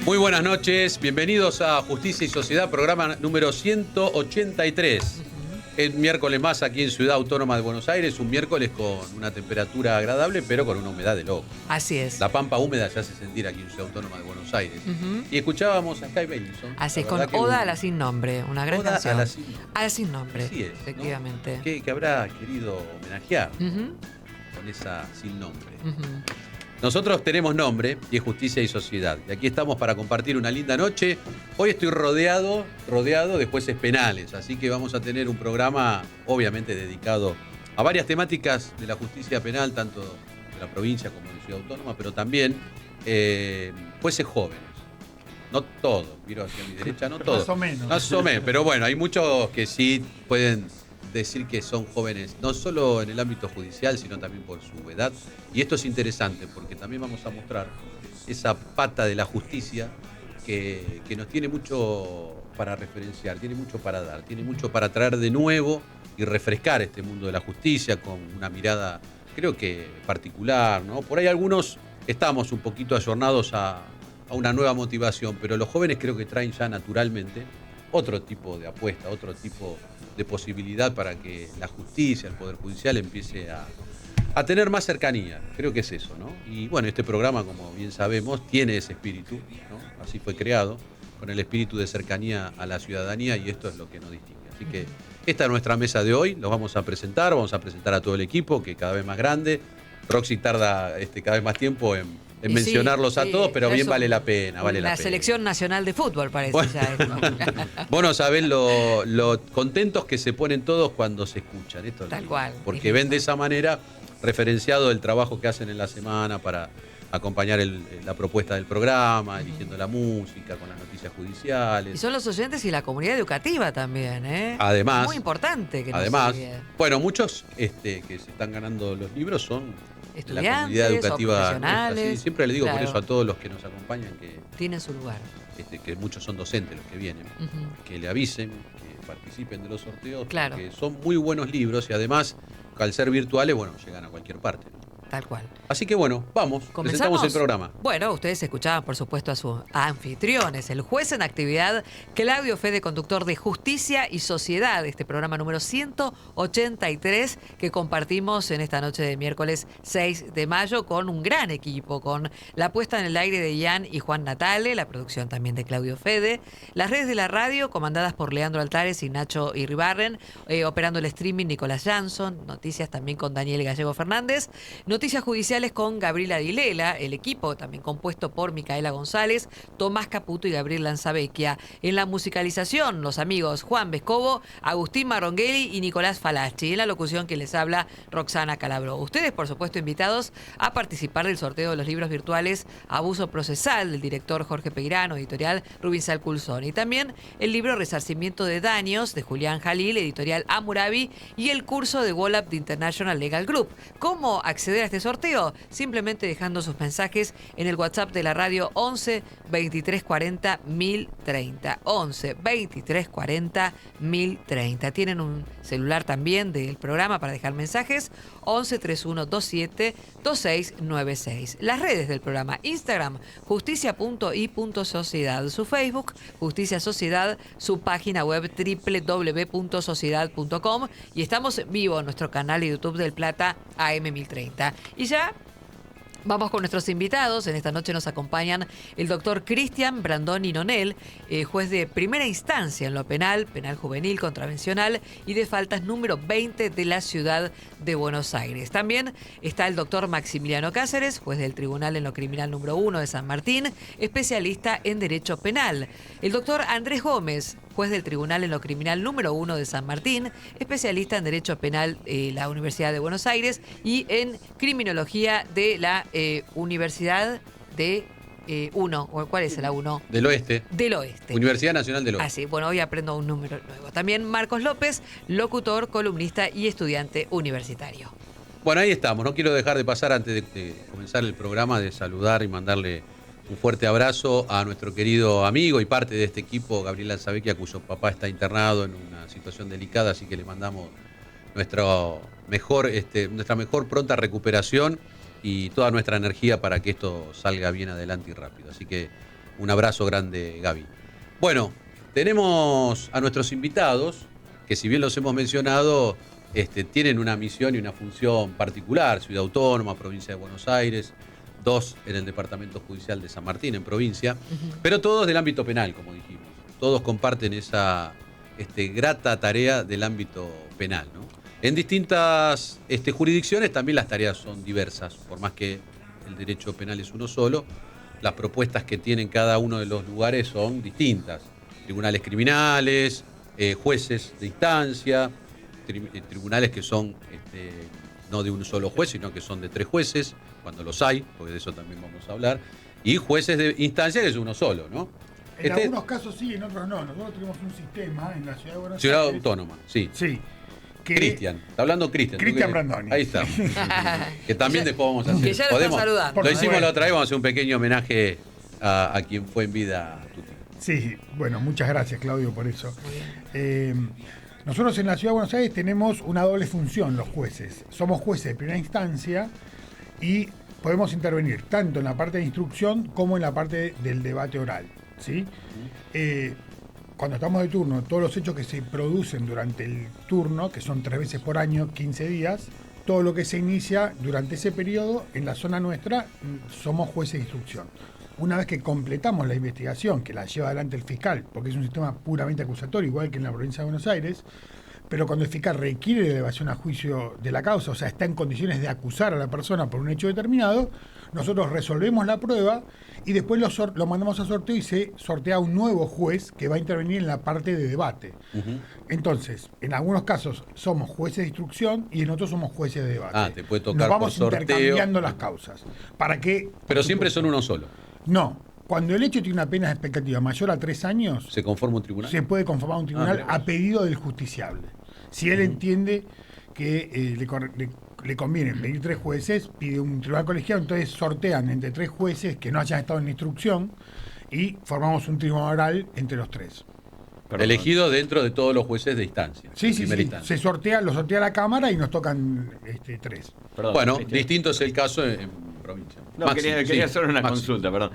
Muy buenas noches, bienvenidos a Justicia y Sociedad, programa número 183. El miércoles más aquí en Ciudad Autónoma de Buenos Aires, un miércoles con una temperatura agradable, pero con una humedad de loco. Así es. La pampa húmeda se hace sentir aquí en Ciudad Autónoma de Buenos Aires. Y escuchábamos a Sky Benson. Así es, con Oda a la Sin Nombre, una gran Oda canción. a la Sin Nombre. A la Sin Nombre, Así es, efectivamente. ¿no? Que habrá querido homenajear con esa Sin Nombre. Nosotros tenemos nombre y es Justicia y Sociedad. Y aquí estamos para compartir una linda noche. Hoy estoy rodeado de jueces penales, así que vamos a tener un programa obviamente dedicado a varias temáticas de la justicia penal, tanto de la provincia como de Ciudad Autónoma, pero también jueces jóvenes. No todos, miro hacia mi derecha, no todos. Más o menos, pero bueno, hay muchos que sí pueden decir que son jóvenes, no solo en el ámbito judicial, sino también por su edad. Y esto es interesante porque también vamos a mostrar esa pata de la justicia que nos tiene mucho para referenciar, tiene mucho para dar, tiene mucho para traer de nuevo y refrescar este mundo de la justicia con una mirada, creo que particular, ¿no? Por ahí algunos estamos un poquito ayornados a una nueva motivación, pero los jóvenes creo que traen ya naturalmente otro tipo de apuesta, otro tipo de posibilidad para que la justicia, el Poder Judicial empiece a tener más cercanía. Creo que es eso, ¿no? Y bueno, este programa, como bien sabemos, tiene ese espíritu, ¿no? Así fue creado, con el espíritu de cercanía a la ciudadanía y esto es lo que nos distingue. Así que esta es nuestra mesa de hoy, los vamos a presentar a todo el equipo, que cada vez más grande. Roxy tarda cada vez más tiempo en mencionarlos a todos, pero bien vale la pena. La selección nacional de fútbol parece ya esto. Vos no sabés lo contentos que se ponen todos cuando se escuchan. Esto Tal cual. Porque ven de esa manera referenciado el trabajo que hacen en la semana para acompañar la propuesta del programa, eligiendo la música, con las noticias judiciales. Y son los oyentes y la comunidad educativa también, ¿eh? Además. Muy importante que nos Además, sigue. Bueno, muchos que se están ganando los libros son de la Estudiantes, comunidad educativa. profesionales. Sí, siempre le digo claro. por eso a todos los que nos acompañan que tienen su lugar. Que muchos son docentes los que vienen, que le avisen, que participen de los sorteos, Claro. porque son muy buenos libros y además, al ser virtuales, bueno, llegan a cualquier parte, ¿no? Tal cual. Así que bueno, presentamos el programa. Bueno, ustedes escuchaban, por supuesto, a sus anfitriones, el juez en actividad, Claudio Fede, conductor de Justicia y Sociedad, este programa número 183 que compartimos en esta noche de miércoles 6 de mayo con un gran equipo, con la puesta en el aire de Ian y Juan Natale, la producción también de Claudio Fede, las redes de la radio comandadas por Leandro Altares y Nacho Irribarren, operando el streaming Nicolás Jansson, noticias también con Daniel Gallego Fernández, noticias judiciales con Gabriela Dilela, el equipo también compuesto por Micaela González, Tomás Caputo y Gabriel Lanzavecchia. En la musicalización, los amigos Juan Vescovo, Agustín Maronghelli y Nicolás Falacci. En la locución que les habla, Roxana Calabro. Ustedes, por supuesto, invitados a participar del sorteo de los libros virtuales Abuso Procesal, del director Jorge Peirano, editorial Rubinsal Culzón. Y también el libro Resarcimiento de Daños, de Julián Jalil, editorial Amurabi, y el curso de Wallap de International Legal Group. ¿Cómo acceder a este sorteo? Simplemente dejando sus mensajes en el WhatsApp de la radio 11 23 40 1030. 11 23 40 1030. Tienen un celular también del programa para dejar mensajes. 11 31 27 2696. Las redes del programa: Instagram, justicia.y.sociedad. Su Facebook, Justicia Sociedad. Su página web, www.sociedad.com. Y estamos en vivo en nuestro canal de YouTube del Plata AM1030. Y ya vamos con nuestros invitados. En esta noche nos acompañan el doctor Cristian Brandoni Nonel, juez de primera instancia en lo penal, penal juvenil, contravencional y de faltas número 20 de la ciudad de Buenos Aires. También está el doctor Maximiliano Cáceres, juez del tribunal en lo criminal número 1 de San Martín, especialista en derecho penal. El doctor Andrés Gómez, juez del tribunal en lo criminal número 1 de San Martín, especialista en derecho penal de la Universidad de Buenos Aires y en criminología de la Universidad de ¿cuál es la 1? Del Oeste. Del Oeste. Universidad Nacional del Oeste. Así, bueno, hoy aprendo un número nuevo. También Marcos López, locutor, columnista y estudiante universitario. Bueno, ahí estamos. No quiero dejar de pasar antes de comenzar el programa, de saludar y mandarle un fuerte abrazo a nuestro querido amigo y parte de este equipo, Gabriel Lanzavecchia, cuyo papá está internado en una situación delicada, así que le mandamos nuestra mejor pronta recuperación y toda nuestra energía para que esto salga bien adelante y rápido. Así que Un abrazo grande, Gaby. Bueno, tenemos a nuestros invitados, que si bien los hemos mencionado, tienen una misión y una función particular, Ciudad Autónoma, Provincia de Buenos Aires, 2 en el Departamento Judicial de San Martín, en provincia, pero todos del ámbito penal, como dijimos. Todos comparten esa grata tarea del ámbito penal, ¿no? En distintas jurisdicciones también las tareas son diversas, por más que el derecho penal es uno solo, las propuestas que tienen cada uno de los lugares son distintas. Tribunales criminales, jueces de instancia, tribunales que son no de un solo juez, sino que son de 3 jueces, cuando los hay, porque de eso también vamos a hablar, y jueces de instancia que es uno solo, ¿no? En algunos casos sí, en otros no. Nosotros tenemos un sistema en la Ciudad de Buenos Aires. Ciudad Autónoma, sí. Sí. Cristian, está hablando Cristian. Cristian Brandoni. Ahí está. Que también después vamos a hacer. Que ya lo está saludando. Lo hicimos la otra vez, vamos a hacer un pequeño homenaje a quien fue en vida Tuti. Sí, bueno, muchas gracias, Claudio, por eso. Nosotros en la Ciudad de Buenos Aires tenemos una doble función, los jueces. Somos jueces de primera instancia y podemos intervenir tanto en la parte de instrucción como en la parte del debate oral, ¿sí? Cuando estamos de turno, todos los hechos que se producen durante el turno, que son 3 veces por año, 15 días, todo lo que se inicia durante ese periodo, en la zona nuestra, somos jueces de instrucción. Una vez que completamos la investigación, que la lleva adelante el fiscal, porque es un sistema puramente acusatorio, igual que en la provincia de Buenos Aires, pero cuando el fiscal requiere de elevación a juicio de la causa, o sea, está en condiciones de acusar a la persona por un hecho determinado, nosotros resolvemos la prueba y después lo mandamos a sorteo y se sortea un nuevo juez que va a intervenir en la parte de debate. Entonces, en algunos casos somos jueces de instrucción y en otros somos jueces de debate. Te puede tocar Nos vamos por sorteo. intercambiando las causas. ¿Para qué? Pero siempre son uno solo. No. Cuando el hecho tiene una pena expectativa mayor a 3 años, ¿Se conforma un tribunal? se puede conformar un tribunal a pedido del justiciable. Si él entiende que le conviene pedir 3 jueces, pide un tribunal colegiado, entonces sortean entre 3 jueces que no hayan estado en la instrucción y formamos un tribunal oral entre los 3. Perdón. Elegido dentro de todos los jueces de instancia. Sí. Instancia. Lo sortea la Cámara y nos tocan 3. Perdón, bueno, distinto es el caso en provincia. No, Máximo, quería hacer una Máximo. consulta, perdón.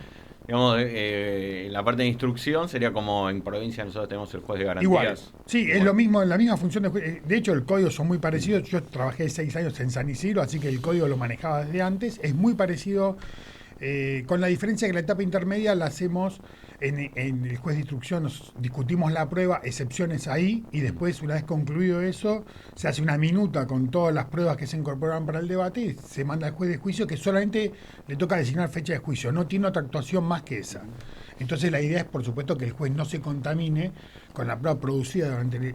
Digamos, la parte de instrucción sería como en provincia nosotros tenemos el juez de garantías. Igual. Sí, es lo mismo, la misma función de juez. De hecho, el código son muy parecidos. Yo trabajé 6 años en San Isidro, así que el código lo manejaba desde antes. Es muy parecido, con la diferencia que la etapa intermedia la hacemos en el juez de instrucción, nos discutimos la prueba, excepciones ahí, y después, una vez concluido eso, se hace una minuta con todas las pruebas que se incorporan para el debate y se manda al juez de juicio, que solamente le toca designar fecha de juicio, no tiene otra actuación más que esa. Entonces la idea es, por supuesto, que el juez no se contamine con la prueba producida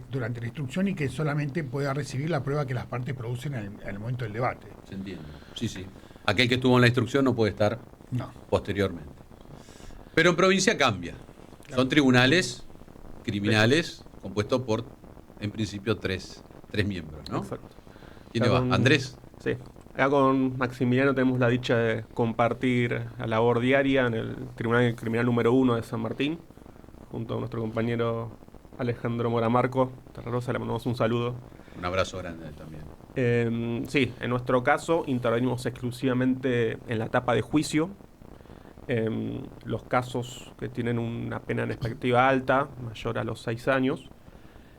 durante la instrucción y que solamente pueda recibir la prueba que las partes producen en el momento del debate. Se entiende. Sí. Aquel que estuvo en la instrucción no puede estar posteriormente. Pero en provincia cambia. Claro. Son tribunales criminales compuestos por, en principio, tres miembros, ¿no? Exacto. ¿Quién va? ¿Andrés? Sí. Acá con Maximiliano tenemos la dicha de compartir la labor diaria en el Tribunal Criminal número 1 de San Martín, junto a nuestro compañero Alejandro Moramarco. Terrosa, le mandamos un saludo. Un abrazo grande también. Sí, en nuestro caso intervenimos exclusivamente en la etapa de juicio. Los casos que tienen una pena en expectativa alta, mayor a los 6 años,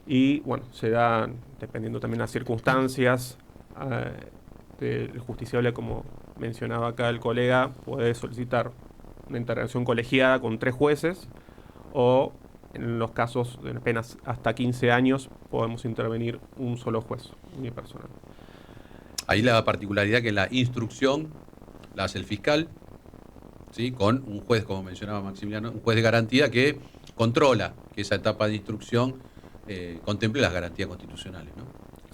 y bueno, se da, dependiendo también de las circunstancias, el justiciable, como mencionaba acá el colega, puede solicitar una intervención colegiada con 3 jueces, o en los casos de penas hasta 15 años podemos intervenir un solo juez unipersonal. Ahí la particularidad que la instrucción la hace el fiscal, ¿sí? Con un juez, como mencionaba Maximiliano, un juez de garantía que controla que esa etapa de instrucción contemple las garantías constitucionales, ¿no?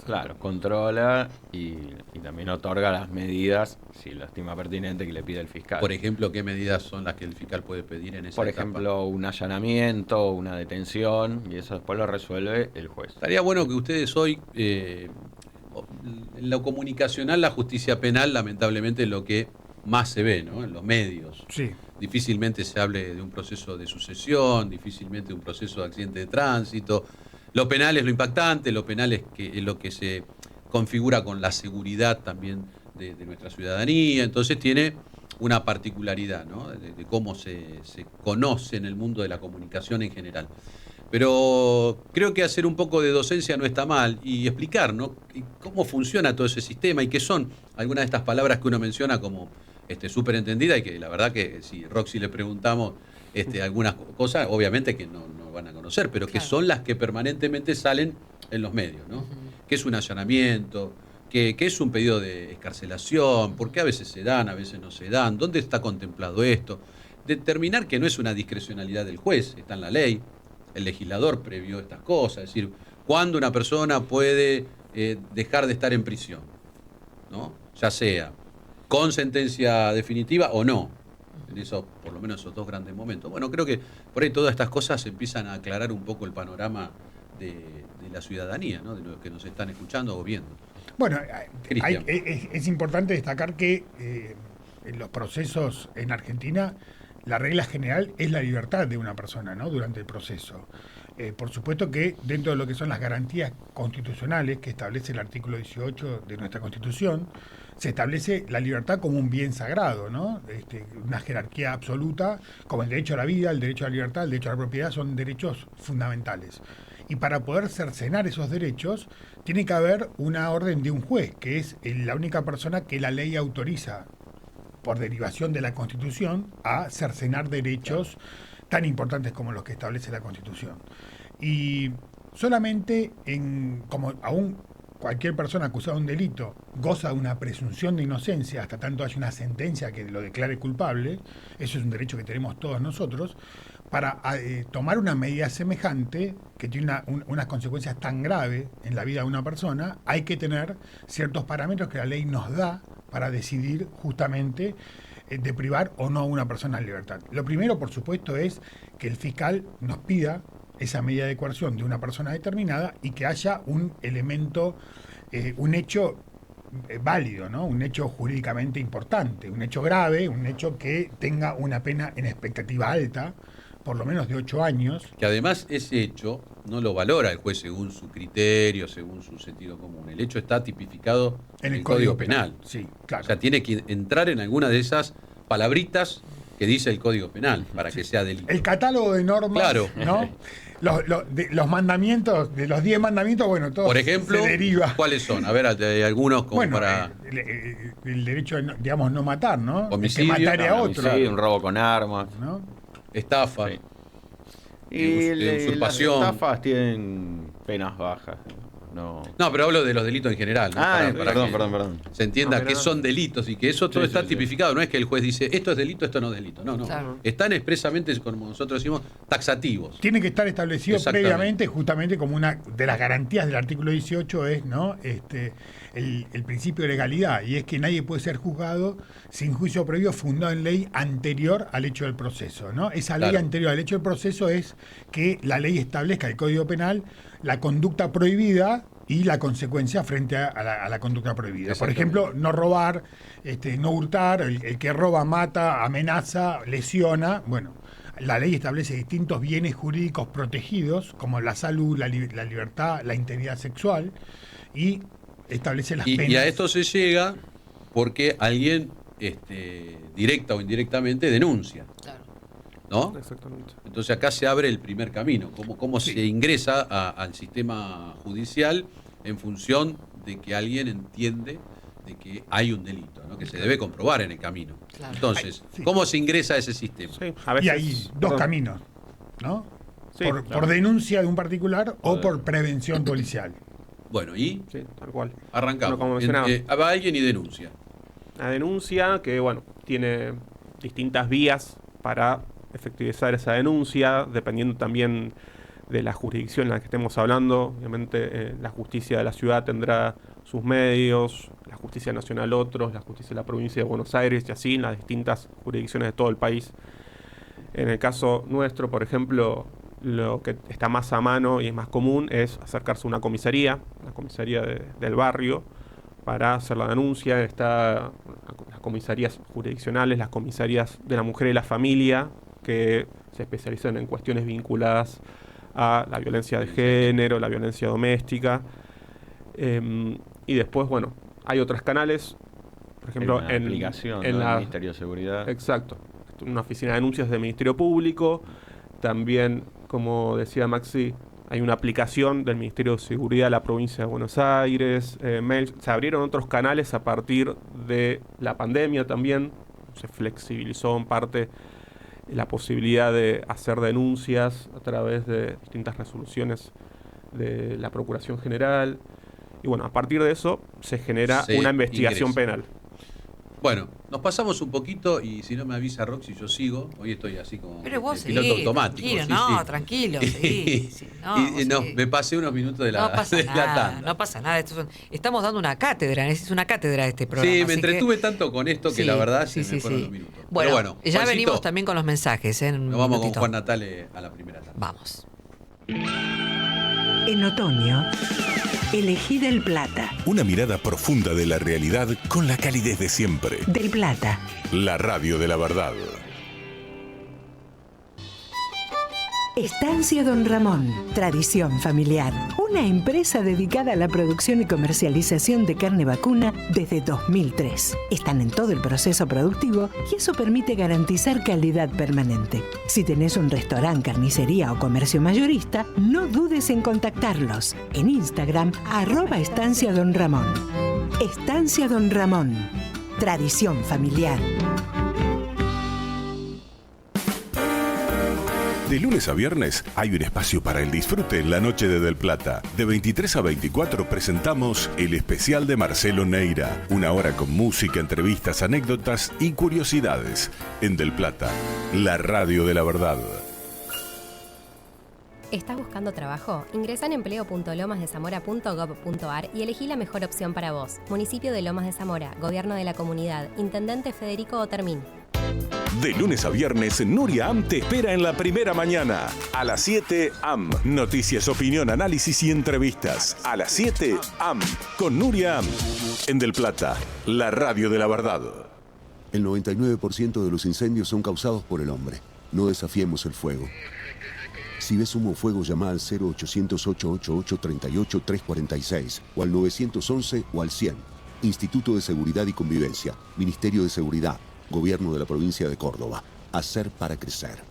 Claro, controla y también otorga las medidas, si lo estima pertinente, que le pide el fiscal. Por ejemplo, ¿qué medidas son las que el fiscal puede pedir en esa Por etapa? ejemplo, un allanamiento, una detención, y eso después lo resuelve el juez. Estaría bueno que ustedes hoy, en lo comunicacional, la justicia penal, lamentablemente, es lo que más se ve, ¿no? En los medios. Sí. Difícilmente se hable de un proceso de sucesión, difícilmente de un proceso de accidente de tránsito. Lo penal es lo impactante, lo penal es lo que se configura con la seguridad también de nuestra ciudadanía. Entonces tiene una particularidad, ¿no? De cómo se conoce en el mundo de la comunicación en general. Pero creo que hacer un poco de docencia no está mal y explicar, ¿no? Cómo funciona todo ese sistema y qué son algunas de estas palabras que uno menciona como súper entendida y que la verdad que si Roxy le preguntamos algunas cosas, obviamente que no van a conocer, pero que son las que permanentemente salen en los medios, ¿no? ¿Qué es un allanamiento? ¿Qué es un pedido de excarcelación? ¿Por qué a veces se dan, a veces no se dan? ¿Dónde está contemplado esto? Determinar que no es una discrecionalidad del juez, está en la ley. El legislador previó estas cosas, es decir, cuándo una persona puede dejar de estar en prisión, ¿no? Ya sea con sentencia definitiva o no, en eso, por lo menos esos dos grandes momentos. Bueno, creo que por ahí todas estas cosas empiezan a aclarar un poco el panorama de la ciudadanía, ¿no? De los que nos están escuchando o viendo. Bueno, es importante destacar que en los procesos en Argentina la regla general es la libertad de una persona, ¿no? Durante el proceso. Por supuesto que dentro de lo que son las garantías constitucionales que establece el artículo 18 de nuestra Constitución, se establece la libertad como un bien sagrado, ¿no? Una jerarquía absoluta, como el derecho a la vida, el derecho a la libertad, el derecho a la propiedad, son derechos fundamentales. Y para poder cercenar esos derechos, tiene que haber una orden de un juez, que es la única persona que la ley autoriza por derivación de la Constitución, a cercenar derechos tan importantes como los que establece la Constitución. Y solamente como aún cualquier persona acusada de un delito goza de una presunción de inocencia hasta tanto haya una sentencia que lo declare culpable, eso es un derecho que tenemos todos nosotros, para tomar una medida semejante, que tiene unas consecuencias tan graves en la vida de una persona, hay que tener ciertos parámetros que la ley nos da para decidir justamente de privar o no a una persona de libertad. Lo primero, por supuesto, es que el fiscal nos pida esa medida de coerción de una persona determinada y que haya un elemento, un hecho válido, ¿no? Un hecho jurídicamente importante, un hecho grave, un hecho que tenga una pena en expectativa alta, por lo menos de 8 años. Que además ese hecho no lo valora el juez según su criterio, según su sentido común. El hecho está tipificado en el Código Penal. Sí, claro. O sea, tiene que entrar en alguna de esas palabritas que dice el Código Penal para que sea delito. El catálogo de normas, claro, ¿no? Los mandamientos, de los 10 mandamientos, bueno, todos por ejemplo, se deriva. ¿Cuáles son? A ver, hay algunos como bueno, para... el derecho de, digamos, no matar, ¿no? Homicidio, que matare a otro. Homicidio, un robo con armas, ¿no? Estafa. Sí. Y usurpación. Las estafas tienen penas bajas. No, pero hablo de los delitos en general, ¿no? Perdón. Se entienda que son delitos y que eso todo está tipificado. No es que el juez dice, esto es delito, esto no es delito. No. Claro. Están expresamente, como nosotros decimos, taxativos. Tiene que estar establecido previamente, justamente como una de las garantías del artículo 18 es, ¿no? El principio de legalidad, y es que nadie puede ser juzgado sin juicio previo fundado en ley anterior al hecho del proceso, ¿no? Esa ley anterior al hecho del proceso es que la ley establezca, el Código Penal, la conducta prohibida y la consecuencia frente a la conducta prohibida. Por ejemplo, no robar, no hurtar, el que roba mata, amenaza, lesiona. Bueno, la ley establece distintos bienes jurídicos protegidos, como la salud, la libertad, la integridad sexual, y establece las penas. Y a esto se llega porque alguien, directa o indirectamente, denuncia. Claro. ¿No? Exactamente. Entonces acá se abre el primer camino, cómo se ingresa al sistema judicial en función de que alguien entiende de que hay un delito, ¿no? Que se debe comprobar en el camino. Claro. Entonces, ¿cómo se ingresa a ese sistema? Sí, a veces, Y hay dos caminos, ¿no? Sí, por denuncia de un particular o por prevención policial. Bueno, y Sí, tal cual. arrancamos. Bueno, como mencionaba. Va alguien y denuncia. La denuncia que, bueno, tiene distintas vías para efectivizar esa denuncia, dependiendo también de la jurisdicción en la que estemos hablando. Obviamente la justicia de la ciudad tendrá sus medios, la justicia nacional otros, la justicia de la provincia de Buenos Aires y así en las distintas jurisdicciones de todo el país. En el caso nuestro, por ejemplo, lo que está más a mano y es más común es acercarse a una comisaría, la comisaría del barrio, para hacer la denuncia. Está las comisarías jurisdiccionales, las comisarías de la mujer y la familia, que se especializan en cuestiones vinculadas a la violencia de género, la violencia doméstica. Y después, bueno, hay otros canales, por ejemplo, en la aplicación en del la Ministerio de Seguridad. Exacto. Una oficina de denuncias del Ministerio Público. También, como decía Maxi, hay una aplicación del Ministerio de Seguridad de la provincia de Buenos Aires. Se abrieron otros canales a partir de la pandemia también. Se flexibilizó en parte la posibilidad de hacer denuncias a través de distintas resoluciones de la Procuración General. Y bueno, a partir de eso se genera una investigación penal. Bueno, nos pasamos un poquito y si no me avisa Roxy, yo sigo. Hoy estoy así como Pero vos piloto automático. Tranquilo, sí. Me pasé unos minutos de la, no pasa la nada, tanda. No pasa nada. Estamos dando una cátedra, es una cátedra este programa. Sí, me entretuve tanto con esto que la verdad se me fueron los minutos. Bueno, pero bueno, ya Juancito, venimos también con los mensajes. Nos vamos con Juan Natale a la primera tanda. Vamos. En otoño, elegí Del Plata. Una mirada profunda de la realidad con la calidez de siempre. Del Plata. La radio de la verdad. Estancia Don Ramón, tradición familiar. Una empresa dedicada a la producción y comercialización de carne vacuna desde 2003. Están en todo el proceso productivo y eso permite garantizar calidad permanente. Si tenés un restaurante, carnicería o comercio mayorista, no dudes en contactarlos. En Instagram, @Estancia Don Ramón. Estancia Don Ramón, tradición familiar. De lunes a viernes hay un espacio para el disfrute en la noche de Del Plata. De 23 a 24 presentamos el especial de Marcelo Neira. Una hora con música, entrevistas, anécdotas y curiosidades. En Del Plata, la radio de la verdad. ¿Estás buscando trabajo? Ingresa en empleo.lomasdezamora.gov.ar y elegí la mejor opción para vos. Municipio de Lomas de Zamora, Gobierno de la Comunidad, Intendente Federico Otermín. De lunes a viernes, Nuria Am te espera en la primera mañana. A las 7, AM. Noticias, opinión, análisis y entrevistas. A las 7, AM. Con Nuria Am. En Del Plata, la radio de la verdad. El 99% de los incendios son causados por el hombre. No desafiemos el fuego. Si ves humo o fuego, llama al 0800-888-38-346 o al 911 o al 100. Instituto de Seguridad y Convivencia. Ministerio de Seguridad. Gobierno de la provincia de Córdoba. Hacer para crecer.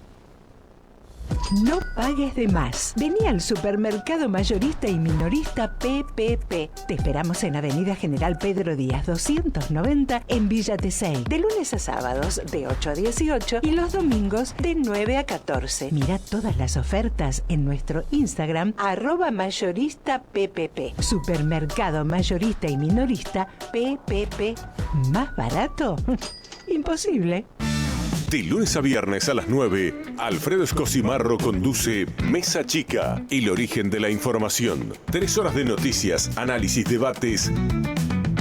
No pagues de más. Vení al supermercado mayorista y minorista PPP. Te esperamos en Avenida General Pedro Díaz 290 en Villa Tesey. De lunes a sábados de 8 a 18 y los domingos de 9 a 14. Mira todas las ofertas en nuestro Instagram @mayoristappp. Supermercado mayorista y minorista PPP. ¿Más barato? Imposible. De lunes a viernes a las 9, Alfredo Escosimarro conduce Mesa Chica, el origen de la información. 3 horas de noticias, análisis, debates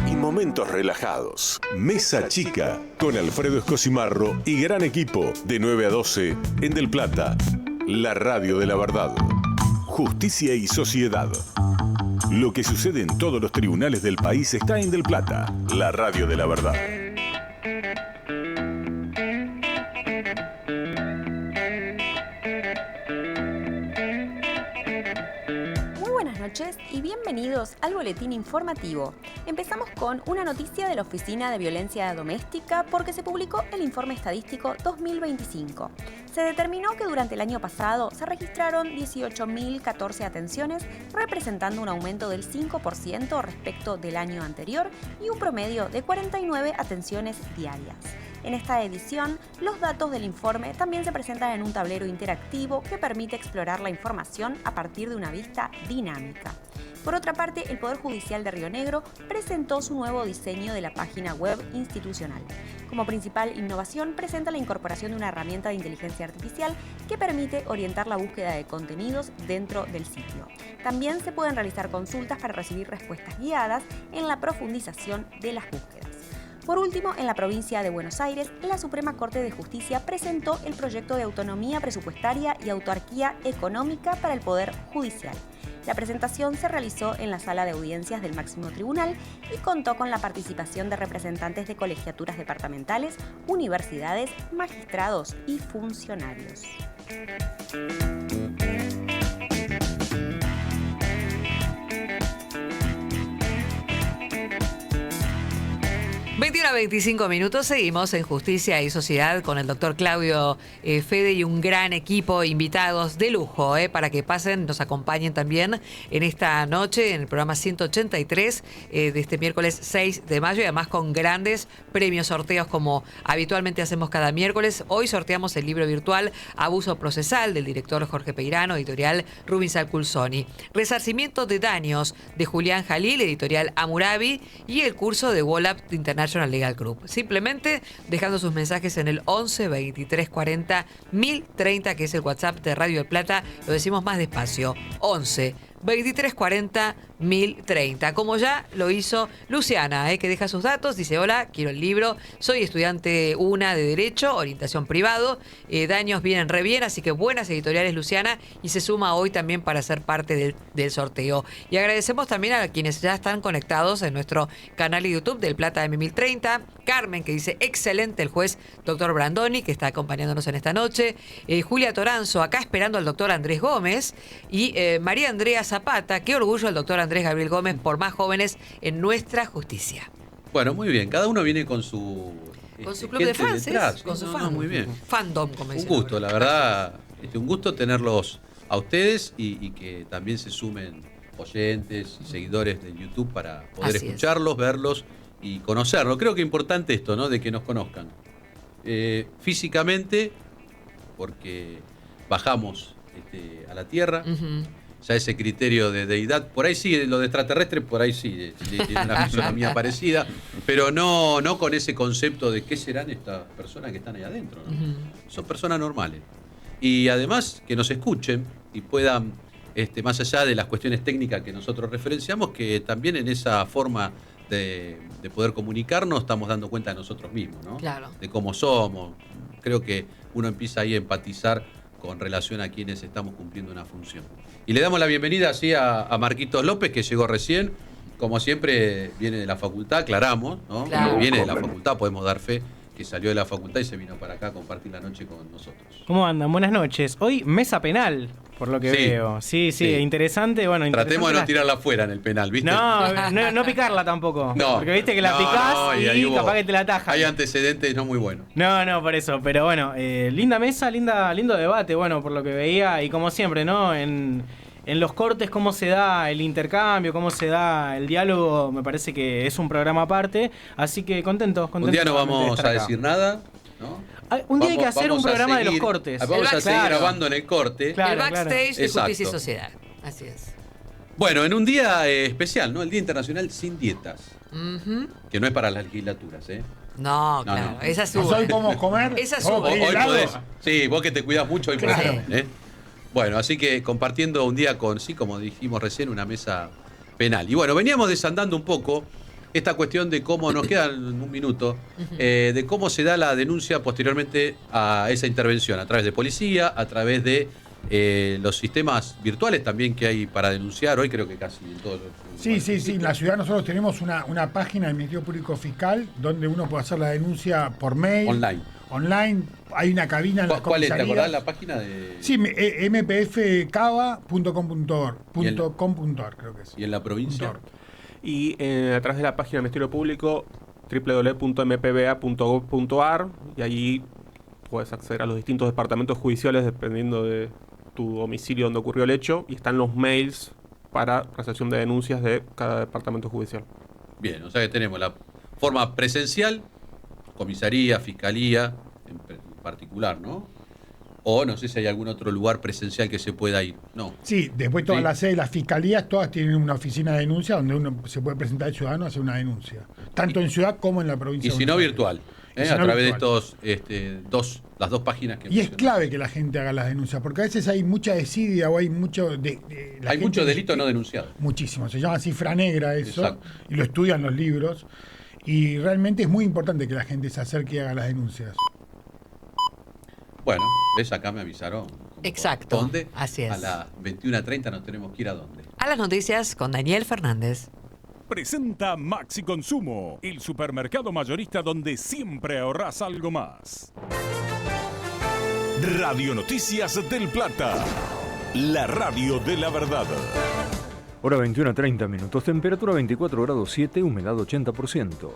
y momentos relajados. Mesa Chica, con Alfredo Escosimarro y gran equipo, de 9 a 12, en Del Plata, la radio de la verdad. Justicia y sociedad. Lo que sucede en todos los tribunales del país está en Del Plata, la radio de la verdad. Y bienvenidos al boletín informativo. Empezamos con una noticia de la Oficina de Violencia Doméstica porque se publicó el informe estadístico 2025. Se determinó que durante el año pasado se registraron 18.014 atenciones, representando un aumento del 5% respecto del año anterior y un promedio de 49 atenciones diarias. En esta edición, los datos del informe también se presentan en un tablero interactivo que permite explorar la información a partir de una vista dinámica. Por otra parte, el Poder Judicial de Río Negro presentó su nuevo diseño de la página web institucional. Como principal innovación, presenta la incorporación de una herramienta de inteligencia artificial que permite orientar la búsqueda de contenidos dentro del sitio. También se pueden realizar consultas para recibir respuestas guiadas en la profundización de las búsquedas. Por último, en la provincia de Buenos Aires, la Suprema Corte de Justicia presentó el proyecto de autonomía presupuestaria y autarquía económica para el Poder Judicial. La presentación se realizó en la sala de audiencias del máximo tribunal y contó con la participación de representantes de colegiaturas departamentales, universidades, magistrados y funcionarios. 21 a 25 minutos, seguimos en Justicia y Sociedad con el doctor Claudio Fede y un gran equipo, invitados de lujo, para que pasen, nos acompañen también en esta noche, en el programa 183 de este miércoles 6 de mayo, y además con grandes premios, sorteos como habitualmente hacemos cada miércoles. Hoy sorteamos el libro virtual Abuso Procesal del director Jorge Peirano, editorial Rubinsal Culsoni. Resarcimiento de daños de Julián Jalil, editorial Amurabi, y el curso de Wallap International Legal Group. Simplemente dejando sus mensajes en el 11 23 40 1030, que es el WhatsApp de Radio del Plata. Lo decimos más despacio: 11 23 40 1030, como ya lo hizo Luciana, que deja sus datos, dice: hola, quiero el libro, soy estudiante UNA de Derecho, orientación privado, daños vienen re bien, así que buenas editoriales, Luciana, y se suma hoy también para ser parte del sorteo. Y agradecemos también a quienes ya están conectados en nuestro canal de YouTube del Plata M1030, Carmen, que dice: excelente el juez doctor Brandoni, que está acompañándonos en esta noche, Julia Toranzo, acá esperando al doctor Andrés Gómez, y María Andrea Zapata: qué orgullo el doctor Andrés Gabriel Gómez por más jóvenes en nuestra justicia. Bueno, muy bien. Cada uno viene con su club de fans, con su fan. Muy bien. Fandom, como dicen. Un gusto, la verdad. Un gusto tenerlos a ustedes y que también se sumen oyentes y seguidores de YouTube para poder escucharlos, verlos y conocerlos. Creo que es importante esto, ¿no? De que nos conozcan. Físicamente, porque bajamos a la Tierra. Ya ese criterio de deidad, por ahí sí, lo de extraterrestre, por ahí sí, tiene una fisonomía parecida, pero no con ese concepto de qué serán estas personas que están ahí adentro, ¿no? Son personas normales. Y además que nos escuchen y puedan, más allá de las cuestiones técnicas que nosotros referenciamos, que también en esa forma de poder comunicarnos estamos dando cuenta de nosotros mismos, ¿no? Claro. De cómo somos. Creo que uno empieza ahí a empatizar con relación a quienes estamos cumpliendo una función. Y le damos la bienvenida así a Marquitos López, que llegó recién. Como siempre, viene de la facultad, aclaramos, ¿no? Claro. Viene de la facultad, podemos dar fe que salió de la facultad y se vino para acá a compartir la noche con nosotros. ¿Cómo andan? Buenas noches. Hoy mesa penal, por lo que veo. Sí, interesante. Bueno, tratemos de no tirarla afuera en el penal, ¿viste? No picarla tampoco. No, porque viste que la picás y capaz que te la atajan. Hay antecedentes no muy buenos. No, por eso. Pero bueno, linda mesa, lindo debate, bueno, por lo que veía. Y como siempre, ¿no? En los cortes, cómo se da el intercambio, cómo se da el diálogo, me parece que es un programa aparte. Así que contentos. Un día no vamos a decir nada, ¿no? Un día hay que hacer un programa de los cortes. Vamos a seguir grabando en el corte. Claro, el backstage de Justicia y Sociedad. Así es. Bueno, en un día especial, ¿no? El Día Internacional Sin Dietas. Que no es para las legislaturas, ¿eh? No, claro. No. Esa sube. ¿Hoy podemos comer? Esa sube. Hoy podés. Sí, vos que te cuidás mucho, hoy podés comer, ¿eh? Bueno, así que compartiendo un día con, sí, como dijimos recién, una mesa penal. Y bueno, veníamos desandando un poco esta cuestión de cómo, nos quedan un minuto, de cómo se da la denuncia posteriormente a esa intervención, a través de policía, a través de los sistemas virtuales también que hay para denunciar hoy, creo que casi en todos los... Sí, en la ciudad nosotros tenemos una página del Ministerio Público Fiscal donde uno puede hacer la denuncia por mail. Online, hay una cabina en las ¿Cuál es? comisarías. ¿Te acordás la página de...? Sí, mpfcava.com.ar, creo que es. ¿Y en la provincia? Y a través de la página del Ministerio Público, www.mpba.gov.ar, y allí puedes acceder a los distintos departamentos judiciales dependiendo de tu domicilio donde ocurrió el hecho, y están los mails para recepción de denuncias de cada departamento judicial. Bien, o sea que tenemos la forma presencial, comisaría, fiscalía, en particular, ¿no? O no sé si hay algún otro lugar presencial que se pueda ir. No. Sí, después todas las sedes de las fiscalías, todas tienen una oficina de denuncia donde uno se puede presentar al ciudadano a hacer una denuncia. Tanto en ciudad como en la provincia. Y si no, virtual. A través de estos las dos páginas que... Y es clave que la gente haga las denuncias, porque a veces hay mucha desidia o hay mucho... hay mucho delito no denunciado. Muchísimo. Se llama cifra negra eso. Exacto. Y lo estudian los libros. Y realmente es muy importante que la gente se acerque y haga las denuncias. Bueno, ves, acá me avisaron. Exacto. ¿Dónde? Así es. A las 21:30 nos tenemos que ir a dónde. A las noticias con Daniel Fernández. Presenta Maxi Consumo, el supermercado mayorista donde siempre ahorrás algo más. Radio Noticias del Plata, la radio de la verdad. Hora 21:30 minutos, temperatura 24 grados 7, humedad 80%.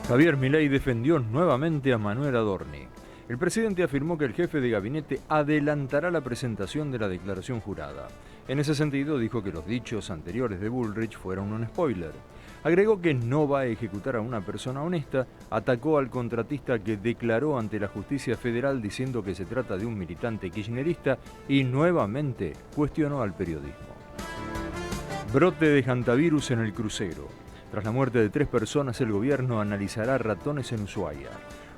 Javier Milei defendió nuevamente a Manuel Adorni. El presidente afirmó que el jefe de gabinete adelantará la presentación de la declaración jurada. En ese sentido, dijo que los dichos anteriores de Bullrich fueron un spoiler. Agregó que no va a ejecutar a una persona honesta, atacó al contratista que declaró ante la justicia federal diciendo que se trata de un militante kirchnerista y nuevamente cuestionó al periodismo. Brote de hantavirus en el crucero. Tras la muerte de 3 personas, el gobierno analizará ratones en Ushuaia.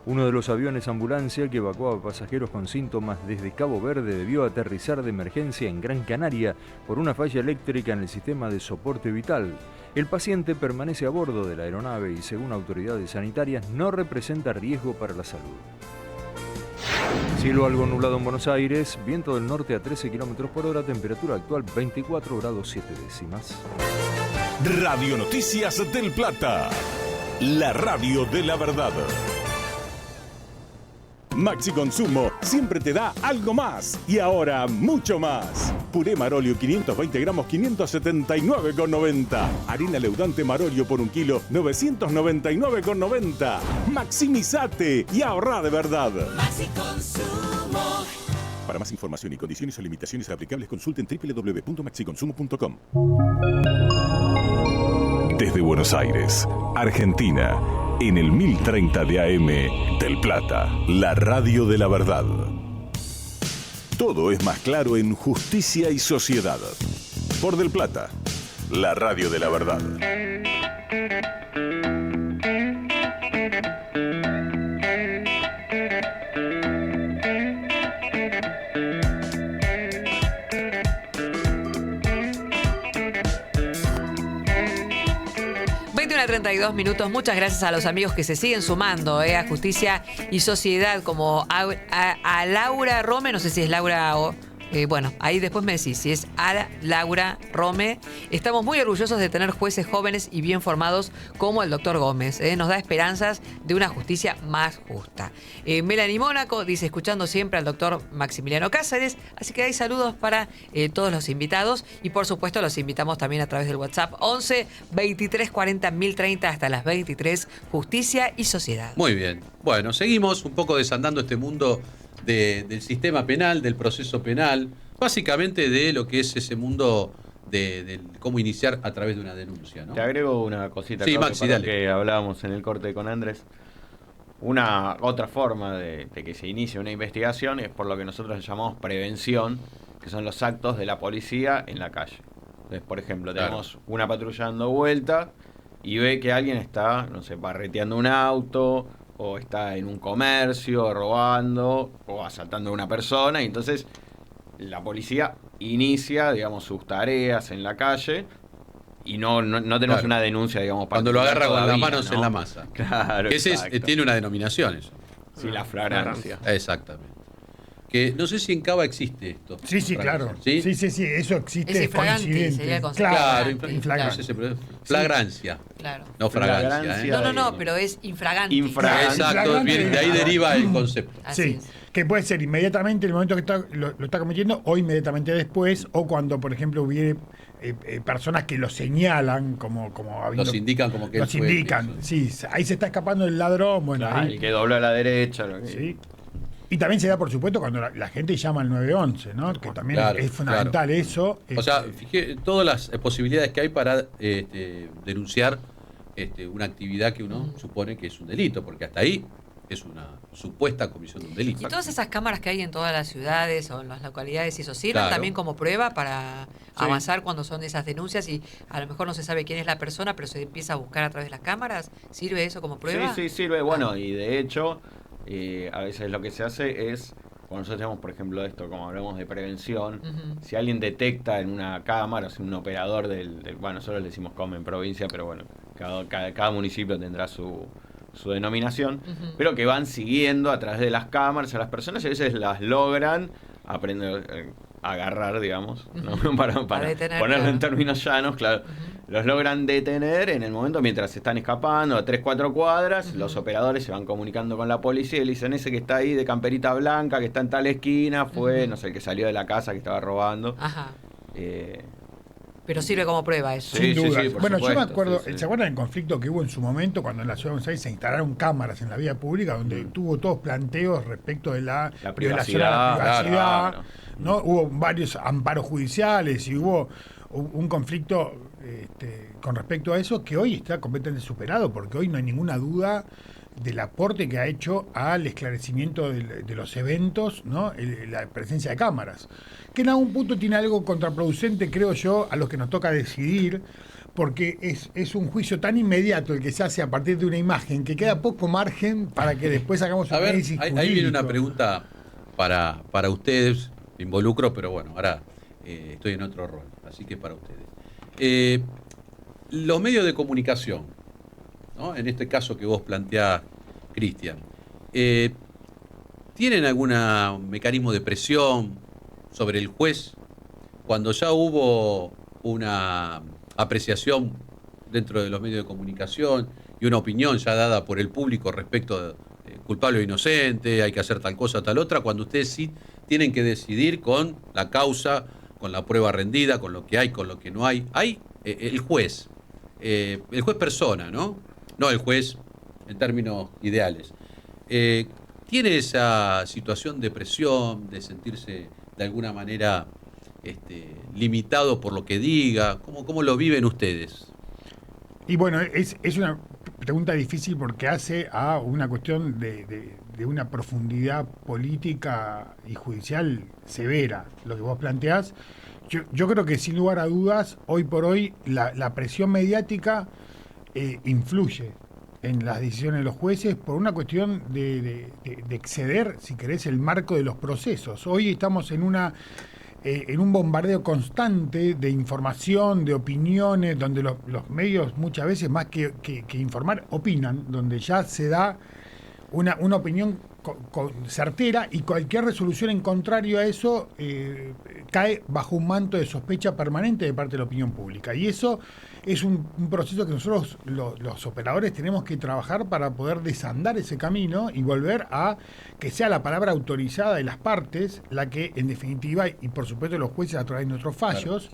Uno de los aviones ambulancia que evacuaba pasajeros con síntomas desde Cabo Verde debió aterrizar de emergencia en Gran Canaria por una falla eléctrica en el sistema de soporte vital. El paciente permanece a bordo de la aeronave y, según autoridades sanitarias, no representa riesgo para la salud. Cielo algo nublado en Buenos Aires, viento del norte a 13 km por hora, temperatura actual 24 grados 7 décimas. Radio Noticias del Plata, la radio de la verdad. Maxi Consumo siempre te da algo más y ahora mucho más. Puré Marolio 520 gramos 579,90. Harina leudante Marolio por 1 kilo 999,90. Maximizate y ahorra de verdad. Maxi Consumo. Para más información y condiciones o limitaciones aplicables consulten www.maxiconsumo.com. Desde Buenos Aires, Argentina, en el 1030 de AM del Plata, la radio de la verdad. Todo es más claro en Justicia y Sociedad. Por Del Plata, la radio de la verdad. 32 minutos. Muchas gracias a los amigos que se siguen sumando a Justicia y Sociedad, como a Laura Rome, no sé si es Laura o... bueno, ahí después me decís si es a Laura Rome. Estamos muy orgullosos de tener jueces jóvenes y bien formados como el doctor Gómez. Nos da esperanzas de una justicia más justa. Melanie Mónaco dice, escuchando siempre al doctor Maximiliano Cáceres. Así que hay saludos para todos los invitados. Y por supuesto los invitamos también a través del WhatsApp 11 23 40 1030 hasta las 23. Justicia y Sociedad. Muy bien. Bueno, seguimos un poco desandando este mundo del sistema penal, del proceso penal, básicamente de lo que es ese mundo de cómo iniciar a través de una denuncia, ¿no? Te agrego una cosita, sí, Claudio, Maxi, para dale. que hablábamos en el corte con Andrés. Una otra forma de que se inicie una investigación es por lo que nosotros llamamos prevención, que son los actos de la policía en la calle. Entonces, por ejemplo, tenemos una patrulla dando vuelta y ve que alguien está, no sé, barreteando un auto, o está en un comercio robando o asaltando a una persona, y entonces la policía inicia, digamos, sus tareas en la calle y no tenemos una denuncia, digamos, cuando lo agarra todavía, con las manos ¿no? en la masa. Claro, ese exacto. tiene una denominación eso. Sí, la flagrancia. Exactamente. Que no sé si en Cava existe esto. Sí, claro. Sí, eso existe. Es infragante, coincidente. sería el concepto. Claro, infragante. Flagrancia. Claro. No fragancia. No, pero es infragante. Exacto, de ahí deriva el concepto. Sí, que puede ser inmediatamente en el momento que lo está cometiendo o inmediatamente después, o cuando, por ejemplo, hubiere personas que lo señalan como habiendo, los indican como que los él fue indican. eso. Sí, ahí se está escapando el ladrón. Bueno, ahí, El que dobla a la derecha. Sí. Y también se da, por supuesto, cuando la gente llama al 911, ¿no? Que también es fundamental eso. O sea, fíjate todas las posibilidades que hay para denunciar una actividad que uno supone que es un delito, porque hasta ahí es una supuesta comisión de un delito. Y todas esas cámaras que hay en todas las ciudades o en las localidades, ¿y eso sirven también como prueba para avanzar cuando son esas denuncias y a lo mejor no se sabe quién es la persona, pero se empieza a buscar a través de las cámaras? ¿Sirve eso como prueba? Sí, sirve. Bueno, y de hecho... a veces lo que se hace es, cuando nosotros tenemos, por ejemplo, esto, como hablamos de prevención, si alguien detecta en una cámara, o sea, un operador bueno, nosotros le decimos COM en provincia, pero bueno, cada municipio tendrá su denominación, pero que van siguiendo a través de las cámaras a las personas y a veces las logran aprender a agarrar, digamos, ¿no? para detener, ponerlo en términos llanos, claro. Los logran detener en el momento mientras se están escapando a 3-4 cuadras. Los operadores se van comunicando con la policía y le dicen, ese que está ahí de camperita blanca, que está en tal esquina, fue, no sé, el que salió de la casa que estaba robando. Ajá. Pero sirve como prueba eso. Sin duda. por Bueno, yo me supuesto, acuerdo, sí. ¿se acuerdan del conflicto que hubo en su momento cuando en la Ciudad de Buenos Aires se instalaron cámaras en la vía pública donde tuvo todos planteos respecto de la violación a la privacidad? claro. ¿No? Hubo varios amparos judiciales y hubo un conflicto con respecto a eso que hoy está completamente superado porque hoy no hay ninguna duda del aporte que ha hecho al esclarecimiento de los eventos, ¿no? La presencia de cámaras, que en algún punto tiene algo contraproducente, creo yo, a los que nos toca decidir, porque es un juicio tan inmediato el que se hace a partir de una imagen que queda poco margen para que después hagamos un A ver, análisis ahí viene una jurídico. pregunta para ustedes, me involucro, pero bueno, ahora estoy en otro rol, así que para ustedes. Los medios de comunicación, ¿no? En este caso que vos planteás, Cristian, ¿tienen algún mecanismo de presión sobre el juez cuando ya hubo una apreciación dentro de los medios de comunicación y una opinión ya dada por el público respecto de culpable o inocente, hay que hacer tal cosa, tal otra, cuando ustedes sí tienen que decidir con la causa, con la prueba rendida, con lo que hay, con lo que no hay? Hay el juez persona, ¿no? No el juez en términos ideales. ¿Tiene esa situación de presión, de sentirse de alguna manera limitado por lo que diga? ¿Cómo lo viven ustedes? Y bueno, es una pregunta difícil porque hace a una cuestión de una profundidad política y judicial severa, lo que vos planteás. Yo creo que sin lugar a dudas, hoy por hoy, la presión mediática influye en las decisiones de los jueces por una cuestión de exceder, si querés, el marco de los procesos. Hoy estamos en un bombardeo constante de información, de opiniones, donde los medios muchas veces más que informar, opinan, donde ya se da una opinión certera y cualquier resolución en contrario a eso cae bajo un manto de sospecha permanente de parte de la opinión pública. Y eso es un proceso que nosotros los operadores tenemos que trabajar para poder desandar ese camino y volver a que sea la palabra autorizada de las partes la que en definitiva, y por supuesto los jueces a través de nuestros fallos,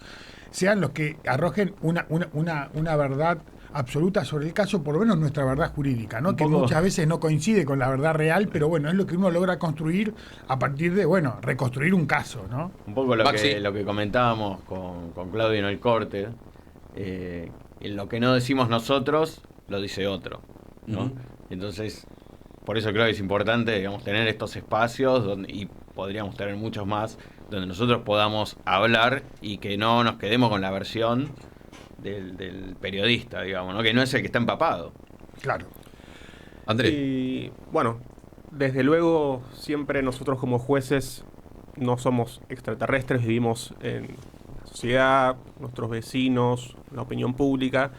sean los que arrojen una verdad absoluta sobre el caso, por lo menos nuestra verdad jurídica, ¿no? Que muchas veces no coincide con la verdad real, pero bueno, es lo que uno logra construir a partir de, reconstruir un caso, ¿no? Un poco lo que comentábamos con Claudio en el corte, en lo que no decimos nosotros, lo dice otro, ¿no? Uh-huh. Entonces, por eso creo que es importante, digamos, tener estos espacios y podríamos tener muchos más, donde nosotros podamos hablar y que no nos quedemos con la versión del periodista, digamos, ¿no? Que no es el que está empapado. Claro. Andrés. Y bueno, desde luego siempre nosotros como jueces no somos extraterrestres, vivimos en la sociedad, nuestros vecinos, la opinión pública,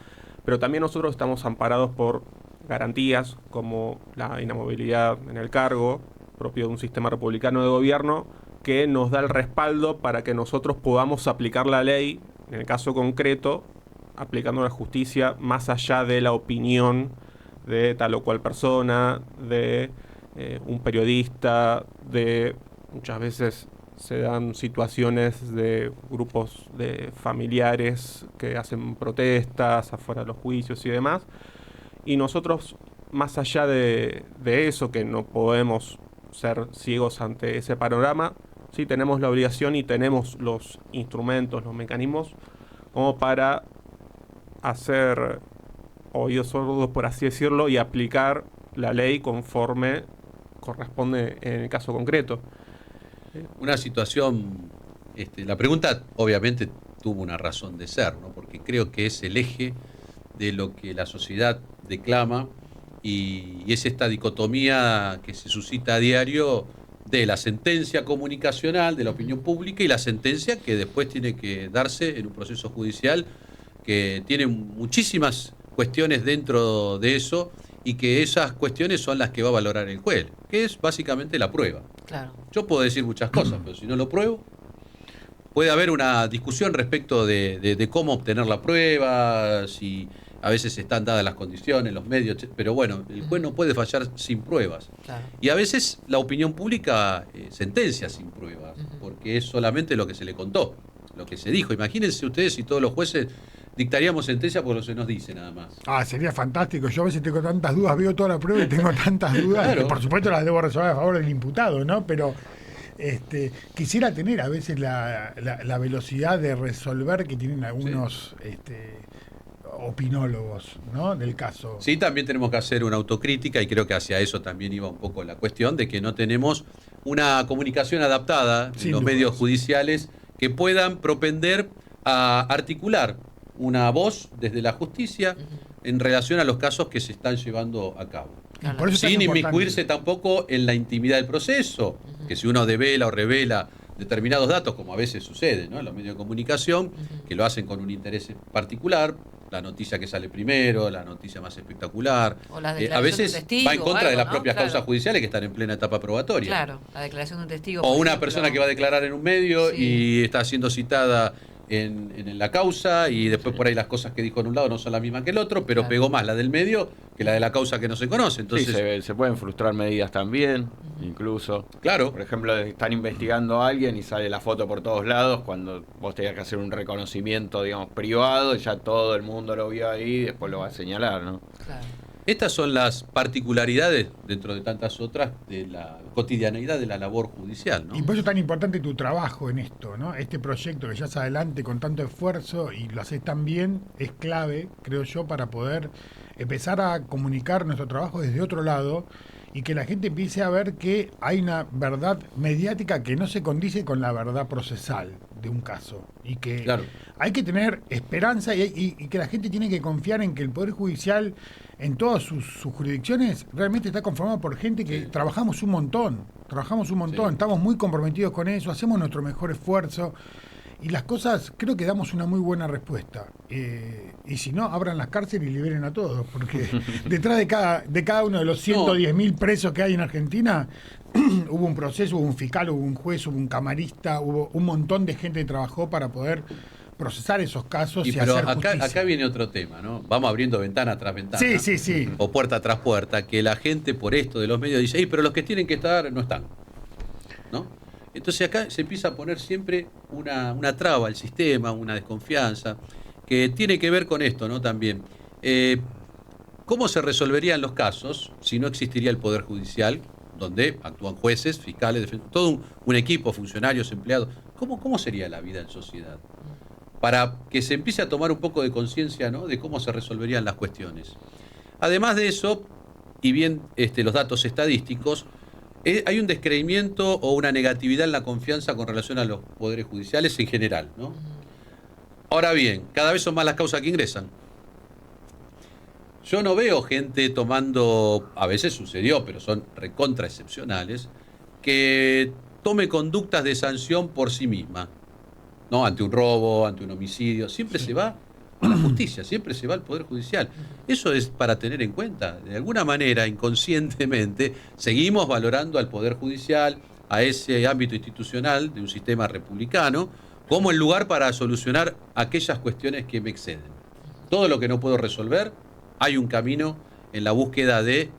pero también nosotros estamos amparados por garantías como la inamovilidad en el cargo, propio de un sistema republicano de gobierno, que nos da el respaldo para que nosotros podamos aplicar la ley, en el caso concreto, aplicando la justicia más allá de la opinión de tal o cual persona, de un periodista, de muchas veces se dan situaciones de grupos de familiares que hacen protestas afuera de los juicios y demás. Y nosotros, más allá de eso, que no podemos ser ciegos ante ese panorama, sí tenemos la obligación y tenemos los instrumentos, los mecanismos, como para hacer oídos sordos, por así decirlo, y aplicar la ley conforme corresponde en el caso concreto. Una situación, la pregunta obviamente tuvo una razón de ser, ¿no? Porque creo que es el eje de lo que la sociedad declama y es esta dicotomía que se suscita a diario de la sentencia comunicacional de la opinión pública y la sentencia que después tiene que darse en un proceso judicial que tiene muchísimas cuestiones dentro de eso y que esas cuestiones son las que va a valorar el juez, que es básicamente la prueba. Claro. Yo puedo decir muchas cosas, pero si no lo pruebo, puede haber una discusión respecto de cómo obtener la prueba, si a veces están dadas las condiciones, los medios, pero bueno, el juez no puede fallar sin pruebas. Claro. Y a veces la opinión pública sentencia sin pruebas, porque es solamente lo que se le contó, lo que se dijo. Imagínense ustedes si todos los jueces dictaríamos sentencia porque no se nos dice nada más. Sería fantástico. Yo a veces tengo tantas dudas, veo toda la prueba y tengo tantas dudas. Claro. Que por supuesto las debo resolver a favor del imputado, ¿no? Pero quisiera tener a veces la velocidad de resolver que tienen algunos opinólogos, ¿no? Del caso. Sí, también tenemos que hacer una autocrítica y creo que hacia eso también iba un poco la cuestión de que no tenemos una comunicación adaptada en los medios judiciales que puedan propender a articular una voz desde la justicia en relación a los casos que se están llevando a cabo. Por eso Sin inmiscuirse tampoco en la intimidad del proceso, que si uno devela o revela determinados datos, como a veces sucede, ¿no?, en los medios de comunicación, que lo hacen con un interés particular, la noticia que sale primero, la noticia más espectacular, O la a declaración veces de un testigo va en contra o de las algo, ¿no? propias Claro. causas judiciales que están en plena etapa probatoria. Claro, la declaración de un testigo. O por una ejemplo. persona que va a declarar en un medio y está siendo citada en la causa y después por ahí las cosas que dijo en un lado no son las mismas que el otro, pero pegó más la del medio que la de la causa que no se conoce. Entonces, Sí, se pueden frustrar medidas también, incluso. Claro. Por ejemplo, están investigando a alguien y sale la foto por todos lados cuando vos tenías que hacer un reconocimiento, digamos, privado, y ya todo el mundo lo vio ahí y después lo va a señalar, ¿no? Claro. estas son las particularidades, dentro de tantas otras, de la cotidianeidad de la labor judicial, ¿no? Y por eso es tan importante tu trabajo en esto, ¿no? Este proyecto que llevas adelante con tanto esfuerzo y lo haces tan bien, es clave, creo yo, para poder empezar a comunicar nuestro trabajo desde otro lado y que la gente empiece a ver que hay una verdad mediática que no se condice con la verdad procesal de un caso. Y que hay que tener esperanza y que la gente tiene que confiar en que el Poder Judicial, en todas sus jurisdicciones, realmente está conformado por gente que trabajamos un montón, estamos muy comprometidos con eso, hacemos nuestro mejor esfuerzo. Y las cosas, creo que damos una muy buena respuesta. Y si no, abran las cárceles y liberen a todos, porque detrás de cada uno de los 110.000 presos que hay en Argentina, hubo un proceso, hubo un fiscal, hubo un juez, hubo un camarista, hubo un montón de gente que trabajó para poder procesar esos casos y pero hacer justicia. acá viene otro tema, ¿no? Vamos abriendo ventana tras ventana. Sí. O puerta tras puerta, que la gente por esto de los medios dice, pero los que tienen que estar no están, ¿no? Entonces acá se empieza a poner siempre una traba al sistema, una desconfianza, que tiene que ver con esto, ¿no? También. ¿Cómo se resolverían los casos si no existiría el Poder Judicial, donde actúan jueces, fiscales, todo un equipo, funcionarios, empleados? ¿Cómo sería la vida en sociedad? Para que se empiece a tomar un poco de conciencia, ¿no?, de cómo se resolverían las cuestiones. Además de eso, y bien los datos estadísticos, hay un descreimiento o una negatividad en la confianza con relación a los poderes judiciales en general, ¿no? Ahora bien, cada vez son más las causas que ingresan. Yo no veo gente tomando, a veces sucedió, pero son recontra excepcionales, que tome conductas de sanción por sí misma, ¿no? Ante un robo, ante un homicidio, siempre se va a la justicia, siempre se va al Poder Judicial. Eso es para tener en cuenta. De alguna manera, inconscientemente, seguimos valorando al Poder Judicial, a ese ámbito institucional de un sistema republicano, como el lugar para solucionar aquellas cuestiones que me exceden. Todo lo que no puedo resolver, hay un camino en la búsqueda de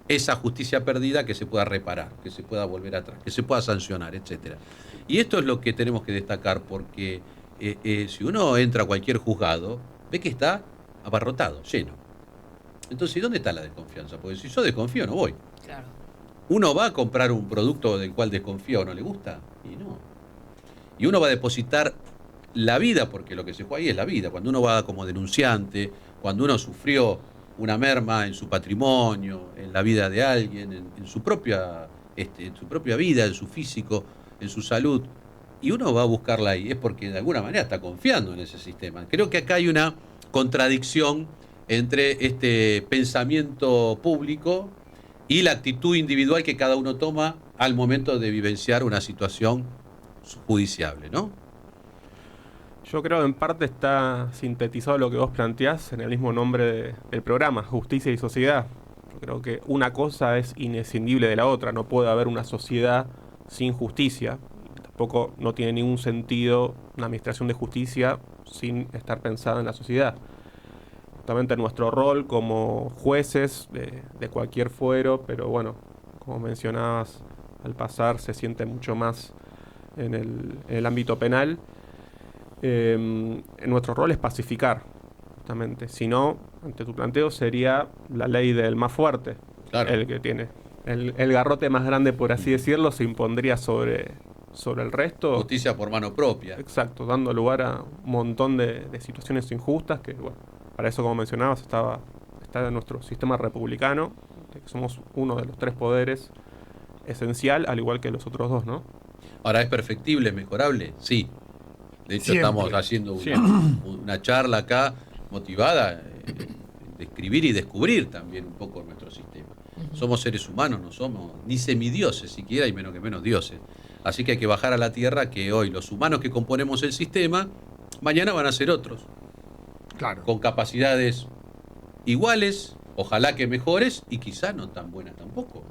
esa justicia perdida que se pueda reparar, que se pueda volver atrás, que se pueda sancionar, etcétera. Y esto es lo que tenemos que destacar, porque si uno entra a cualquier juzgado, ve que está abarrotado, lleno. Entonces, ¿dónde está la desconfianza? Porque si yo desconfío, no voy. Claro. ¿Uno va a comprar un producto del cual desconfía o no le gusta? Y no. Y uno va a depositar la vida, porque lo que se juega ahí es la vida. Cuando uno va como denunciante, cuando uno sufrió una merma en su patrimonio, en la vida de alguien, en su propia vida, en su físico, en su salud, y uno va a buscarla ahí, es porque de alguna manera está confiando en ese sistema. Creo que acá hay una contradicción entre este pensamiento público y la actitud individual que cada uno toma al momento de vivenciar una situación judiciable, ¿no? Yo creo que en parte está sintetizado lo que vos planteás en el mismo nombre del programa, Justicia y Sociedad. Yo creo que una cosa es inescindible de la otra, no puede haber una sociedad sin justicia. Tampoco no tiene ningún sentido una administración de justicia sin estar pensada en la sociedad. Justamente nuestro rol como jueces de cualquier fuero, pero bueno, como mencionabas, al pasar se siente mucho más en el ámbito penal, Nuestro rol es pacificar, justamente. Si no, ante tu planteo, sería la ley del más fuerte. Claro. El que tiene el garrote más grande, por así decirlo, se impondría sobre el resto. Justicia por mano propia. Exacto, dando lugar a un montón de situaciones injustas que, bueno, para eso, como mencionabas, está en nuestro sistema republicano, que somos uno de los 3 poderes esencial, al igual que los otros 2, ¿no? Ahora, ¿es perfectible, mejorable? Sí. De hecho, Siempre. estamos haciendo una charla acá motivada de escribir y descubrir también un poco nuestro sistema. Somos seres humanos, no somos ni semidioses siquiera, y menos que menos dioses. Así que hay que bajar a la tierra que hoy los humanos que componemos el sistema, mañana van a ser otros. Claro. Con capacidades iguales, ojalá que mejores, y quizá no tan buenas tampoco.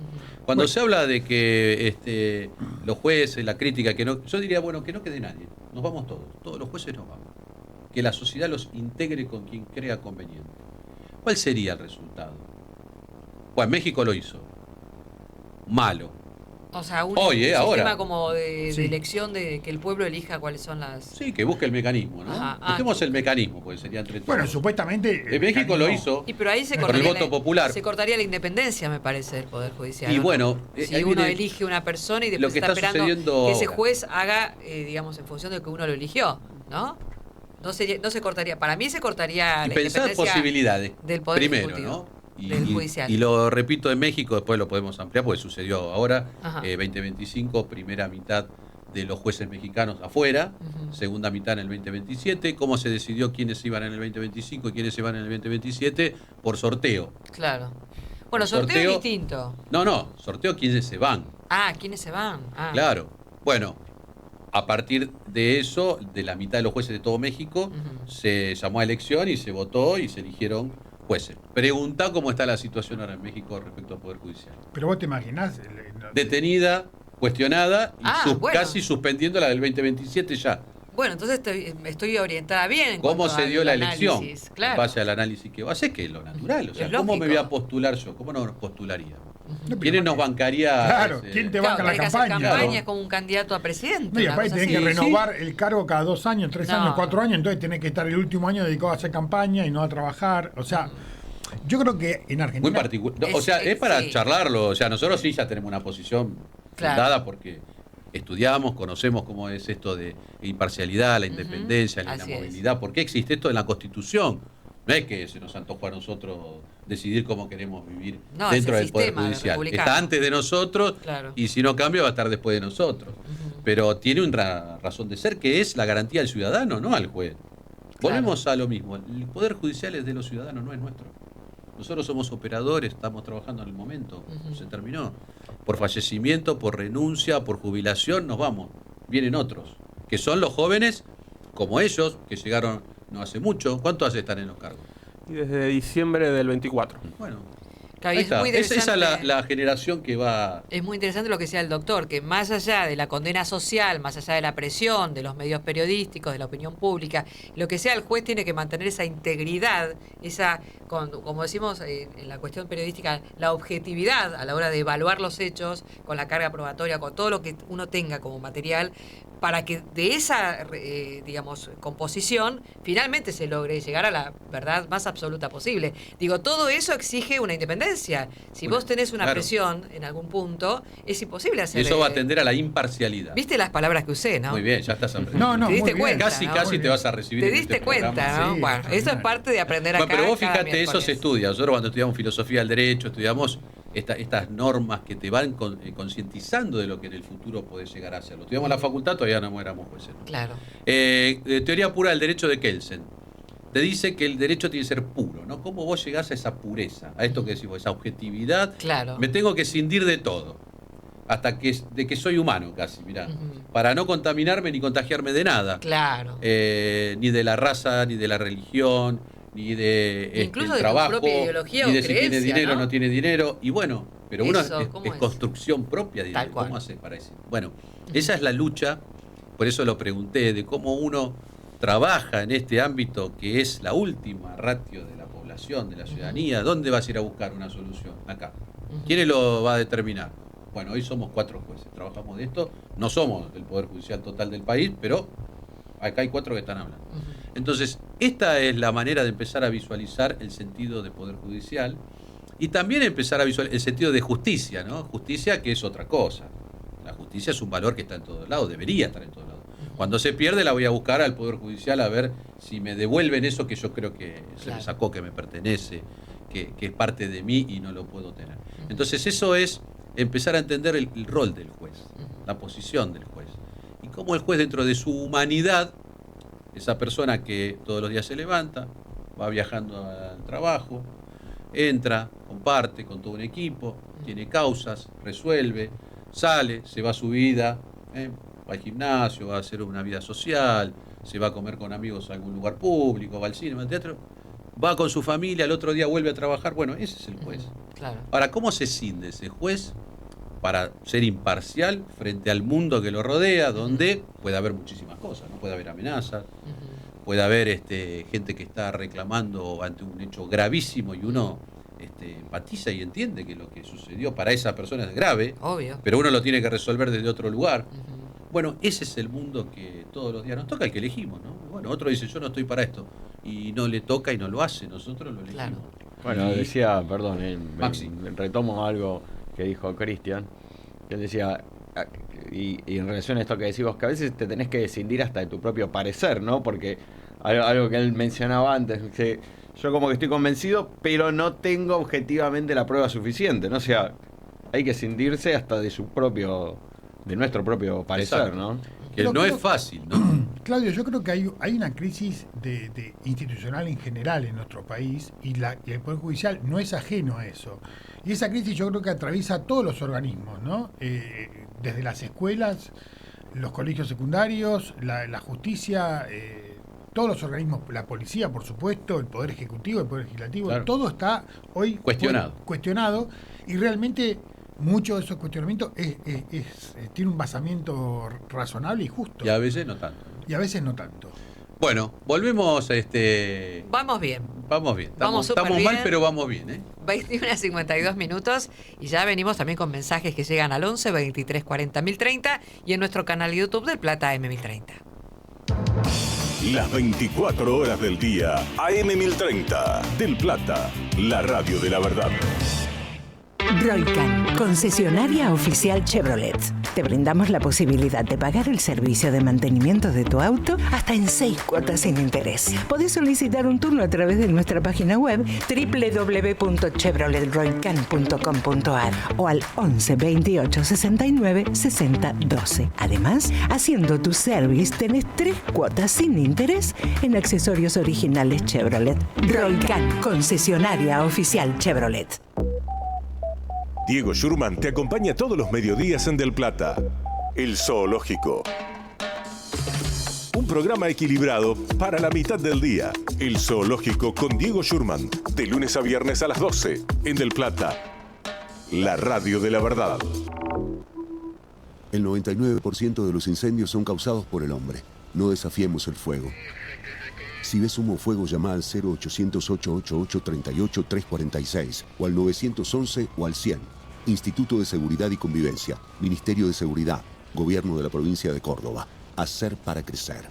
Cuando se habla de que los jueces, la crítica, que no, yo diría, bueno, que no quede nadie, nos vamos todos los jueces nos vamos. Que la sociedad los integre con quien crea conveniente. ¿Cuál sería el resultado? Bueno, México lo hizo. Malo. O sea, un ahora. sistema como de elección, de que el pueblo elija cuáles son las... Sí, que busque el mecanismo, ¿no? Ajá. Busquemos el mecanismo, porque sería entre todos. Bueno, supuestamente... México lo hizo. Y pero ahí se por el cortaría voto popular. Se cortaría la independencia, me parece, del Poder Judicial. Y ¿no? bueno, si ahí uno viene elige una persona y lo después que está está esperando sucediendo que ese ahora. juez haga, digamos, en función de que uno lo eligió, ¿no? No se cortaría. Para mí se cortaría Y la pensar independencia posibilidades. del Poder Primero, Ejecutivo, ¿no? del Judicial. Y lo repito en México, después lo podemos ampliar, porque sucedió ahora, Ajá. 2025, primera mitad de los jueces mexicanos afuera, segunda mitad en el 2027. ¿Cómo se decidió quiénes iban en el 2025 y quiénes iban en el 2027? Por sorteo. Claro. Bueno, sorteo es distinto. No, sorteo quiénes se van. Ah, ¿quiénes se van? Ah. Claro. Bueno, a partir de eso, de la mitad de los jueces de todo México, se llamó a elección y se votó y se eligieron jueces. Pregunta cómo está la situación ahora en México respecto al Poder Judicial. Pero vos te imaginás... Detenida, cuestionada y bueno. casi suspendiendo la del 2027 ya. Bueno, entonces estoy orientada bien. En ¿Cómo cuanto se dio al la elección? análisis, claro. En base al análisis que hace, que es lo natural. O sea, Es ¿cómo lógico. me voy a postular yo? ¿Cómo no nos postularía? No, ¿Quién nos bancaría? Claro, ¿quién te banca la tenés que hacer campaña? campaña como un candidato a presidente. No, y una aparte cosa tenés que así. renovar el cargo cada 2 años, 3 No. años, 4 años, entonces tenés que estar el último año dedicado a hacer campaña y no a trabajar. O sea, yo creo que en Argentina... Muy particular. O sea, es para charlarlo. O sea, nosotros sí ya tenemos una posición fundada porque estudiamos, conocemos cómo es esto de imparcialidad, la independencia, la Así inamovilidad. ¿Por qué existe esto en la Constitución? No es que se nos antojó a nosotros decidir cómo queremos vivir No, dentro es el del Poder sistema Judicial. republicano. Está antes de nosotros Claro. y si no cambia va a estar después de nosotros. Pero tiene una razón de ser que es la garantía del ciudadano, no al juez. Volvemos a lo mismo. El Poder Judicial es de los ciudadanos, no es nuestro. Nosotros somos operadores, estamos trabajando en el momento. Se terminó. Por fallecimiento, por renuncia, por jubilación, nos vamos. Vienen otros, que son los jóvenes, como ellos, que llegaron no hace mucho. ¿Cuánto hace estar en los cargos? Y desde diciembre del 24. Bueno, Claro, y ahí es está. muy Esa es interesante. la generación que va... Es muy interesante lo que decía el doctor, que más allá de la condena social, más allá de la presión de los medios periodísticos, de la opinión pública, lo que sea, el juez tiene que mantener esa integridad, esa, como decimos en la cuestión periodística, la objetividad a la hora de evaluar los hechos, con la carga probatoria, con todo lo que uno tenga como material, para que de esa, digamos, composición finalmente se logre llegar a la verdad más absoluta posible. Digo, todo eso exige una independencia. Si vos tenés una claro. presión en algún punto, es imposible Y hacer... eso va a tender a la imparcialidad. ¿Viste las palabras que usé, no? Muy bien, ya estás aprendiendo. ¿Te diste cuenta? Casi, ¿no? casi te vas a recibir Te en diste este cuenta, programa. ¿no? Sí, Bueno, eso es parte de aprender acá. Bueno, pero vos cada fíjate, eso miércoles. se estudia. Nosotros cuando estudiamos filosofía del derecho, estudiamos estas normas que te van concientizando de lo que en el futuro podés llegar a ser. Lo estudiamos en la facultad, todavía no éramos jueces. Claro. Teoría pura del derecho de Kelsen. Te dice que el derecho tiene que ser puro, ¿no? ¿Cómo vos llegás a esa pureza? A esto que decimos, esa objetividad. Claro. Me tengo que cindir de todo. Hasta de que soy humano casi, mirá. Para no contaminarme ni contagiarme de nada. Claro. Ni de la raza, ni de la religión, ni de Incluso el de tu trabajo, propia ideología ni o de si tiene creencia, dinero o ¿no? no tiene dinero. Y bueno, pero uno Eso, ¿cómo es? construcción propia de Tal cual. ¿Cómo haces para eso? Bueno, esa es la lucha, por eso lo pregunté, de cómo uno trabaja en este ámbito que es la última ratio de la población, de la ciudadanía. ¿Dónde vas a ir a buscar una solución? Acá. ¿Quién lo va a determinar? Bueno, hoy somos 4 jueces, trabajamos de esto, no somos el Poder Judicial total del país, pero acá hay 4 que están hablando. Entonces, esta es la manera de empezar a visualizar el sentido de poder judicial y también empezar a visualizar el sentido de justicia, ¿no? Justicia que es otra cosa. La justicia es un valor que está en todos lados, debería estar en todos lados. Cuando se pierde la voy a buscar al Poder Judicial a ver si me devuelven eso que yo creo que se me sacó, que me pertenece, que es parte de mí y no lo puedo tener. Entonces eso es empezar a entender el rol del juez, la posición del juez. Y cómo el juez dentro de su humanidad, esa persona que todos los días se levanta, va viajando al trabajo, entra, comparte con todo un equipo, tiene causas, resuelve, sale, se va a su vida, va al gimnasio, va a hacer una vida social, se va a comer con amigos a algún lugar público, va al cine, va al teatro, va con su familia, al otro día vuelve a trabajar. Bueno, ese es el juez. Claro. Ahora, ¿cómo se cinde ese juez para ser imparcial frente al mundo que lo rodea, donde puede haber muchísimas cosas, ¿no? Puede haber amenazas, puede haber gente que está reclamando ante un hecho gravísimo y uno empatiza y entiende que lo que sucedió para esa persona es grave, obvio, pero uno lo tiene que resolver desde otro lugar. Bueno, ese es el mundo que todos los días nos toca, el que elegimos, ¿no? Bueno, otro dice, yo no estoy para esto, y no le toca y no lo hace, nosotros lo elegimos. Claro. Bueno, decía, perdón, Maxi. retomo algo que dijo Cristian, que él decía, y en relación a esto que decís vos, que a veces te tenés que escindir hasta de tu propio parecer, ¿no? Porque algo que él mencionaba antes, que yo como que estoy convencido, pero no tengo objetivamente la prueba suficiente, ¿no? O sea, hay que escindirse hasta de nuestro propio parecer, Exacto. ¿no? Que no es fácil, ¿no? Claudio, yo creo que hay una crisis de institucional en general en nuestro país y el Poder Judicial no es ajeno a eso. Y esa crisis yo creo que atraviesa todos los organismos, ¿no? Desde las escuelas, los colegios secundarios, la justicia, todos los organismos, la policía, por supuesto, el Poder Ejecutivo, el Poder Legislativo, Claro. todo está hoy cuestionado y realmente muchos de esos cuestionamientos tiene un basamiento razonable y justo. Y a veces no tanto. Y a veces no tanto. Bueno, volvemos Vamos bien. Vamos bien. Vamos Estamos súper mal, bien. pero vamos bien, ¿eh? 21:52 minutos y ya venimos también con mensajes que llegan al 11 23 40 1030 y en nuestro canal de YouTube del Plata AM1030. Las 24 horas del día, AM1030, Del Plata, la radio de la verdad. Roycan, concesionaria oficial Chevrolet. Te brindamos la posibilidad de pagar el servicio de mantenimiento de tu auto hasta en 6 cuotas sin interés. Podés solicitar un turno a través de nuestra página web www.chevroletroycan.com.ar o al 11 28 69 60 12. Además, haciendo tu service tenés 3 cuotas sin interés en accesorios originales Chevrolet. Roycan, concesionaria oficial Chevrolet. Diego Schurman te acompaña todos los mediodías en Del Plata. El Zoológico. Un programa equilibrado para la mitad del día. El Zoológico con Diego Schurman. De lunes a viernes a las 12 en Del Plata. La radio de la verdad. El 99% de los incendios son causados por el hombre. No desafiemos el fuego. Si ves humo o fuego, llama al 0800-888-38-346 o al 911 o al 100. Instituto de Seguridad y Convivencia, Ministerio de Seguridad, Gobierno de la Provincia de Córdoba. Hacer para crecer.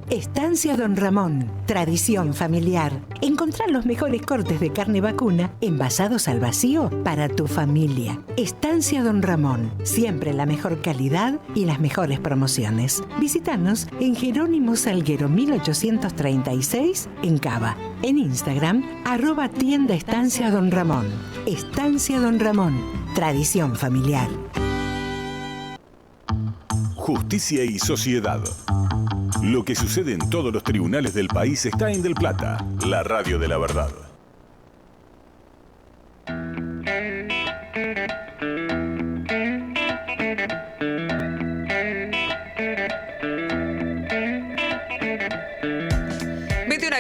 Estancia Don Ramón, tradición familiar. Encontrar los mejores cortes de carne vacuna envasados al vacío para tu familia. Estancia Don Ramón, siempre la mejor calidad y las mejores promociones. Visítanos en Jerónimo Salguero 1836 en Cava. En Instagram, @tienda Estancia Don Ramón. Estancia Don Ramón, tradición familiar. Justicia y sociedad. Lo que sucede en todos los tribunales del país está en Del Plata, la radio de la verdad.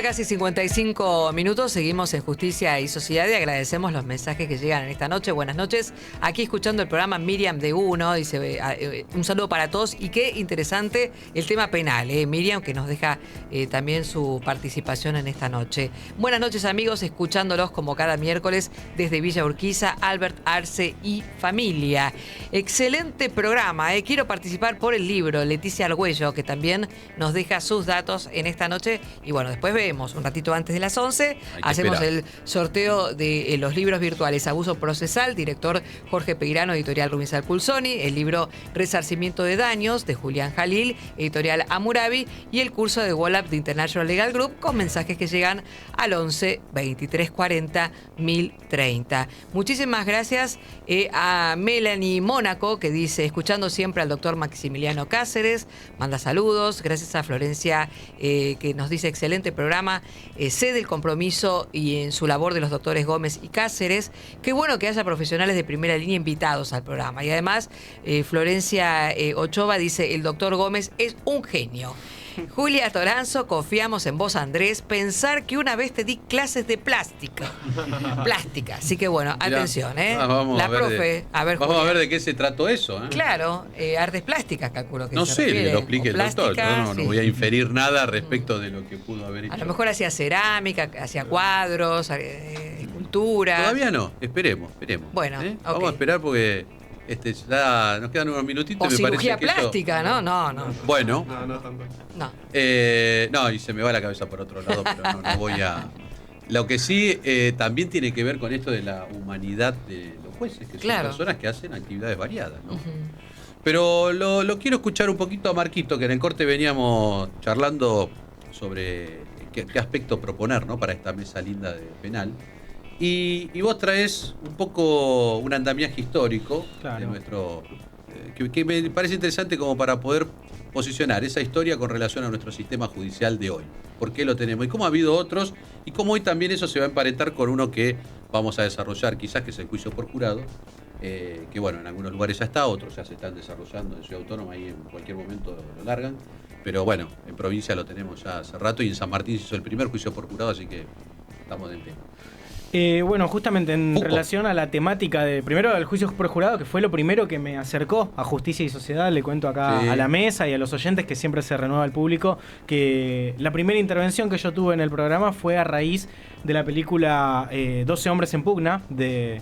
Casi 55 minutos, seguimos en Justicia y Sociedad y agradecemos los mensajes que llegan en esta noche. Buenas noches, aquí escuchando el programa Miriam de Uno, dice un saludo para todos y qué interesante el tema penal, Miriam, que nos deja también su participación en esta noche. Buenas noches amigos, escuchándolos como cada miércoles desde Villa Urquiza, Albert Arce y familia. Excelente programa, quiero participar por el libro, Leticia Argüello, que también nos deja sus datos en esta noche y bueno, después vemos, un ratito antes de las 11, hacemos el sorteo de los libros virtuales Abuso Procesal, director Jorge Peirano, editorial Rubens Alculzoni, el libro Resarcimiento de Daños, de Julián Jalil, editorial Amurabi, y el curso de Wallap de International Legal Group, con mensajes que llegan al 11 23 40 1030. Muchísimas gracias a Melanie Mónaco, que dice, escuchando siempre al doctor Maximiliano Cáceres, manda saludos. Gracias a Florencia, que nos dice, excelente programa, sé del compromiso y en su labor de los doctores Gómez y Cáceres. Qué bueno que haya profesionales de primera línea invitados al programa. Y además, Florencia Ochoa dice, el doctor Gómez es un genio. Julia Toranzo, confiamos en vos, Andrés. Pensar que una vez te di clases de plástica. Plástica. Así que bueno, atención, Vamos a ver de qué se trató eso. Claro, artes plásticas, calculo que no se sé, refiere. lo explique el doctor. Yo no voy a inferir nada respecto de lo que pudo haber hecho. A lo mejor hacía cerámica, hacía cuadros, escultura. Todavía no, esperemos. Bueno, Vamos a esperar porque ya nos quedan unos minutitos. O cirugía plástica, eso... No. Bueno. No tanto. No. Y se me va la cabeza por otro lado, pero no voy a... Lo que sí también tiene que ver con esto de la humanidad de los jueces, que son personas que hacen actividades variadas, ¿no? Pero lo quiero escuchar un poquito a Marquito, que en el corte veníamos charlando sobre qué aspecto proponer, ¿no?, para esta mesa linda de penal. Y vos traes un poco un andamiaje histórico de nuestro que me parece interesante como para poder posicionar esa historia con relación a nuestro sistema judicial de hoy. ¿Por qué lo tenemos? Y cómo ha habido otros, y cómo hoy también eso se va a emparentar con uno que vamos a desarrollar quizás, que es el juicio por jurado, que bueno, en algunos lugares ya está, otros ya se están desarrollando en Ciudad Autónoma, y en cualquier momento lo largan. Pero bueno, en provincia lo tenemos ya hace rato, y en San Martín se hizo el primer juicio por jurado, así que estamos en tema. Bueno, justamente en relación a la temática de primero el juicio por jurado, que fue lo primero que me acercó a Justicia y Sociedad, le cuento acá a la mesa y a los oyentes, que siempre se renueva al público, que la primera intervención que yo tuve en el programa fue a raíz de la película 12 hombres en pugna de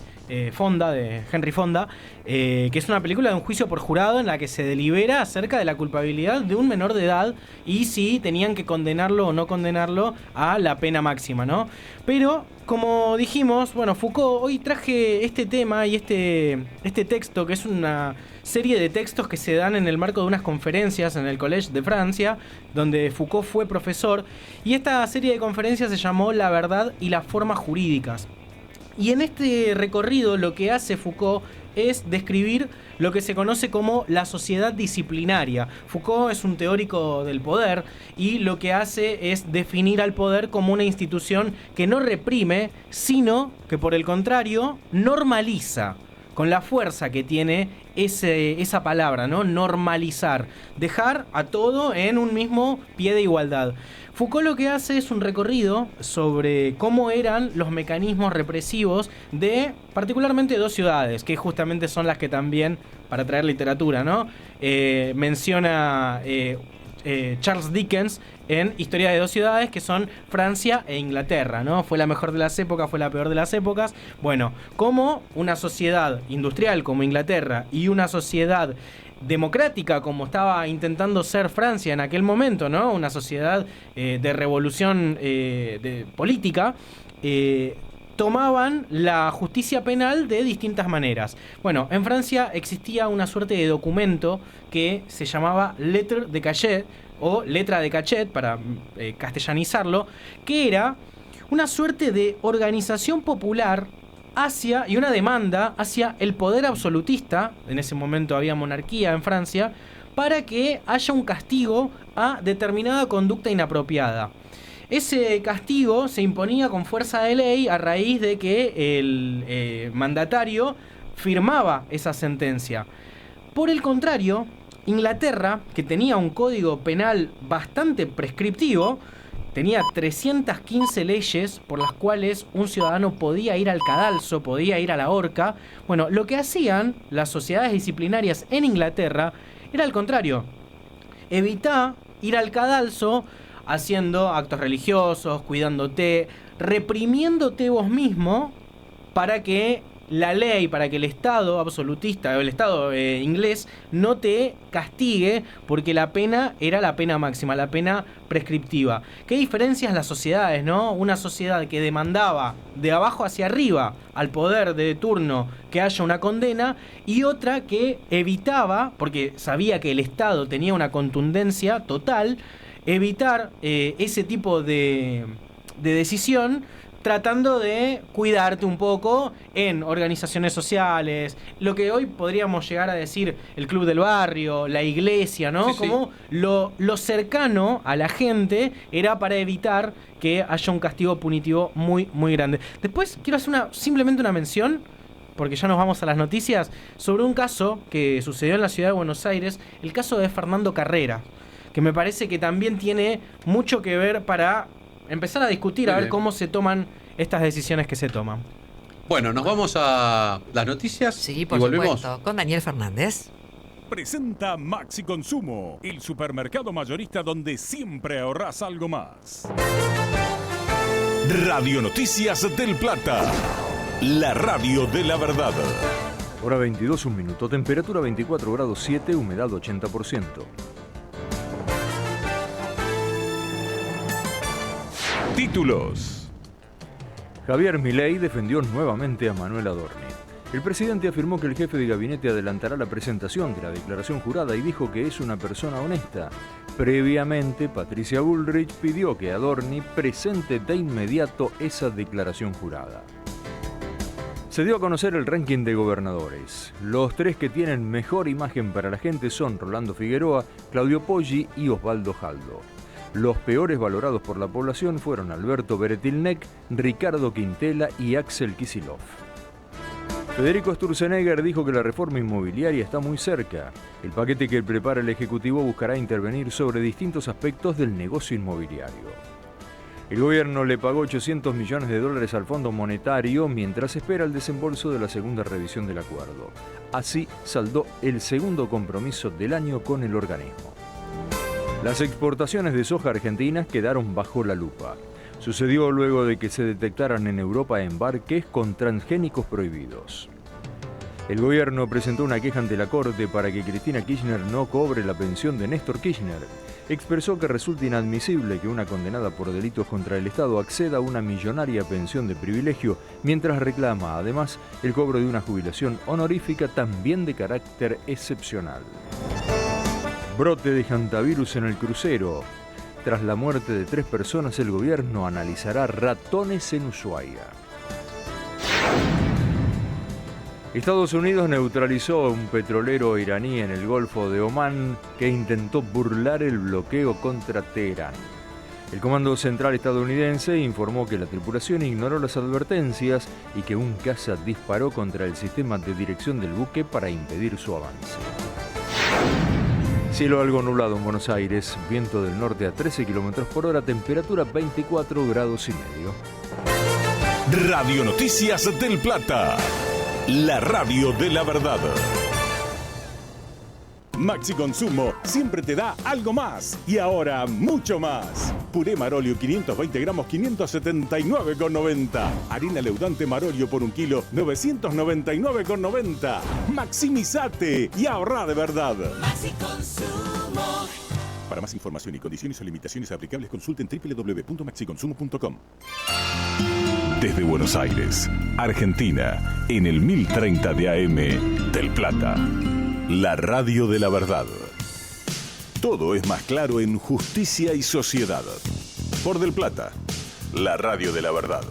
Fonda, de Henry Fonda, que es una película de un juicio por jurado en la que se delibera acerca de la culpabilidad de un menor de edad y si tenían que condenarlo o no condenarlo a la pena máxima, ¿no? Pero, como dijimos, bueno, Foucault, hoy traje este tema y este texto, que es una serie de textos que se dan en el marco de unas conferencias en el Collège de Francia, donde Foucault fue profesor, y esta serie de conferencias se llamó La verdad y las formas jurídicas. Y en este recorrido lo que hace Foucault es describir lo que se conoce como la sociedad disciplinaria. Foucault es un teórico del poder y lo que hace es definir al poder como una institución que no reprime, sino que por el contrario normaliza, con la fuerza que tiene esa palabra, ¿no? Normalizar, dejar a todo en un mismo pie de igualdad. Foucault lo que hace es un recorrido sobre cómo eran los mecanismos represivos de particularmente dos ciudades, que justamente son las que también, para traer literatura, ¿no?, menciona Charles Dickens en Historia de dos ciudades, que son Francia e Inglaterra, ¿no? Fue la mejor de las épocas, fue la peor de las épocas. Bueno, como una sociedad industrial como Inglaterra y una sociedad democrática como estaba intentando ser Francia en aquel momento, ¿no?, una sociedad de revolución de política, tomaban la justicia penal de distintas maneras. Bueno, en Francia existía una suerte de documento que se llamaba Lettre de Cachet, o letra de cachet, para castellanizarlo, que era una suerte de organización popular y una demanda hacia el poder absolutista, en ese momento había monarquía en Francia, para que haya un castigo a determinada conducta inapropiada. Ese castigo se imponía con fuerza de ley a raíz de que el mandatario firmaba esa sentencia. Por el contrario, Inglaterra, que tenía un código penal bastante prescriptivo, tenía 315 leyes por las cuales un ciudadano podía ir al cadalso, podía ir a la horca. Bueno, lo que hacían las sociedades disciplinarias en Inglaterra era al contrario. Evitá ir al cadalso haciendo actos religiosos, cuidándote, reprimiéndote vos mismo para que la ley, para que el Estado absolutista o el Estado inglés no te castigue, porque la pena era la pena máxima, la pena prescriptiva. ¿Qué diferencias las sociedades, no? Una sociedad que demandaba de abajo hacia arriba al poder de turno que haya una condena, y otra que evitaba, porque sabía que el Estado tenía una contundencia total, evitar ese tipo de decisión, tratando de cuidarte un poco en organizaciones sociales, lo que hoy podríamos llegar a decir el club del barrio, la iglesia, ¿no? Sí, como lo cercano a la gente era para evitar que haya un castigo punitivo muy, muy grande. Después quiero hacer simplemente una mención, porque ya nos vamos a las noticias, sobre un caso que sucedió en la ciudad de Buenos Aires, el caso de Fernando Carrera, que me parece que también tiene mucho que ver para empezar a discutir, a ver cómo se toman estas decisiones que se toman. Bueno, nos vamos a las noticias. Sí, por y volvemos. supuesto, con Daniel Fernández. Presenta Maxi Consumo, el supermercado mayorista donde siempre ahorrás algo más. Radio Noticias del Plata, la radio de la verdad. Hora 22, 1 minuto, temperatura 24 grados 7, humedad 80%. Títulos. Javier Milei defendió nuevamente a Manuel Adorni. El presidente afirmó que el jefe de gabinete adelantará la presentación de la declaración jurada y dijo que es una persona honesta. Previamente, Patricia Bullrich pidió que Adorni presente de inmediato esa declaración jurada. Se dio a conocer el ranking de gobernadores. Los 3 que tienen mejor imagen para la gente son Rolando Figueroa, Claudio Poggi y Osvaldo Jaldo. Los peores valorados por la población fueron Alberto Beretilnec, Ricardo Quintela y Axel Kicillof. Federico Sturzenegger dijo que la reforma inmobiliaria está muy cerca. El paquete que prepara el Ejecutivo buscará intervenir sobre distintos aspectos del negocio inmobiliario. El gobierno le pagó $800 millones al Fondo Monetario mientras espera el desembolso de la segunda revisión del acuerdo. Así saldó el segundo compromiso del año con el organismo. Las exportaciones de soja argentinas quedaron bajo la lupa. Sucedió luego de que se detectaran en Europa embarques con transgénicos prohibidos. El gobierno presentó una queja ante la Corte para que Cristina Kirchner no cobre la pensión de Néstor Kirchner. Expresó que resulta inadmisible que una condenada por delitos contra el Estado acceda a una millonaria pensión de privilegio, mientras reclama, además, el cobro de una jubilación honorífica también de carácter excepcional. Brote de hantavirus en el crucero. Tras la muerte de 3 personas, el gobierno analizará ratones en Ushuaia. Estados Unidos neutralizó a un petrolero iraní en el Golfo de Omán que intentó burlar el bloqueo contra Teherán. El Comando Central estadounidense informó que la tripulación ignoró las advertencias y que un caza disparó contra el sistema de dirección del buque para impedir su avance. Cielo algo nublado en Buenos Aires, viento del norte a 13 km por hora, temperatura 24 grados y medio. Radio Noticias del Plata, la radio de la verdad. Maxi Consumo siempre te da algo más y ahora mucho más. Puré Marolio 520 gramos 579,90. Harina leudante Marolio por 1 kilo 999,90. Maximizate y ahorra de verdad. Maxi Consumo. Para más información y condiciones o limitaciones aplicables consulten www.maxiconsumo.com. Desde Buenos Aires, Argentina, en el 1030 de AM, Del Plata. La radio de la verdad. Todo es más claro en Justicia y Sociedad. Por Del Plata, la radio de la verdad.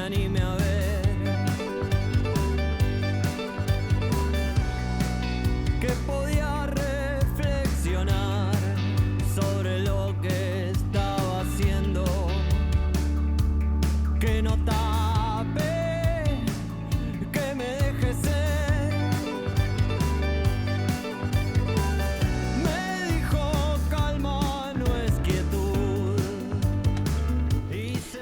anime a ver que podía reflexionar sobre lo que estaba haciendo, que no tape, que me deje ser. Me dijo calma, no es quietud.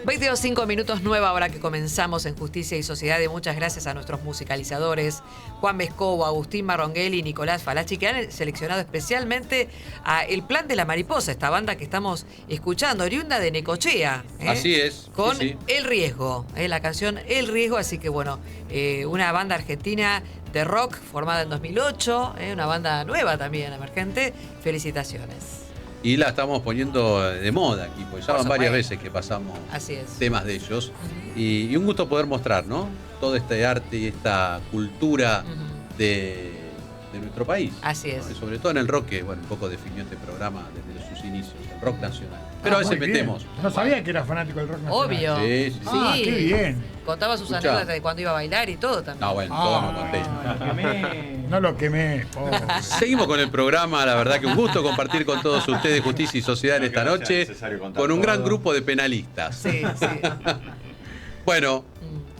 22:05 minutos, nueva hora que comenzamos en Justicia y Sociedad. Y muchas gracias a nuestros musicalizadores, Juan Vescovo, Agustín Marronguelli y Nicolás Falacci, que han seleccionado especialmente a El Plan de la Mariposa, esta banda que estamos escuchando, oriunda de Necochea. Así es. Con sí, sí. El Riesgo, la canción El Riesgo. Así que bueno, una banda argentina de rock formada en 2008, una banda nueva también, emergente. Felicitaciones. Y la estamos poniendo de moda aquí, porque ya van varias veces que pasamos Así es. temas de ellos. Y un gusto poder mostrar, ¿no? Todo este arte y esta cultura de nuestro país. Así es. ¿no? Y sobre todo en el rock, que bueno, un poco definió este programa desde sus inicios, el rock nacional. Pero a veces muy bien. metemos. No sabía que era fanático del rock nacional. Obvio. Sí, sí, sí. Ah, qué bien. Contaba sus Escuchá. anécdotas de cuando iba a bailar y todo también. No, bueno, todo no conté. No lo quemé, pobre. Seguimos con el programa, la verdad que un gusto compartir con todos ustedes Justicia y Sociedad en esta noche, con un gran grupo de penalistas. Sí, sí. Bueno.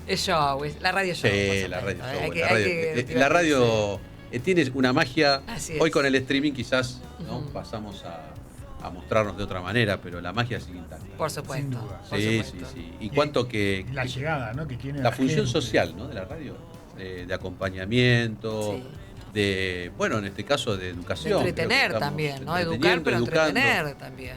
Es show, es la radio show. Sí, la radio show. Hay que La radio tiene una magia. Así es. Hoy con el streaming quizás ¿no? pasamos a mostrarnos de otra manera, pero la magia sigue intacta. Por supuesto. Sin duda. Sí, sí, sí. Y cuanto que... La llegada, ¿no? Que tiene La función gente. social, ¿no? De la radio. De acompañamiento, de, bueno, en este caso de educación. De entretener también, ¿no? Educar, pero entretener también.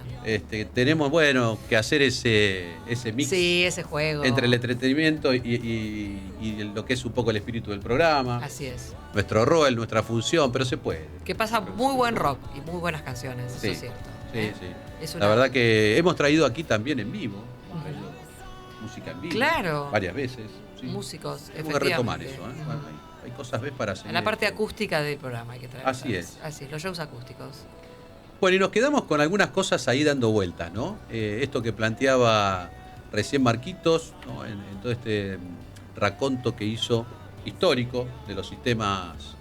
Tenemos, bueno, que hacer ese mix. Sí, ese juego. Entre el entretenimiento y lo que es un poco el espíritu del programa. Así es. Nuestro rol, nuestra función, pero se puede. Que pasa muy buen rock y muy buenas canciones, Sí, eso es cierto. Sí, sí. Es La verdad que hemos traído aquí también en vivo. Hemos traído música en vivo. Claro. Varias veces. Sí. Músicos, Tenemos que retomar efectivamente. eso. Hay cosas para seguir. En la parte acústica del programa hay que traer. Así es. Así, los shows acústicos. Bueno, y nos quedamos con algunas cosas ahí dando vueltas, ¿no? Esto que planteaba recién Marquitos, ¿no? en todo este raconto que hizo histórico de los sistemas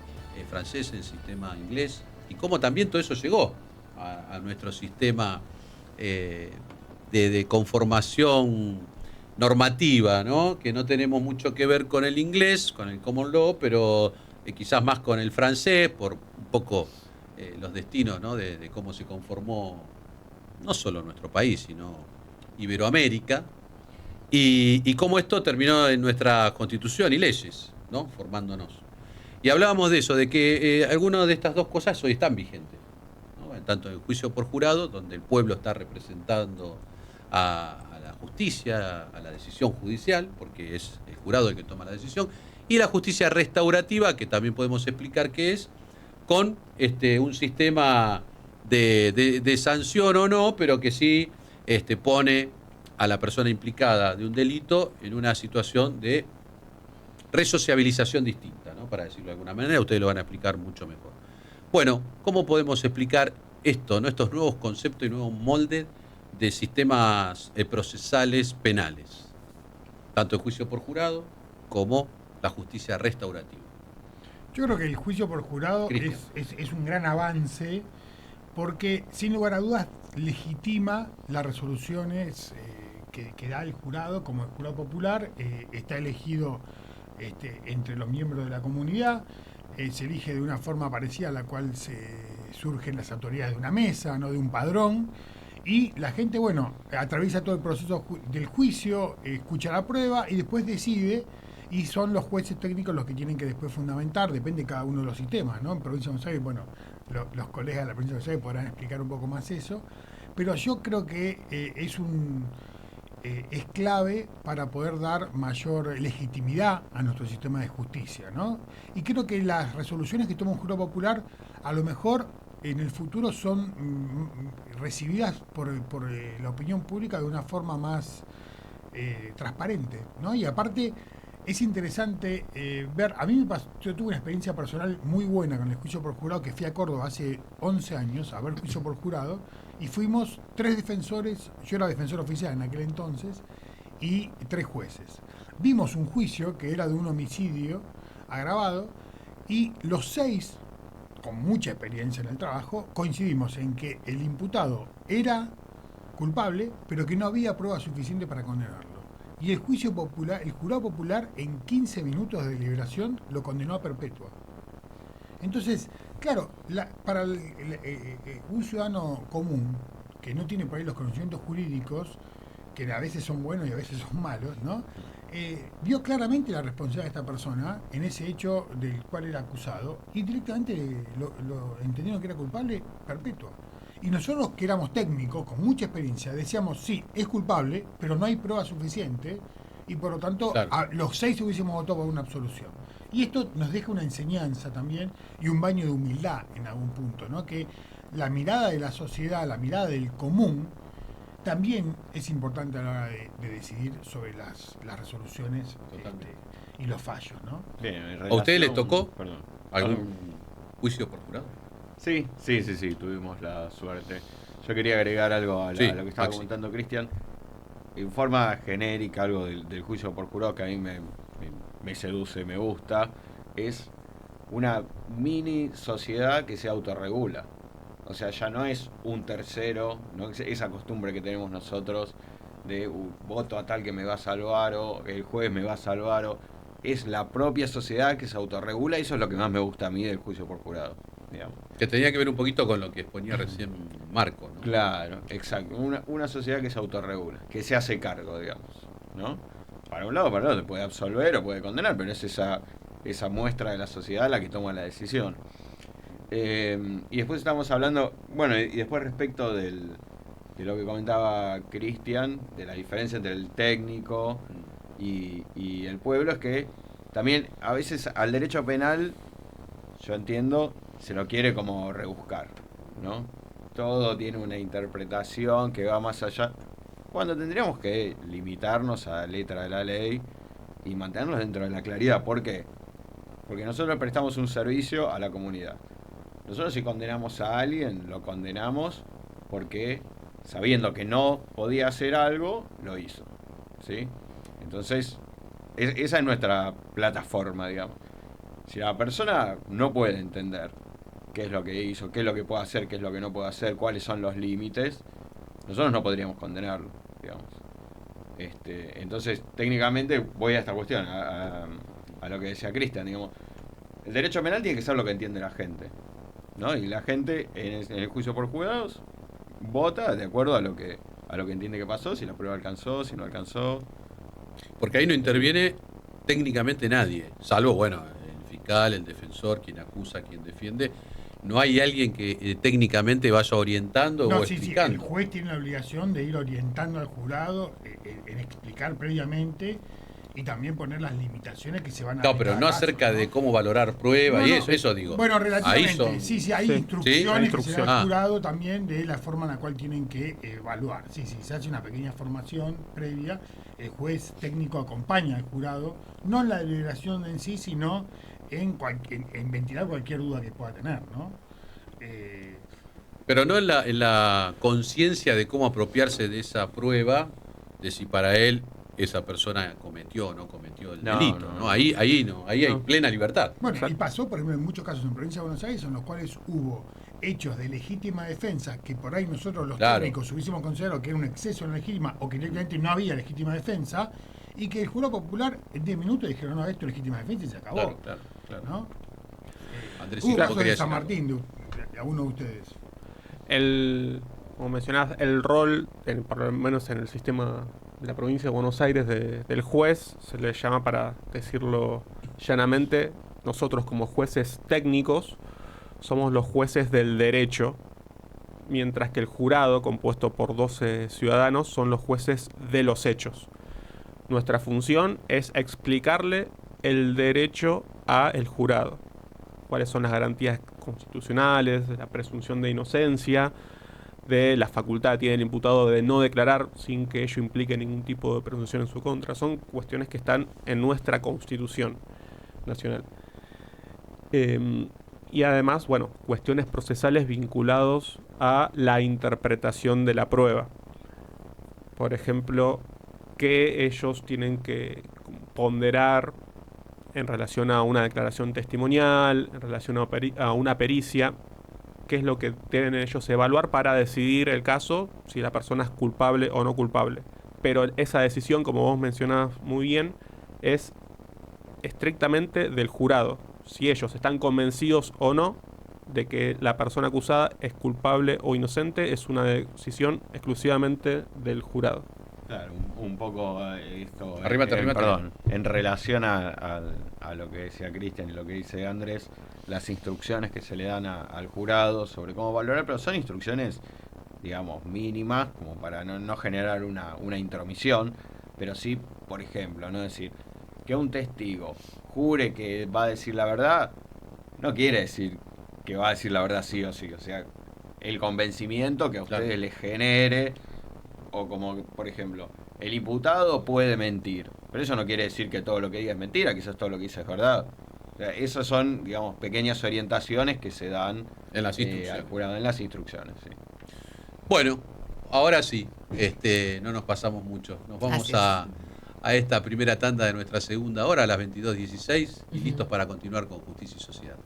franceses, el sistema inglés, y cómo también todo eso llegó a nuestro sistema de conformación normativa, ¿no? Que no tenemos mucho que ver con el inglés, con el common law, pero quizás más con el francés, por un poco los destinos, ¿no? de cómo se conformó no solo nuestro país, sino Iberoamérica, y cómo esto terminó en nuestra constitución y leyes, ¿no? Formándonos. Y hablábamos de eso, de que algunas de estas dos cosas hoy están vigentes, ¿no? Tanto en el juicio por jurado, donde el pueblo está representando a la justicia, a la decisión judicial, porque es el jurado el que toma la decisión, y la justicia restaurativa, que también podemos explicar qué es, con un sistema de sanción o no, pero que sí pone a la persona implicada de un delito en una situación de resociabilización distinta, ¿no? Para decirlo de alguna manera, ustedes lo van a explicar mucho mejor. Bueno, ¿cómo podemos explicar esto, ¿no? Estos nuevos conceptos y nuevos moldes de sistemas procesales penales, tanto el juicio por jurado como la justicia restaurativa? Yo creo que el juicio por jurado es un gran avance porque, sin lugar a dudas, legitima las resoluciones que da el jurado, como el jurado popular, está elegido entre los miembros de la comunidad, se elige de una forma parecida a la cual surgen las autoridades de una mesa, no de un padrón, y la gente, bueno, atraviesa todo el proceso del juicio, escucha la prueba y después decide. Y son los jueces técnicos los que tienen que después fundamentar, depende de cada uno de los sistemas, ¿no? En Provincia de Buenos Aires, bueno, los colegas de la Provincia de Buenos Aires podrán explicar un poco más eso, pero yo creo que es clave para poder dar mayor legitimidad a nuestro sistema de justicia, ¿no? Y creo que las resoluciones que toma un jurado popular, a lo mejor en el futuro son recibidas por la opinión pública de una forma más transparente, ¿no? Y aparte es interesante ver, a mí me pasó, yo tuve una experiencia personal muy buena con el juicio por jurado, que fui a Córdoba hace 11 años a ver juicio por jurado, y fuimos 3 defensores, yo era defensor oficial en aquel entonces, y 3 jueces. vimos un juicio que era de un homicidio agravado y los 6, con mucha experiencia en el trabajo, coincidimos en que el imputado era culpable, pero que no había prueba suficiente para condenarlo. Y el juicio popular, el jurado popular, en 15 minutos de deliberación lo condenó a perpetua. Entonces, claro, para un ciudadano común que no tiene por ahí los conocimientos jurídicos, que a veces son buenos y a veces son malos, ¿no? Vio claramente la responsabilidad de esta persona en ese hecho del cual era acusado y directamente lo entendieron que era culpable perpetuo. Y nosotros, que éramos técnicos, con mucha experiencia, decíamos, sí, es culpable, pero no hay prueba suficiente y por lo tanto los 6 hubiésemos votado por una absolución. Y esto nos deja una enseñanza también y un baño de humildad en algún punto, ¿no? Que la mirada de la sociedad, la mirada del común, también es importante a la hora de decidir sobre las resoluciones y los fallos, ¿no? Bien, ¿A ustedes les tocó algún juicio por jurado? Sí, tuvimos la suerte. Yo quería agregar algo a lo que estaba comentando Cristian. En forma genérica, algo del juicio por jurado que a mí me seduce, me gusta, es una mini sociedad que se autorregula. O sea, ya no es un tercero, no es esa costumbre que tenemos nosotros de voto a tal que me va a salvar o el juez me va a salvar, o es la propia sociedad que se autorregula, y eso es lo que más me gusta a mí del juicio por jurado, digamos. Que tenía que ver un poquito con lo que exponía recién Marco, ¿no? Claro, exacto. Una sociedad que se autorregula, que se hace cargo, digamos, ¿no? Para un lado o para el otro, puede absolver o puede condenar, pero es esa muestra de la sociedad la que toma la decisión. Y después estamos hablando, bueno, y después respecto de lo que comentaba Cristian, de la diferencia entre el técnico y el pueblo, es que también a veces al derecho penal, yo entiendo, se lo quiere como rebuscar, ¿no? Todo tiene una interpretación que va más allá, cuando tendríamos que limitarnos a la letra de la ley y mantenernos dentro de la claridad. ¿Por qué? Porque nosotros prestamos un servicio a la comunidad. Nosotros, si condenamos a alguien, lo condenamos porque, sabiendo que no podía hacer algo, lo hizo, ¿sí? Entonces, esa es nuestra plataforma, digamos. Si la persona no puede entender qué es lo que hizo, qué es lo que puede hacer, qué es lo que no puede hacer, cuáles son los límites, nosotros no podríamos condenarlo, digamos. Entonces, técnicamente, voy a esta cuestión, a lo que decía Cristian, digamos. El derecho penal tiene que ser lo que entiende la gente, ¿no? Y la gente en el juicio por jurados vota de acuerdo a lo que entiende que pasó, si la prueba alcanzó, si no alcanzó. Porque ahí no interviene técnicamente nadie, salvo, bueno, el fiscal, el defensor, quien acusa, quien defiende. No hay alguien que técnicamente vaya orientando o explicando. El juez tiene la obligación de ir orientando al jurado en explicar previamente y también poner las limitaciones que se van a No, pero no acerca de cómo valorar pruebas y eso digo. Bueno, relativamente, hay instrucciones que se da al Ah. jurado también de la forma en la cual tienen que evaluar. Sí, se hace una pequeña formación previa, el juez técnico acompaña al jurado, no en la deliberación en sí, sino en ventilar cualquier duda que pueda tener, ¿no? Pero no en la conciencia de cómo apropiarse de esa prueba, de si para él esa persona cometió o no cometió el delito, ¿no? Ahí hay plena libertad. Bueno, y pasó, por ejemplo, en muchos casos en Provincia de Buenos Aires, en los cuales hubo hechos de legítima defensa que por ahí nosotros los técnicos hubiésemos considerado que era un exceso en legítima o que directamente no había legítima defensa, y que el jurado popular en 10 minutos dijeron, no, esto es legítima defensa y se acabó. Claro. ¿No? Andrés, hubo casos de San Martín, de alguno de ustedes. Como mencionás, el rol, por lo menos en el sistema de la provincia de Buenos Aires del juez, se le llama, para decirlo llanamente, nosotros como jueces técnicos somos los jueces del derecho, mientras que el jurado, compuesto por 12 ciudadanos, son los jueces de los hechos. Nuestra función es explicarle el derecho al jurado. Cuáles son las garantías constitucionales, de la presunción de inocencia, de la facultad que tiene el imputado de no declarar sin que ello implique ningún tipo de presunción en su contra. Son cuestiones que están en nuestra Constitución Nacional. Y además, bueno, cuestiones procesales vinculados a la interpretación de la prueba. Por ejemplo, que ellos tienen que, ponderar en relación a una declaración testimonial, en relación a una pericia, qué es lo que deben ellos evaluar para decidir el caso, si la persona es culpable o no culpable. Pero esa decisión, como vos mencionabas muy bien, es estrictamente del jurado. Si ellos están convencidos o no de que la persona acusada es culpable o inocente, es una decisión exclusivamente del jurado. Claro, un poco esto. Arrímate. Perdón, en relación a lo que decía Cristian y lo que dice Andrés, las instrucciones que se le dan al jurado sobre cómo valorar, pero son instrucciones, digamos, mínimas, como para no generar una intromisión, pero sí, por ejemplo, no decir que un testigo jure que va a decir la verdad, no quiere decir que va a decir la verdad sí o sí, o sea, el convencimiento que a ustedes les genere, o como, por ejemplo, el imputado puede mentir, pero eso no quiere decir que todo lo que diga es mentira, quizás todo lo que dice es verdad. O sea, esas son, digamos, pequeñas orientaciones que se dan en las instrucciones. Al jurado en las instrucciones. Sí. Bueno, ahora sí, no nos pasamos mucho. Nos vamos a esta primera tanda de nuestra segunda hora a las 22:16 y listos para continuar con Justicia y Sociedad.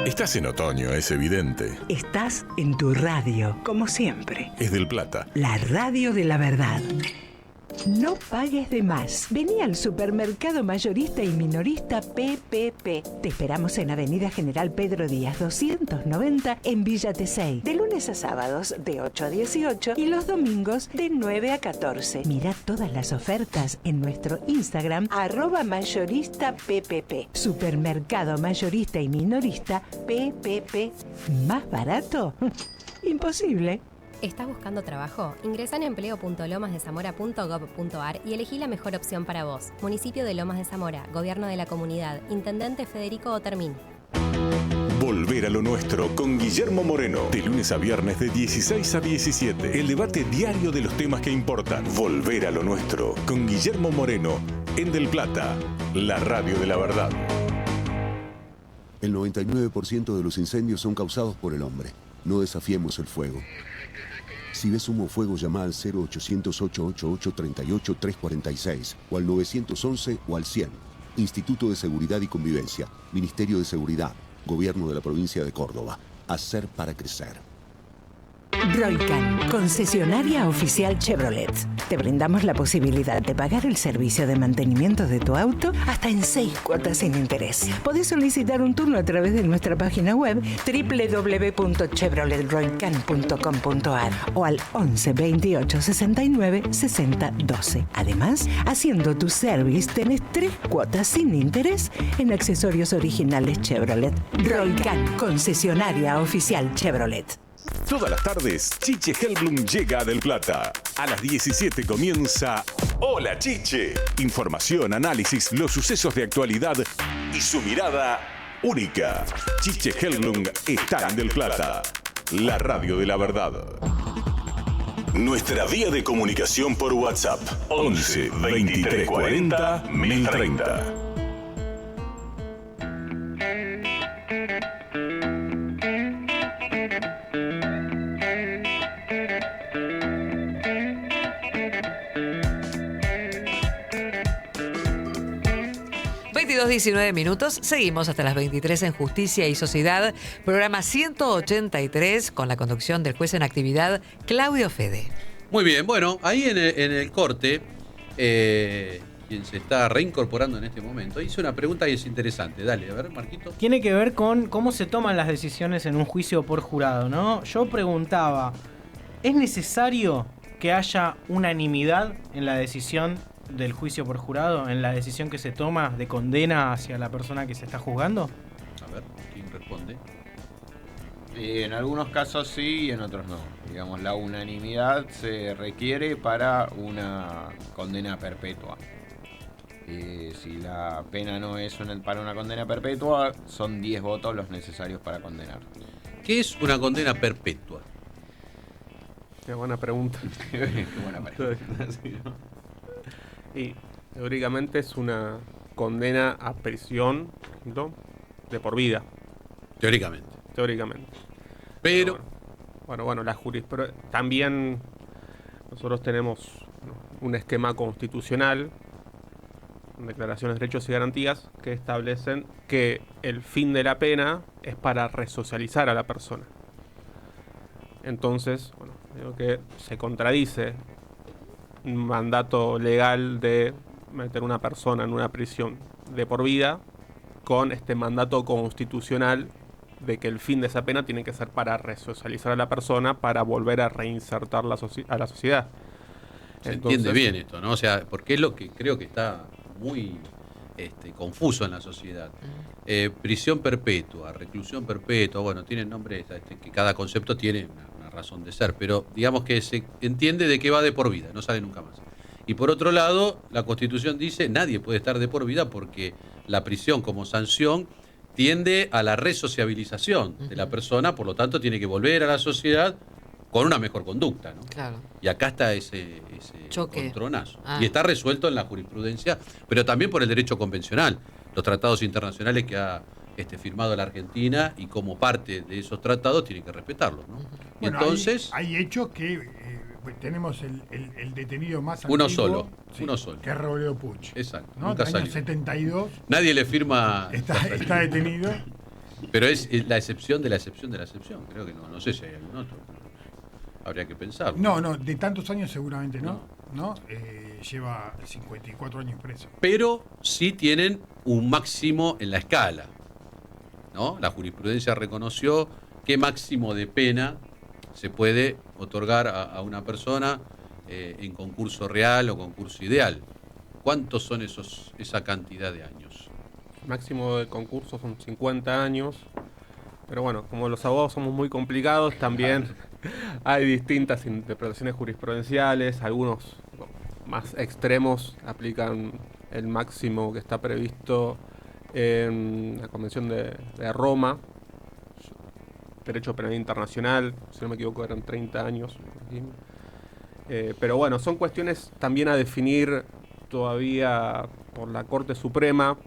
Estás en otoño, es evidente. Estás en tu radio, como siempre. Es del Plata. La radio de la verdad. No pagues de más. Vení al supermercado mayorista y minorista PPP. Te esperamos en Avenida General Pedro Díaz 290 en Villa Tesey. De lunes a sábados de 8 a 18 y los domingos de 9 a 14. Mirá todas las ofertas en nuestro Instagram @mayoristappp. Supermercado mayorista y minorista PPP. ¿Más barato? Imposible. ¿Estás buscando trabajo? Ingresa en empleo.lomasdezamora.gov.ar y elegí la mejor opción para vos. Municipio de Lomas de Zamora, Gobierno de la Comunidad, Intendente Federico Otermín. Volver a lo nuestro con Guillermo Moreno. De lunes a viernes de 16 a 17. El debate diario de los temas que importan. Volver a lo nuestro con Guillermo Moreno en Del Plata, la radio de la verdad. El 99% de los incendios son causados por el hombre. No desafiemos el fuego. Si ves humo o fuego, llama al 0800-888-38-346 o al 911 o al 100. Instituto de Seguridad y Convivencia, Ministerio de Seguridad, Gobierno de la Provincia de Córdoba. Hacer para crecer. Roycan, concesionaria oficial Chevrolet. Te brindamos la posibilidad de pagar el servicio de mantenimiento de tu auto hasta en 6 cuotas sin interés. Podés solicitar un turno a través de nuestra página web www.chevroletroycan.com.ar o al 11 28 69 60 12. Además, haciendo tu service tenés 3 cuotas sin interés en accesorios originales Chevrolet. Roycan, concesionaria oficial Chevrolet. Todas las tardes, Chiche Helblum llega a Del Plata. A las 17 comienza Hola Chiche. Información, análisis, los sucesos de actualidad y su mirada única. Chiche Helblum está en Del Plata, la radio de la verdad. Nuestra vía de comunicación por WhatsApp: 11 23 40 1030. ...19 seguimos hasta las 23 en Justicia y Sociedad, programa 183 con la conducción del juez en actividad Claudio Fede. Muy bien, bueno, ahí en el corte, quien se está reincorporando en este momento, hizo una pregunta y es interesante. Dale, a ver, Marquito. Tiene que ver con cómo se toman las decisiones en un juicio por jurado, ¿no? Yo preguntaba, ¿es necesario que haya unanimidad en la decisión del juicio por jurado, en la decisión que se toma de condena hacia la persona que se está juzgando? A ver, ¿quién responde? En algunos casos sí y en otros no. Digamos, la unanimidad se requiere para una condena perpetua. Si la pena no es para una condena perpetua, son 10 votos los necesarios para condenar. ¿Qué es una condena perpetua? Qué buena pregunta. Qué buena pregunta. Sí, ¿no? Y teóricamente es una condena a prisión, ¿no?, de por vida. Teóricamente. Pero bueno, la jurisprudencia. También nosotros tenemos un esquema constitucional declaraciones de derechos y garantías que establecen que el fin de la pena es para resocializar a la persona. Entonces, bueno, digo que se contradice un mandato legal de meter a una persona en una prisión de por vida con este mandato constitucional de que el fin de esa pena tiene que ser para resocializar a la persona, para volver a reinsertar a la sociedad. Se entiende bien esto, ¿no? O sea, porque es lo que creo que está muy confuso en la sociedad. Prisión perpetua, reclusión perpetua, bueno, tienen nombres que cada concepto tiene una razón de ser, pero digamos que se entiende de que va de por vida, no sale nunca más. Y por otro lado, la Constitución dice nadie puede estar de por vida porque la prisión como sanción tiende a la resociabilización de la persona, por lo tanto tiene que volver a la sociedad con una mejor conducta, ¿no? Claro. Y acá está ese choque, encontronazo. Y está resuelto en la jurisprudencia, pero también por el derecho convencional, los tratados internacionales que ha firmado la Argentina, y como parte de esos tratados tiene que respetarlos, ¿no? Y Bueno, entonces hay hechos que tenemos el detenido más antiguo. uno solo. Que es Robledo Puig. Exacto. ¿No? Nunca Del año salió. 72. Nadie le firma. Está detenido. Pero es la excepción de la excepción de la excepción. Creo que no sé si hay algún otro. Habría que pensarlo. No, de tantos años seguramente no. Lleva 54 años preso. Pero sí tienen un máximo en la escala, ¿no? La jurisprudencia reconoció qué máximo de pena se puede otorgar a una persona en concurso real o concurso ideal. ¿Cuántos son esa cantidad de años? El máximo del concurso son 50 años. Pero bueno, como los abogados somos muy complicados, también hay distintas interpretaciones jurisprudenciales. Algunos más extremos aplican el máximo que está previsto en la Convención de Roma, Derecho Penal Internacional, si no me equivoco eran 30 años. Pero bueno, son cuestiones también a definir todavía por la Corte Suprema,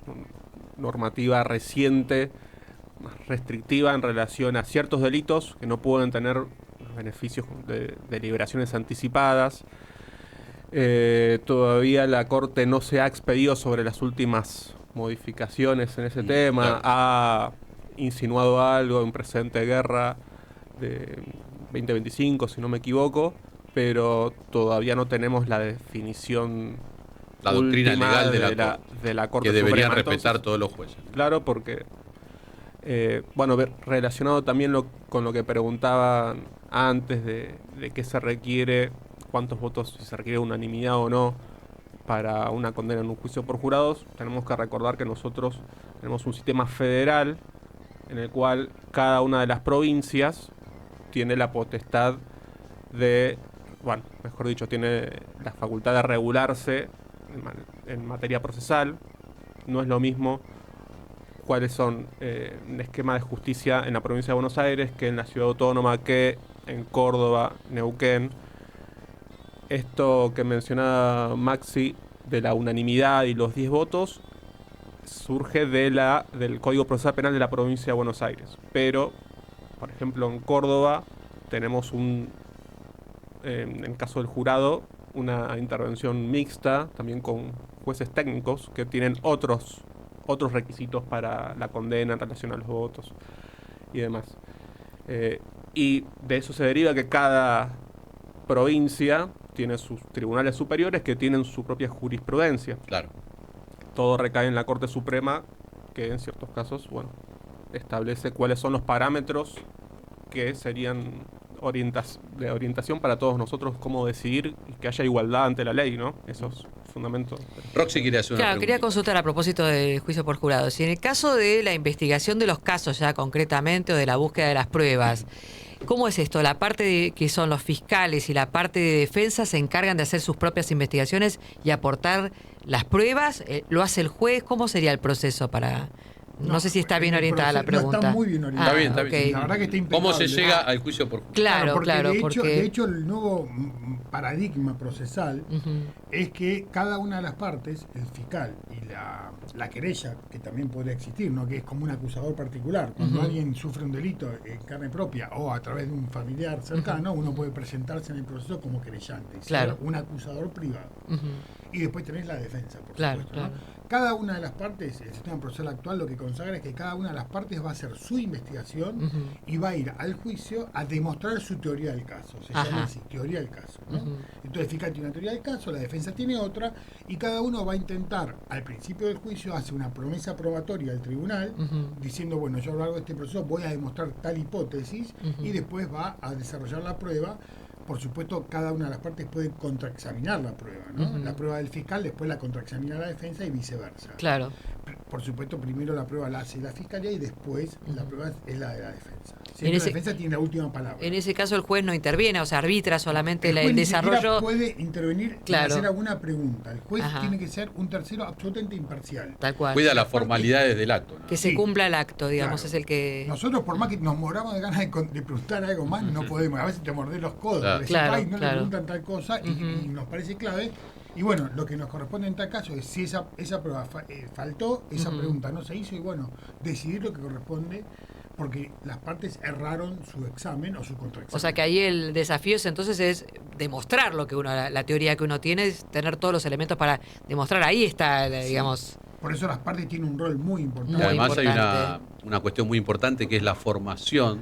normativa reciente, más restrictiva en relación a ciertos delitos que no pueden tener los beneficios de liberaciones anticipadas. Todavía la Corte no se ha expedido sobre las últimas modificaciones en ese tema, claro. Ha insinuado algo, un precedente de guerra de 2025, si no me equivoco, pero todavía no tenemos la definición, la doctrina última legal de la Corte que deberían Suprema. respetar Entonces, todos los jueces. Claro, porque relacionado también con lo que preguntaban antes de qué se requiere, cuántos votos, si se requiere unanimidad o no para una condena en un juicio por jurados, tenemos que recordar que nosotros tenemos un sistema federal en el cual cada una de las provincias tiene la potestad tiene la facultad de regularse en materia procesal. No es lo mismo cuáles son el esquema de justicia en la provincia de Buenos Aires que en la ciudad autónoma, que en Córdoba, Neuquén. Esto que mencionaba Maxi de la unanimidad y los 10 votos surge del Código Procesal Penal de la provincia de Buenos Aires. Pero, por ejemplo, en Córdoba tenemos en el caso del jurado, una intervención mixta, también con jueces técnicos que tienen otros requisitos para la condena en relación a los votos y demás. Y de eso se deriva que cada provincia tiene sus tribunales superiores que tienen su propia jurisprudencia. Claro. Todo recae en la Corte Suprema, que en ciertos casos, establece cuáles son los parámetros que serían de orientación para todos nosotros, cómo decidir y que haya igualdad ante la ley, ¿no? Esos fundamentos. Roxy quiere hacer una pregunta. Quería consultar a propósito de juicio por jurado. Si en el caso de la investigación de los casos ya concretamente o de la búsqueda de las pruebas, ¿cómo es esto? La parte que son los fiscales y la parte de defensa se encargan de hacer sus propias investigaciones y aportar las pruebas. ¿Lo hace el juez? ¿Cómo sería el proceso para...? No sé si está bien orientada la pregunta. Está muy bien orientada. Está bien. Okay. La verdad que está impecable. ¿Cómo se llega al juicio por jurado? Claro, porque de hecho el nuevo paradigma procesal es que cada una de las partes, el fiscal y la querella, que también podría existir, ¿no? Que es como un acusador particular. Cuando alguien sufre un delito en carne propia o a través de un familiar cercano, uno puede presentarse en el proceso como querellante y ser un acusador privado. Y después tenés la defensa, por supuesto. ¿no? cada una de las partes, el sistema procesal actual lo que consagra es que cada una de las partes va a hacer su investigación y va a ir al juicio a demostrar su teoría del caso. Se llama así, teoría del caso, ¿no? Entonces el fiscal tiene una teoría del caso, la defensa tiene otra, y cada uno va a intentar, al principio del juicio, hace una promesa probatoria al tribunal, diciendo, bueno, yo a lo largo de este proceso voy a demostrar tal hipótesis, y después va a desarrollar la prueba. Por supuesto, cada una de las partes puede contraexaminar la prueba, ¿no? La prueba del fiscal, después la contraexamina la defensa y viceversa. Claro. Por supuesto, primero la prueba la hace la fiscalía y después la prueba es la de la defensa. Siempre la defensa tiene la última palabra. En ese caso el juez no interviene, o sea, arbitra solamente El el juez desarrollo. puede intervenir y Claro. hacer alguna pregunta. El juez tiene que ser un tercero absolutamente imparcial. Tal cual. Cuida las formalidades del acto, ¿no? Que se cumpla el acto, digamos, Claro. es el que... Nosotros, por más que nos moramos de ganas de preguntar algo más, no podemos. A veces te mordés los codos. Claro. Decís, Claro, "Ay, no claro. le preguntan tal cosa", y nos parece clave. Y bueno, lo que nos corresponde en tal caso es si esa prueba faltó, esa pregunta no se hizo, y bueno, decidir lo que corresponde, porque las partes erraron su examen o su contraexamen. O sea que ahí el desafío entonces es demostrar lo que uno, la teoría que uno tiene, es tener todos los elementos para demostrar. Ahí está, digamos... Por eso las partes tienen un rol muy importante. Y además hay una cuestión muy importante que es la formación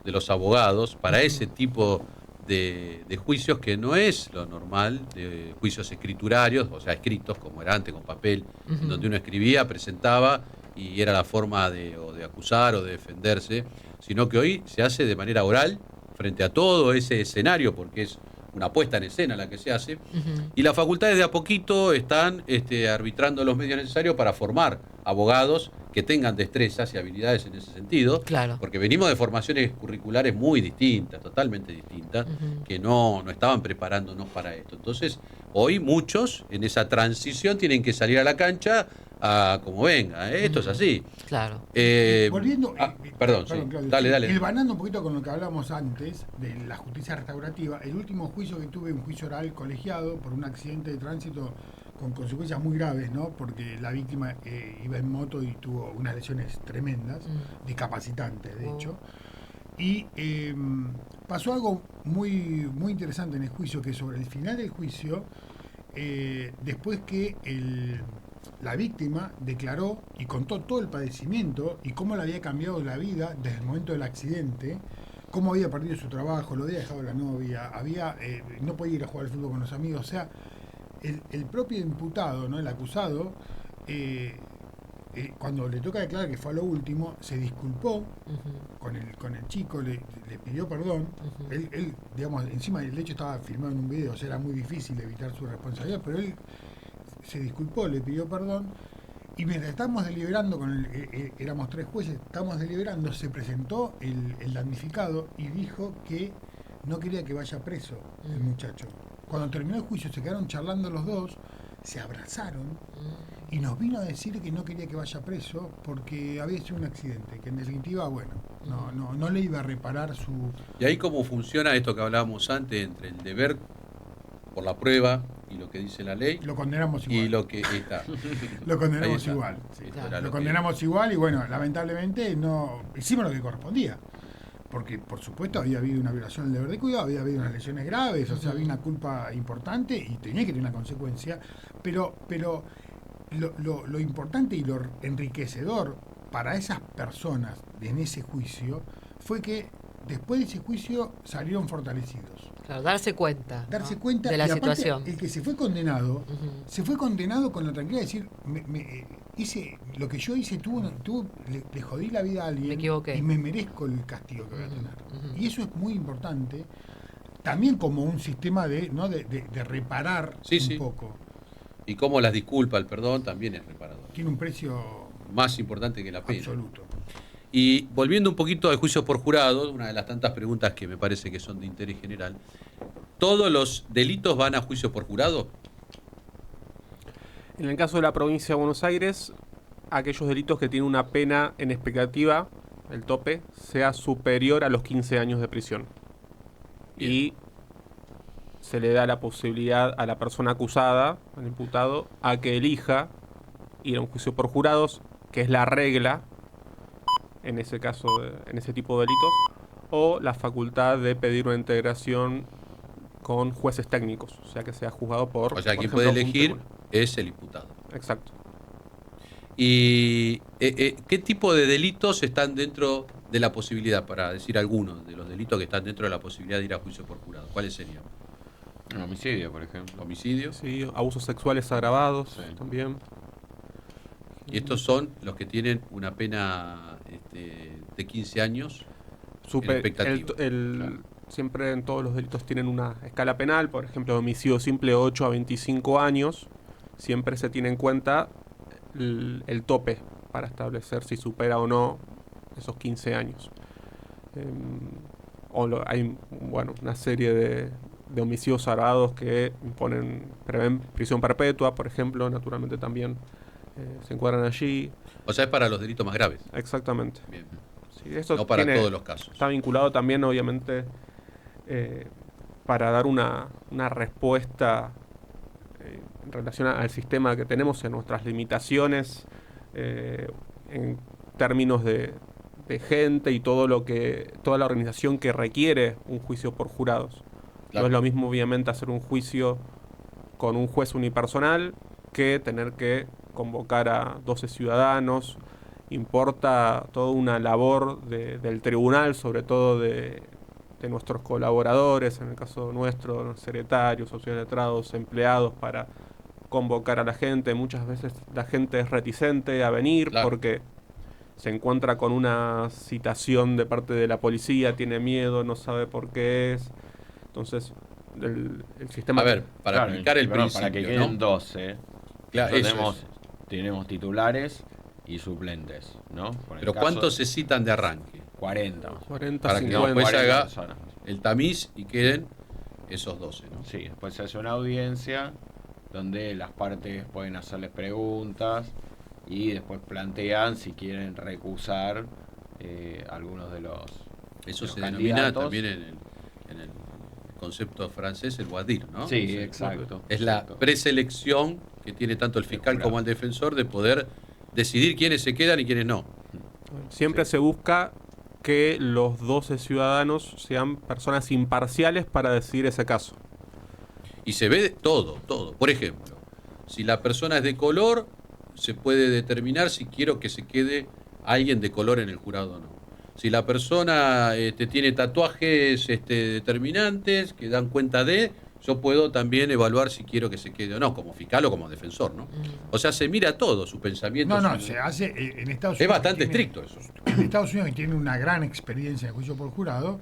de los abogados para ese tipo de juicios, que no es lo normal, de juicios escriturarios, o sea, escritos como era antes, con papel, en donde uno escribía, presentaba y era la forma de acusar o de defenderse, sino que hoy se hace de manera oral frente a todo ese escenario, porque es una puesta en escena la que se hace, y las facultades de a poquito están arbitrando los medios necesarios para formar abogados que tengan destrezas y habilidades en ese sentido, Claro. porque venimos de formaciones curriculares muy distintas, totalmente distintas, que no estaban preparándonos para esto. Entonces, hoy muchos en esa transición tienen que salir a la cancha a como venga, esto es así. Claro. Volviendo, perdón, sí. Claudio, Dale. hilvanando un poquito con lo que hablábamos antes de la justicia restaurativa, el último juicio que tuve, un juicio oral colegiado por un accidente de tránsito con consecuencias muy graves, ¿no? Porque la víctima iba en moto y tuvo unas lesiones tremendas, discapacitantes, de hecho. Y pasó algo muy, muy interesante en el juicio, que sobre el final del juicio, después que la víctima declaró y contó todo el padecimiento y cómo le había cambiado la vida desde el momento del accidente, cómo había perdido su trabajo, lo había dejado la novia, no podía ir a jugar al fútbol con los amigos, o sea, el propio imputado, ¿no? El acusado, cuando le toca declarar que fue a lo último, se disculpó con el chico, le pidió perdón. Él, digamos, encima el hecho estaba filmado en un video, o sea, era muy difícil evitar su responsabilidad, pero él se disculpó, le pidió perdón, y mientras estábamos deliberando, éramos 3 jueces, estábamos deliberando, se presentó el damnificado y dijo que no quería que vaya preso el muchacho. Cuando terminó el juicio se quedaron charlando los dos, se abrazaron y nos vino a decir que no quería que vaya preso porque había sido un accidente, que en definitiva, bueno, no le iba a reparar su... Y ahí cómo funciona esto que hablábamos antes entre el deber por la prueba y lo que dice la ley. Lo condenamos igual. Y lo que está. Lo condenamos igual. Sí. Lo condenamos igual y bueno, lamentablemente no hicimos lo que correspondía. Porque, por supuesto, había habido una violación del deber de cuidado, había habido unas lesiones graves, o sea, había una culpa importante y tenía que tener una consecuencia. Pero lo importante y lo enriquecedor para esas personas en ese juicio fue que después de ese juicio salieron fortalecidos. Claro, darse cuenta. Darse ¿no? cuenta de la y aparte, situación. el que se fue condenado con la tranquilidad de decir, hice lo que yo hice, le jodí la vida a alguien, me equivoqué, y me merezco el castigo que voy a tener. Y eso es muy importante, también como un sistema de reparar un poco. Y cómo las disculpas, el perdón también es reparador. Tiene un precio más importante que la pena. Absoluto. Y volviendo un poquito al juicio por jurado, una de las tantas preguntas que me parece que son de interés general, ¿todos los delitos van a juicio por jurado? En el caso de la provincia de Buenos Aires, aquellos delitos que tienen una pena en expectativa, el tope, sea superior a los 15 años de prisión. Bien. Y se le da la posibilidad a la persona acusada, al imputado, a que elija ir a un juicio por jurados, que es la regla en ese caso, en ese tipo de delitos, o la facultad de pedir una integración con jueces técnicos, o sea que sea juzgado por... O sea, quien puede elegir es el imputado. Exacto. ¿Y qué tipo de delitos están dentro de la posibilidad, para decir algunos de los delitos que están dentro de la posibilidad de ir a juicio por jurado? ¿Cuáles serían? Un homicidio, por ejemplo. Homicidio. Sí, abusos sexuales agravados también. Y estos son los que tienen una pena de 15 años en expectativa. Siempre en todos los delitos tienen una escala penal, por ejemplo, homicidio simple 8 a 25 años, siempre se tiene en cuenta el tope para establecer si supera o no esos 15 años. Hay una serie de homicidios agravados que prevén prisión perpetua, por ejemplo, naturalmente también se encuadran allí. O sea, es para los delitos más graves. Exactamente. Bien. Sí, eso no para todos los casos. Está vinculado también, obviamente, para dar una respuesta en relación al sistema que tenemos y a nuestras limitaciones en términos de gente y toda la organización que requiere un juicio por jurados. Claro. No es lo mismo, obviamente, hacer un juicio con un juez unipersonal que tener que convocar a 12 ciudadanos. Importa toda una labor del tribunal, sobre todo de nuestros colaboradores, en el caso nuestro, secretarios, socios letrados, empleados, para convocar a la gente. Muchas veces la gente es reticente a venir porque se encuentra con una citación de parte de la policía, tiene miedo, no sabe por qué es. Entonces, el sistema... A ver, para aplicar el principio, para que queden 12, claro, tenemos titulares y suplentes, ¿no? Pero ¿cuántos se citan de arranque? 40. 40, para 50. que después haga personas. El tamiz y queden esos 12, ¿no? Sí, después se hace una audiencia donde las partes pueden hacerles preguntas y después plantean si quieren recusar algunos de los Eso de se los denomina candidatos. también en el concepto francés el voir, ¿no? Sí, exacto. Es la preselección que tiene tanto el fiscal como el defensor de poder decidir quiénes se quedan y quiénes no. Siempre se busca que los 12 ciudadanos sean personas imparciales para decidir ese caso. Y se ve todo. Por ejemplo, si la persona es de color, se puede determinar si quiero que se quede alguien de color en el jurado o no. Si la persona tiene tatuajes determinantes que dan cuenta de, yo puedo también evaluar si quiero que se quede o no, como fiscal o como defensor, ¿no? O sea, se mira todo, su pensamiento. Se hace en Estados Unidos. Es bastante estricto eso. En Estados Unidos, que tiene una gran experiencia en juicio por jurado,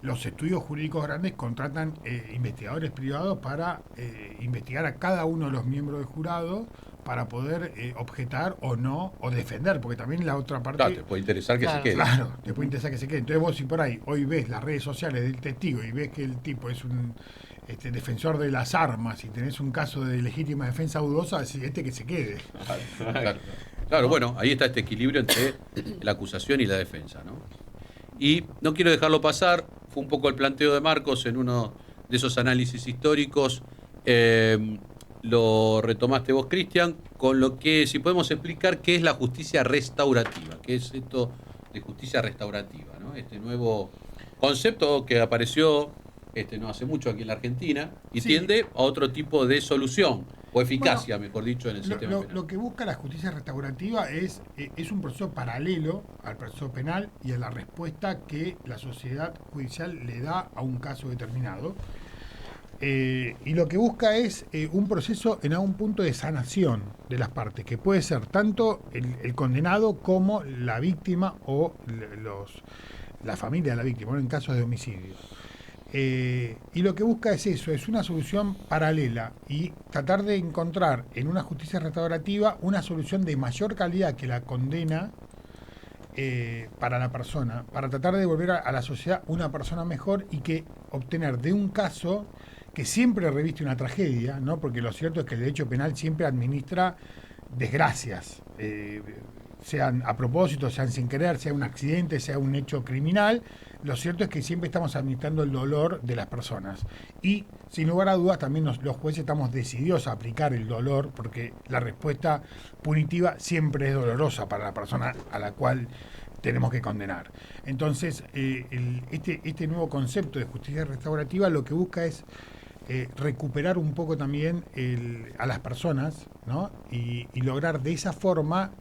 los estudios jurídicos grandes contratan investigadores privados para investigar a cada uno de los miembros del jurado para poder objetar o no, o defender, porque también la otra parte... Claro, te puede interesar que se quede. Claro, te puede interesar que se quede. Entonces vos, si por ahí hoy ves las redes sociales del testigo y ves que el tipo es un defensor de las armas y tenés un caso de legítima defensa dudosa, decís, que se quede. Claro, bueno, ahí está este equilibrio entre la acusación y la defensa, ¿no? Y no quiero dejarlo pasar, fue un poco el planteo de Marcos en uno de esos análisis históricos, lo retomaste vos, Cristian, con lo que, si podemos explicar qué es la justicia restaurativa, qué es esto de justicia restaurativa, ¿no? Este nuevo concepto que apareció no hace mucho aquí en la Argentina y tiende a otro tipo de solución o eficacia, mejor dicho, en el sistema penal. Lo que busca la justicia restaurativa es un proceso paralelo al proceso penal y a la respuesta que la sociedad judicial le da a un caso determinado. Y lo que busca es un proceso en algún punto de sanación de las partes, que puede ser tanto el condenado como la víctima o la familia de la víctima, ¿no? En casos de homicidio. Y lo que busca es eso, es una solución paralela y tratar de encontrar en una justicia restaurativa una solución de mayor calidad que la condena para la persona, para tratar de devolver a la sociedad una persona mejor y que obtener de un caso que siempre reviste una tragedia, ¿no? Porque lo cierto es que el derecho penal siempre administra desgracias, sean a propósito, sean sin querer, sea un accidente, sea un hecho criminal. Lo cierto es que siempre estamos administrando el dolor de las personas. Y, sin lugar a dudas, también los jueces estamos decididos a aplicar el dolor, porque la respuesta punitiva siempre es dolorosa para la persona a la cual tenemos que condenar. Entonces, este nuevo concepto de justicia restaurativa lo que busca es recuperar un poco también a las personas, ¿no? Y lograr de esa forma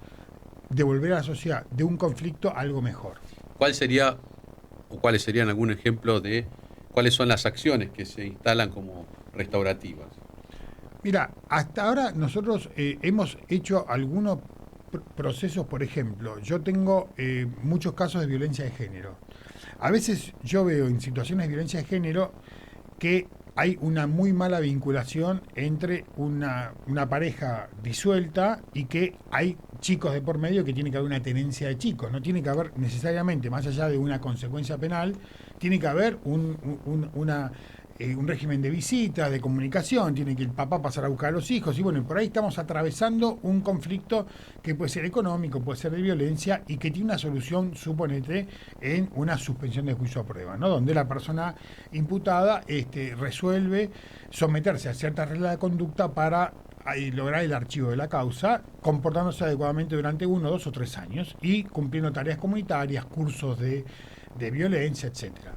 devolver a la sociedad de un conflicto algo mejor. ¿Cuál sería o cuáles serían algún ejemplo de cuáles son las acciones que se instalan como restaurativas? Mira, hasta ahora nosotros hemos hecho algunos procesos, por ejemplo, yo tengo muchos casos de violencia de género. A veces yo veo en situaciones de violencia de género que hay una muy mala vinculación entre una pareja disuelta y que hay chicos de por medio, que tiene que haber una tenencia de chicos. No tiene que haber necesariamente, más allá de una consecuencia penal, tiene que haber un régimen de visitas, de comunicación, tiene que el papá pasar a buscar a los hijos, y bueno, por ahí estamos atravesando un conflicto que puede ser económico, puede ser de violencia, y que tiene una solución, suponete, en una suspensión de juicio a prueba, ¿no? Donde la persona imputada resuelve someterse a ciertas reglas de conducta para lograr el archivo de la causa, comportándose adecuadamente durante 1, 2 o 3 años y cumpliendo tareas comunitarias, cursos de violencia, etcétera.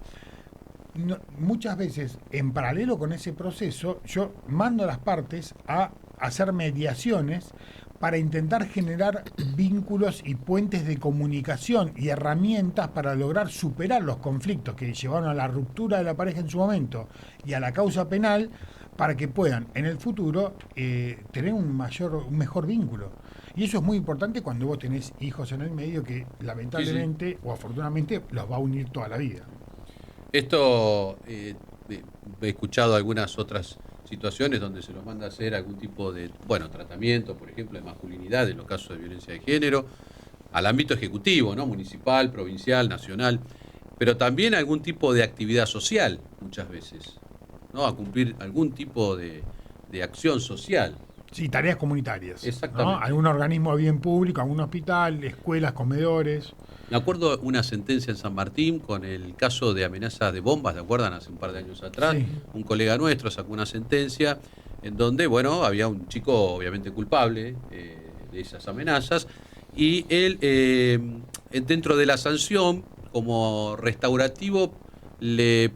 No, muchas veces, en paralelo con ese proceso, yo mando a las partes a hacer mediaciones para intentar generar vínculos y puentes de comunicación y herramientas para lograr superar los conflictos que llevaron a la ruptura de la pareja en su momento y a la causa penal, para que puedan en el futuro tener un mejor vínculo. Y eso es muy importante cuando vos tenés hijos en el medio, que lamentablemente o afortunadamente los va a unir toda la vida. Esto, he escuchado algunas otras situaciones donde se los manda a hacer algún tipo de, tratamiento, por ejemplo, de masculinidad en los casos de violencia de género, al ámbito ejecutivo, ¿no? Municipal, provincial, nacional, pero también algún tipo de actividad social, muchas veces, ¿no? A cumplir algún tipo de acción social. Sí, tareas comunitarias. Exactamente. ¿No? Algún organismo de bien público, algún hospital, escuelas, comedores. Me acuerdo una sentencia en San Martín con el caso de amenazas de bombas, ¿te acuerdan? Hace un par de años atrás. Sí. Un colega nuestro sacó una sentencia en donde, había un chico obviamente culpable de esas amenazas, y él, dentro de la sanción, como restaurativo, le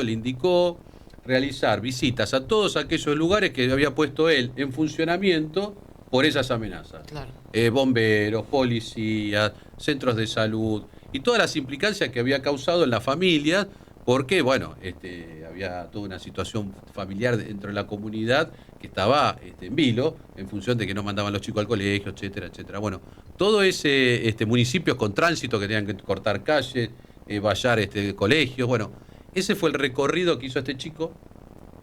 indicó realizar visitas a todos aquellos lugares que había puesto él en funcionamiento por esas amenazas. Claro. Bomberos, policías, centros de salud y todas las implicancias que había causado en la familia, porque había toda una situación familiar dentro de la comunidad que estaba en vilo en función de que no mandaban los chicos al colegio, etcétera, etcétera. Bueno, todo ese municipios con tránsito que tenían que cortar calles, vallar colegios, ese fue el recorrido que hizo este chico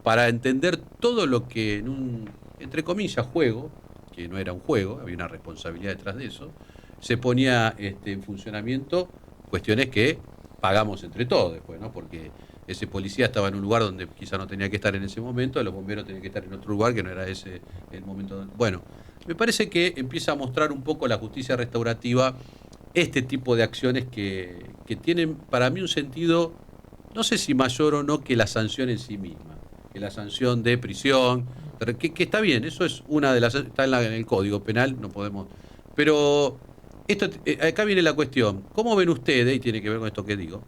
para entender todo lo que en un, entre comillas, juego, que no era un juego, había una responsabilidad detrás de eso, se ponía en funcionamiento cuestiones que pagamos entre todos después, ¿no? Porque ese policía estaba en un lugar donde quizá no tenía que estar en ese momento, los bomberos tenían que estar en otro lugar que no era ese el momento. Me parece que empieza a mostrar un poco la justicia restaurativa este tipo de acciones que tienen para mí un sentido, no sé si mayor o no, que la sanción en sí misma, que la sanción de prisión, que está bien, eso es una de las, está en el Código Penal, no podemos, pero acá viene la cuestión, ¿cómo ven ustedes, y tiene que ver con esto que digo,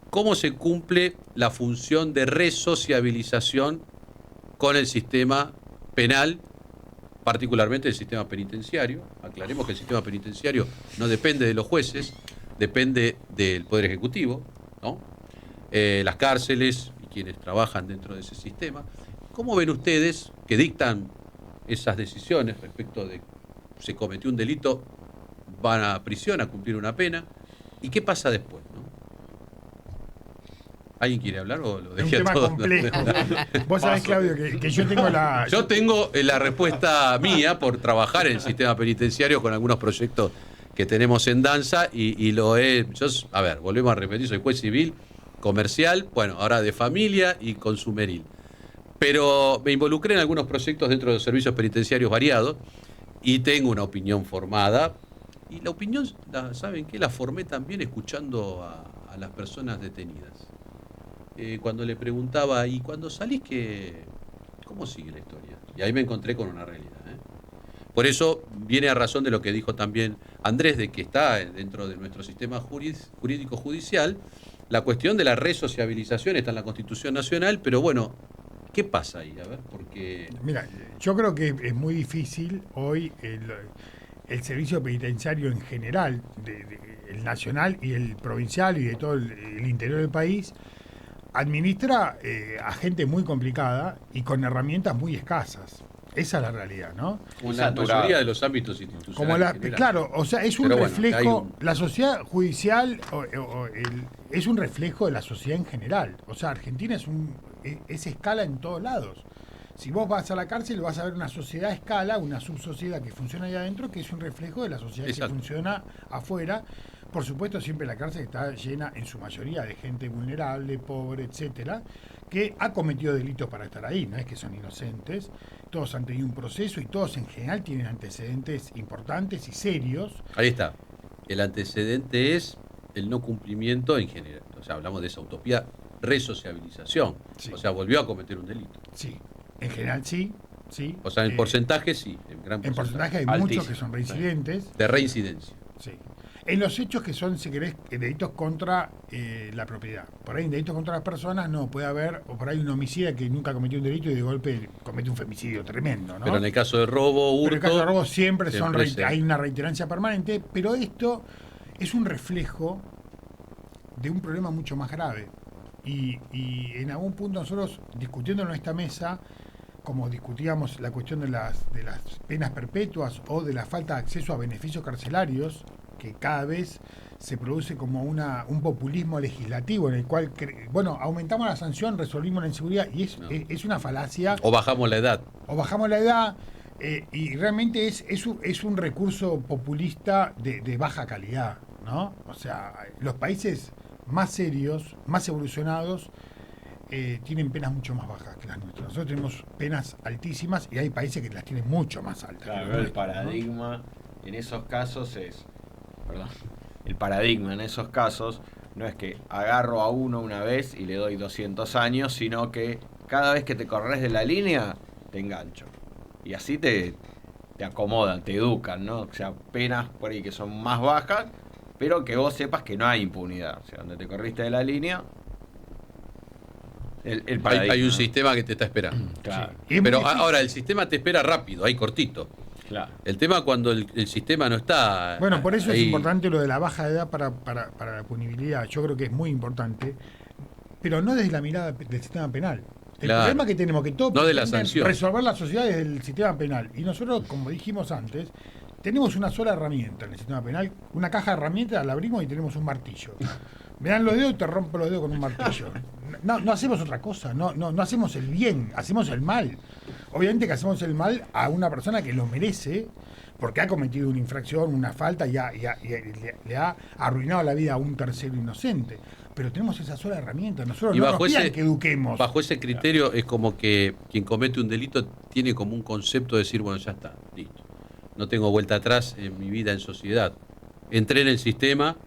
cómo se cumple la función de resociabilización con el sistema penal, particularmente el sistema penitenciario? Aclaremos que el sistema penitenciario no depende de los jueces, depende del Poder Ejecutivo, ¿no? Las cárceles y quienes trabajan dentro de ese sistema. ¿Cómo ven ustedes que dictan esas decisiones respecto de se cometió un delito, van a prisión a cumplir una pena? ¿Y qué pasa después, no? ¿Alguien quiere hablar o lo dejé a todos? Es un tema complejo. Vos sabés, Claudio, que yo tengo la... Yo tengo la respuesta mía por trabajar en el sistema penitenciario con algunos proyectos que tenemos en danza y lo he... a ver, volvemos a repetir, soy juez civil, comercial, ahora de familia y consumeril. Pero me involucré en algunos proyectos dentro de los servicios penitenciarios variados y tengo una opinión formada. Y la opinión, ¿saben qué? La formé también escuchando a las personas detenidas. Cuando le preguntaba, ¿y cuando salís cómo sigue la historia? Y ahí me encontré con una realidad. Por eso viene a razón de lo que dijo también Andrés, de que está dentro de nuestro sistema jurídico judicial la cuestión de la resociabilización, está en la Constitución Nacional, pero ¿Qué pasa ahí? A ver, porque... Mira, yo creo que es muy difícil hoy el servicio penitenciario en general, el nacional y el provincial y de todo el interior del país, administra a gente muy complicada y con herramientas muy escasas. Esa es la realidad, ¿no? Como la mayoría de los ámbitos institucionales. Claro, o sea, es un Pero reflejo, la sociedad judicial es un reflejo de la sociedad en general. O sea, Argentina es escala en todos lados. Si vos vas a la cárcel vas a ver una sociedad a escala, una subsociedad que funciona ahí adentro, que es un reflejo de la sociedad que funciona afuera. Por supuesto, siempre la cárcel está llena en su mayoría de gente vulnerable, pobre, etcétera, que ha cometido delitos para estar ahí, no es que son inocentes, todos han tenido un proceso y todos en general tienen antecedentes importantes y serios. Ahí está. El antecedente es el no cumplimiento en general. O sea, hablamos de esa utopía, resociabilización. Sí. O sea, volvió a cometer un delito. Sí, en general sí. Sí. O sea, en porcentaje sí. En porcentaje hay muchos que son reincidentes. De reincidencia. Sí. En los hechos que son, si querés, delitos contra la propiedad. Por ahí en delitos contra las personas no, puede haber, o por ahí un homicida que nunca cometió un delito y de golpe comete un femicidio tremendo, ¿no? Pero en el caso de robo, hurto... Pero en el caso de robo siempre hay una reiterancia permanente, pero esto es un reflejo de un problema mucho más grave. Y en algún punto nosotros, discutiendo en esta mesa, como discutíamos la cuestión de las penas perpetuas o de la falta de acceso a beneficios carcelarios, que cada vez se produce como un populismo legislativo en el cual, aumentamos la sanción, resolvimos la inseguridad, y es una falacia. O bajamos la edad. Y realmente es un recurso populista de baja calidad, ¿no? O sea, los países más serios, más evolucionados, tienen penas mucho más bajas que las nuestras. Nosotros tenemos penas altísimas y hay países que las tienen mucho más altas. Claro, el paradigma en esos casos el paradigma en esos casos no es que agarro a uno una vez y le doy 200 años, sino que cada vez que te corres de la línea, te engancho. Y así te acomodan, te educan, ¿no? O sea, penas por ahí que son más bajas, pero que vos sepas que no hay impunidad. O sea, donde te corriste de la línea, el paradigma, hay un sistema que te está esperando. Claro. Sí. Pero ahora el sistema te espera rápido, ahí cortito. Claro. El tema cuando el sistema no está... Bueno, por eso ahí... es importante lo de la baja edad para la punibilidad. Yo creo que es muy importante, pero no desde la mirada del sistema penal. El problema que tenemos que todos no de la sanción. Resolver la sociedad desde el sistema penal. Y nosotros, como dijimos antes, tenemos una sola herramienta en el sistema penal, una caja de herramientas, la abrimos y tenemos un martillo. Me dan los dedos y te rompo los dedos con un martillo. No hacemos otra cosa, no hacemos el bien, hacemos el mal. Obviamente que hacemos el mal a una persona que lo merece, porque ha cometido una infracción, una falta y le ha arruinado la vida a un tercero inocente. Pero tenemos esa sola herramienta, nosotros no nos pidan que eduquemos. Bajo ese criterio es como que quien comete un delito tiene como un concepto de decir, bueno, ya está, listo. No tengo vuelta atrás en mi vida en sociedad. Entré en el sistema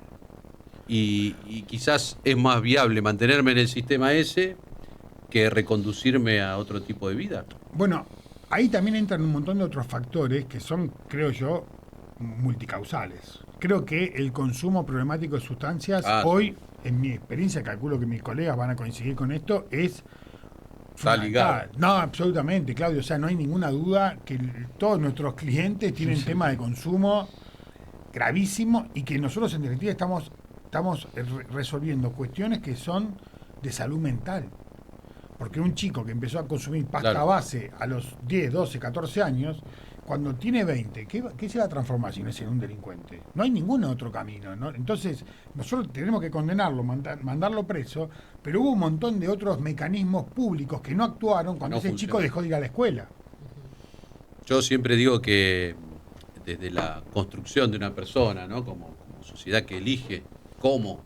y quizás es más viable mantenerme en el sistema ese que reconducirme a otro tipo de vida. Bueno, ahí también entran un montón de otros factores que son, creo yo, multicausales. Creo que el consumo problemático de sustancias hoy, en mi experiencia, calculo que mis colegas van a coincidir con esto, es está ligado. No, absolutamente, Claudio. O sea, no hay ninguna duda que todos nuestros clientes tienen temas de consumo gravísimo y que nosotros en definitiva estamos resolviendo cuestiones que son de salud mental. Porque un chico que empezó a consumir pasta base a los 10, 12, 14 años, cuando tiene 20, ¿qué se va a transformar si no es en un delincuente? No hay ningún otro camino, ¿no? Entonces, nosotros tenemos que condenarlo, mandarlo preso, pero hubo un montón de otros mecanismos públicos que no actuaron cuando ese chico dejó de ir a la escuela. Yo siempre digo que desde la construcción de una persona, ¿no? como sociedad que elige cómo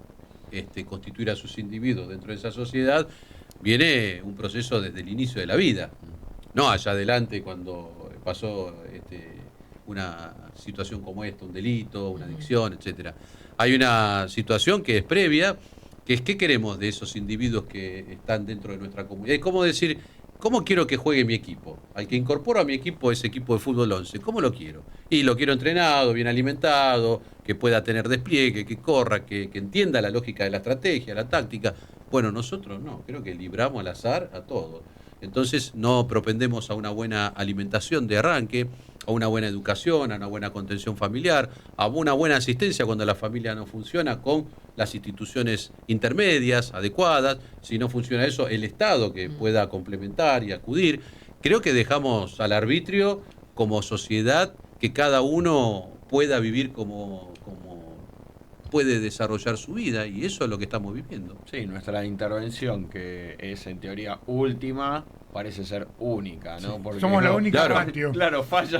constituir a sus individuos dentro de esa sociedad, viene un proceso desde el inicio de la vida, no allá adelante cuando pasó una situación como esta, un delito, una adicción, etcétera. Hay una situación que es previa, que es qué queremos de esos individuos que están dentro de nuestra comunidad. Es como decir, ¿cómo quiero que juegue mi equipo? Al que incorporo a mi equipo ese equipo de fútbol 11, ¿cómo lo quiero? Y lo quiero entrenado, bien alimentado, que pueda tener despliegue, que corra, que entienda la lógica de la estrategia, la táctica. Bueno, nosotros no, creo que libramos al azar a todos. entonces no propendemos a una buena alimentación de arranque, a una buena educación, a una buena contención familiar, a una buena asistencia cuando la familia no funciona con las instituciones intermedias, adecuadas. Si no funciona eso, el Estado que pueda complementar y acudir. Creo que dejamos al arbitrio como sociedad que cada uno pueda vivir como puede desarrollar su vida, y eso es lo que estamos viviendo. Sí, nuestra intervención, que es en teoría última, parece ser única, ¿no? Sí. Porque somos la única ratio. Claro, falla,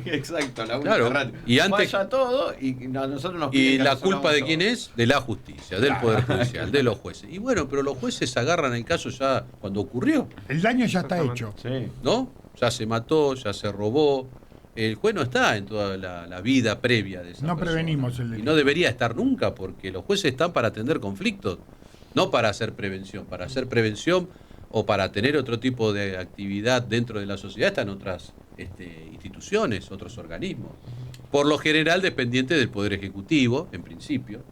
exacto, la única Claro. ratio. Y antes, falla todo y nosotros nos ¿y piden que la resolvamos culpa de todo. quién es? De la justicia, del Poder Judicial, de los jueces. Y bueno, pero los jueces agarran el caso ya cuando ocurrió. El daño ya está hecho. Sí. ¿No? Ya se mató, ya se robó. El juez no está en toda la vida previa de esa No persona. prevenimos el Y delito. no debería estar nunca, porque los jueces están para atender conflictos, no para hacer prevención. Para hacer prevención o para tener otro tipo de actividad dentro de la sociedad están otras instituciones, otros organismos. Por lo general dependientes del Poder Ejecutivo, en principio,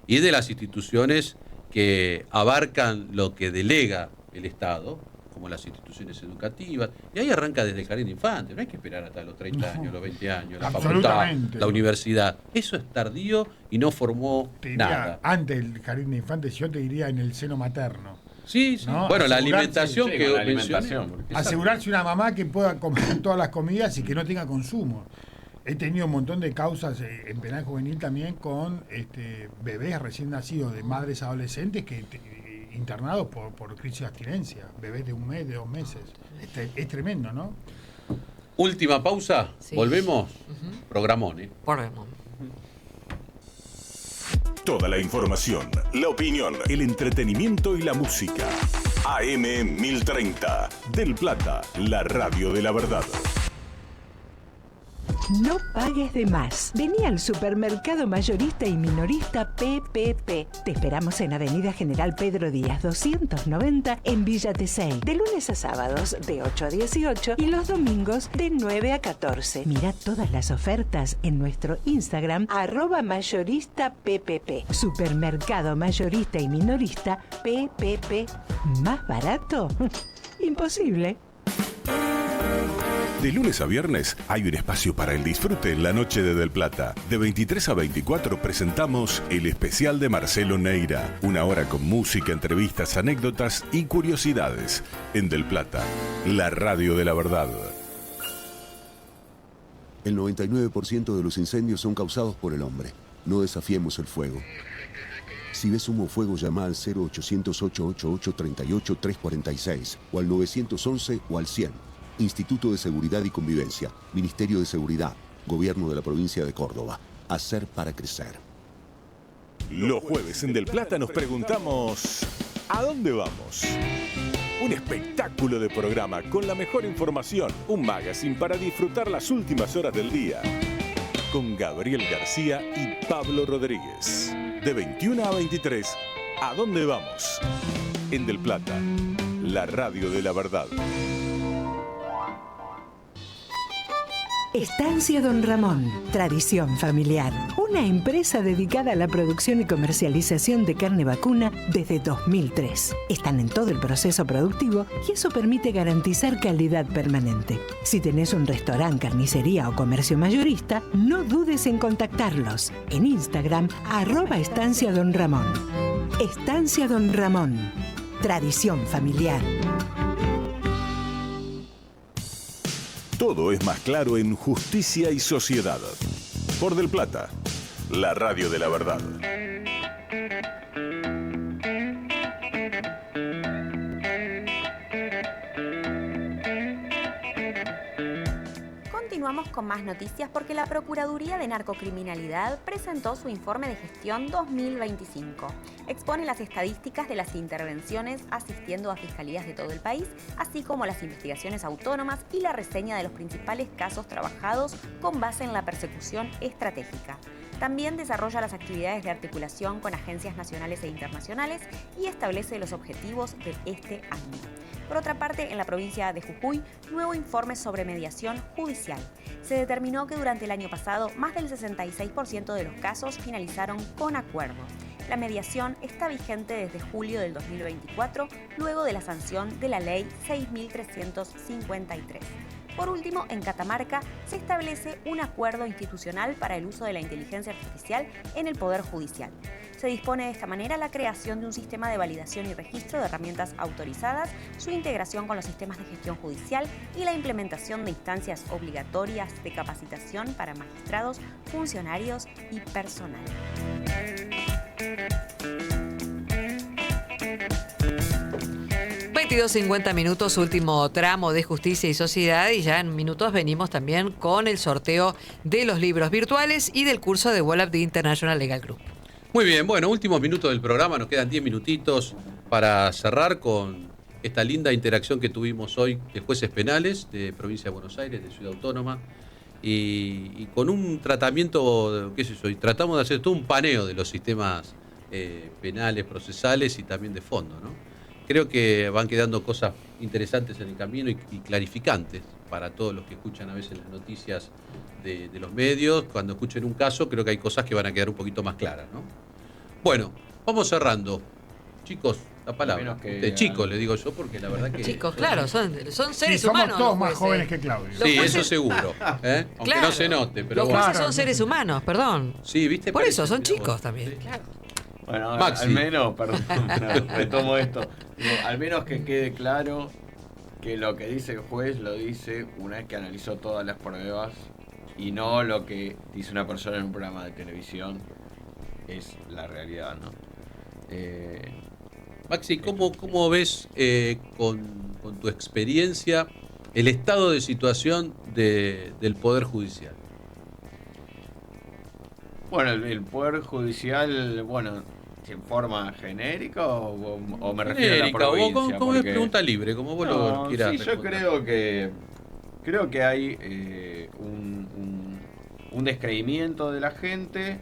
y de las instituciones que abarcan lo que delega el Estado, como las instituciones educativas, y ahí arranca desde el jardín de infantes, no hay que esperar hasta los 30 años, los 20 años, la facultad, la universidad. Eso es tardío y no formó Te diría, nada. antes del jardín de infantes, yo te diría en el seno materno. Sí, sí. ¿No? Bueno, la Asegurarse- alimentación Sí, que con la mencioné. alimentación. Asegurarse una mamá que pueda comer todas las comidas y que no tenga consumo. He tenido un montón de causas en penal juvenil también con bebés recién nacidos de madres adolescentes que internados por crisis de abstinencia. Bebés de 1 mes, de 2 meses. Es tremendo, ¿no? Última pausa, Sí. volvemos. Programón, ¿eh? Volvemos. Toda la información, la opinión, el entretenimiento y la música. AM 1030, Del Plata, la radio de la verdad. No pagues de más. Vení al supermercado mayorista y minorista PPP. Te esperamos en Avenida General Pedro Díaz 290 en Villa Tesey. De lunes a sábados de 8 a 18 y los domingos de 9 a 14. Mira todas las ofertas en nuestro Instagram @mayoristappp. Supermercado mayorista y minorista PPP. ¿Más barato? Imposible. De lunes a viernes hay un espacio para el disfrute en la noche de Del Plata. De 23 a 24 presentamos el especial de Marcelo Neira. 1 hora con música, entrevistas, anécdotas y curiosidades. En Del Plata, la radio de la verdad. El 99% de los incendios son causados por el hombre. No desafiemos el fuego. Si ves humo o fuego, llama al 0800-888-38-346 o al 911 o al 100. Instituto de Seguridad y Convivencia, Ministerio de Seguridad, Gobierno de la Provincia de Córdoba. Hacer para crecer. Los jueves en Del Plata nos preguntamos, ¿a dónde vamos? Un espectáculo de programa con la mejor información, un magazine para disfrutar las últimas horas del día. Con Gabriel García y Pablo Rodríguez. De 21 a 23, ¿a dónde vamos? En Del Plata, la radio de la verdad. Estancia Don Ramón, tradición familiar. Una empresa dedicada a la producción y comercialización de carne vacuna desde 2003. Están en todo el proceso productivo y eso permite garantizar calidad permanente. Si tenés un restaurante, carnicería o comercio mayorista, no dudes en contactarlos. En Instagram, @Estancia Don Ramón. Estancia Don Ramón, tradición familiar. Todo es más claro en Justicia y Sociedad. Por Del Plata, la radio de la verdad. Continuamos con más noticias porque la Procuraduría de Narcocriminalidad presentó su informe de gestión 2025. Expone las estadísticas de las intervenciones asistiendo a fiscalías de todo el país, así como las investigaciones autónomas y la reseña de los principales casos trabajados con base en la persecución estratégica. También desarrolla las actividades de articulación con agencias nacionales e internacionales y establece los objetivos de este año. Por otra parte, en la provincia de Jujuy, nuevo informe sobre mediación judicial. Se determinó que durante el año pasado, más del 66% de los casos finalizaron con acuerdo. La mediación está vigente desde julio del 2024, luego de la sanción de la Ley 6.353. Por último, en Catamarca se establece un acuerdo institucional para el uso de la inteligencia artificial en el Poder Judicial. Se dispone de esta manera la creación de un sistema de validación y registro de herramientas autorizadas, su integración con los sistemas de gestión judicial y la implementación de instancias obligatorias de capacitación para magistrados, funcionarios y personal. 22:50 minutos, último tramo de Justicia y Sociedad, y ya en minutos venimos también con el sorteo de los libros virtuales y del curso de Wallap de International Legal Group. Muy bien, bueno, últimos minutos del programa, nos quedan 10 minutitos para cerrar con esta linda interacción que tuvimos hoy de jueces penales de Provincia de Buenos Aires, de Ciudad Autónoma, y con un tratamiento, qué sé yo, y tratamos de hacer todo un paneo de los sistemas penales, procesales y también de fondo, ¿no? Creo que van quedando cosas interesantes en el camino y clarificantes para todos los que escuchan a veces las noticias de los medios. Cuando escuchen un caso, creo que hay cosas que van a quedar un poquito más claras, ¿no? Bueno, vamos cerrando. Chicos, la palabra. Chicos, le digo yo, porque la verdad que... Chicos, claro, son seres somos humanos. Todos más jóvenes que Claudio. Sí, eso seguro. Aunque claro, no se note. Pero los jueces son seres humanos, perdón. Sí, ¿viste? Por eso, son chicos también. Sí. Claro. Bueno, Maxi. al menos, perdón, retomo esto. Digo, al menos que quede claro que lo que dice el juez lo dice una vez que analizó todas las pruebas y no lo que dice una persona en un programa de televisión es la realidad, ¿no? Maxi, ¿cómo ves con tu experiencia el estado de situación del Poder Judicial? Bueno, el Poder Judicial, bueno, ¿en forma genérica o me refiero a la provincia? Como es pregunta libre, como vos lo quieras sí, responder. Yo creo que hay un descreimiento de la gente.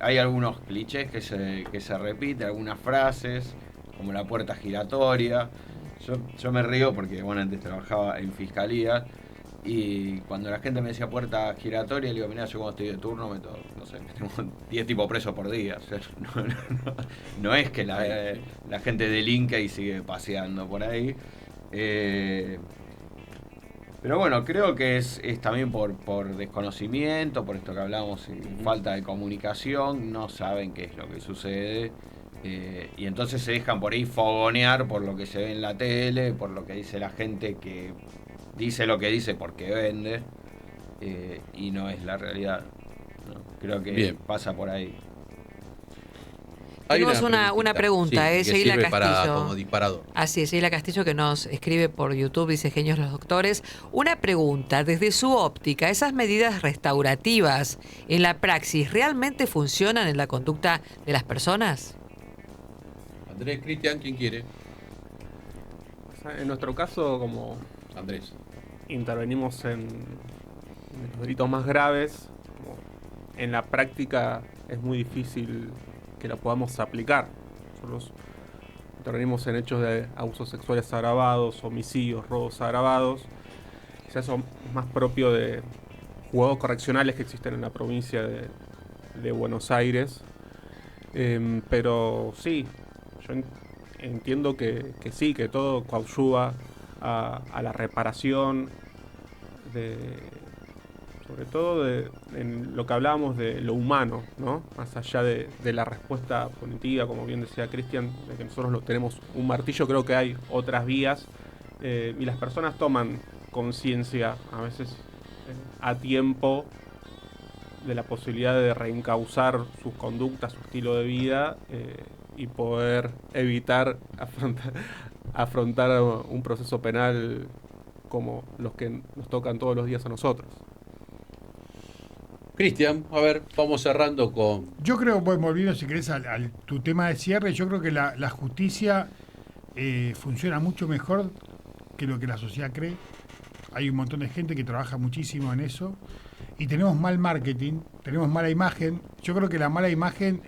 Hay algunos clichés que se repiten, algunas frases, como la puerta giratoria. Yo me río porque, bueno, antes trabajaba en fiscalía. Y cuando la gente me decía puerta giratoria, le digo, mirá, yo cuando estoy de turno me tengo 10 tipos presos por día. O sea, no es que la gente delinque y sigue paseando por ahí. Pero bueno, creo que es también por desconocimiento, por esto que hablamos, falta de comunicación, no saben qué es lo que sucede. Y entonces se dejan por ahí fogonear por lo que se ve en la tele, por lo que dice la gente que dice lo que dice porque vende, y no es la realidad, ¿no? Creo que bien, pasa por ahí. Tenemos una pregunta, sí, Sheila Castillo. Como disparador. Así es, Sheila Castillo, que nos escribe por YouTube, dice Genios los Doctores. Una pregunta, desde su óptica, ¿esas medidas restaurativas en la praxis realmente funcionan en la conducta de las personas? Andrés, Cristian, ¿quién quiere? En nuestro caso, como Andrés, intervenimos en los delitos más graves, en la práctica es muy difícil que lo podamos aplicar. Nosotros intervenimos en hechos de abusos sexuales agravados, homicidios, robos agravados. Quizás son más propios de juzgados correccionales que existen en la provincia de Buenos Aires. Pero sí, yo entiendo que sí, que todo coadyuva a la reparación, sobre todo en lo que hablábamos de lo humano, ¿no? Más allá de la respuesta punitiva, como bien decía Cristian, de que nosotros tenemos un martillo, creo que hay otras vías, y las personas toman conciencia, a veces a tiempo, de la posibilidad de reencauzar sus conductas, su estilo de vida, y poder evitar afrontar un proceso penal como los que nos tocan todos los días a nosotros. Cristian, a ver, vamos cerrando con... Yo creo, volviendo si querés a tu tema de cierre, yo creo que la justicia funciona mucho mejor que lo que la sociedad cree. Hay un montón de gente que trabaja muchísimo en eso y tenemos mal marketing, tenemos mala imagen. Yo creo que la mala imagen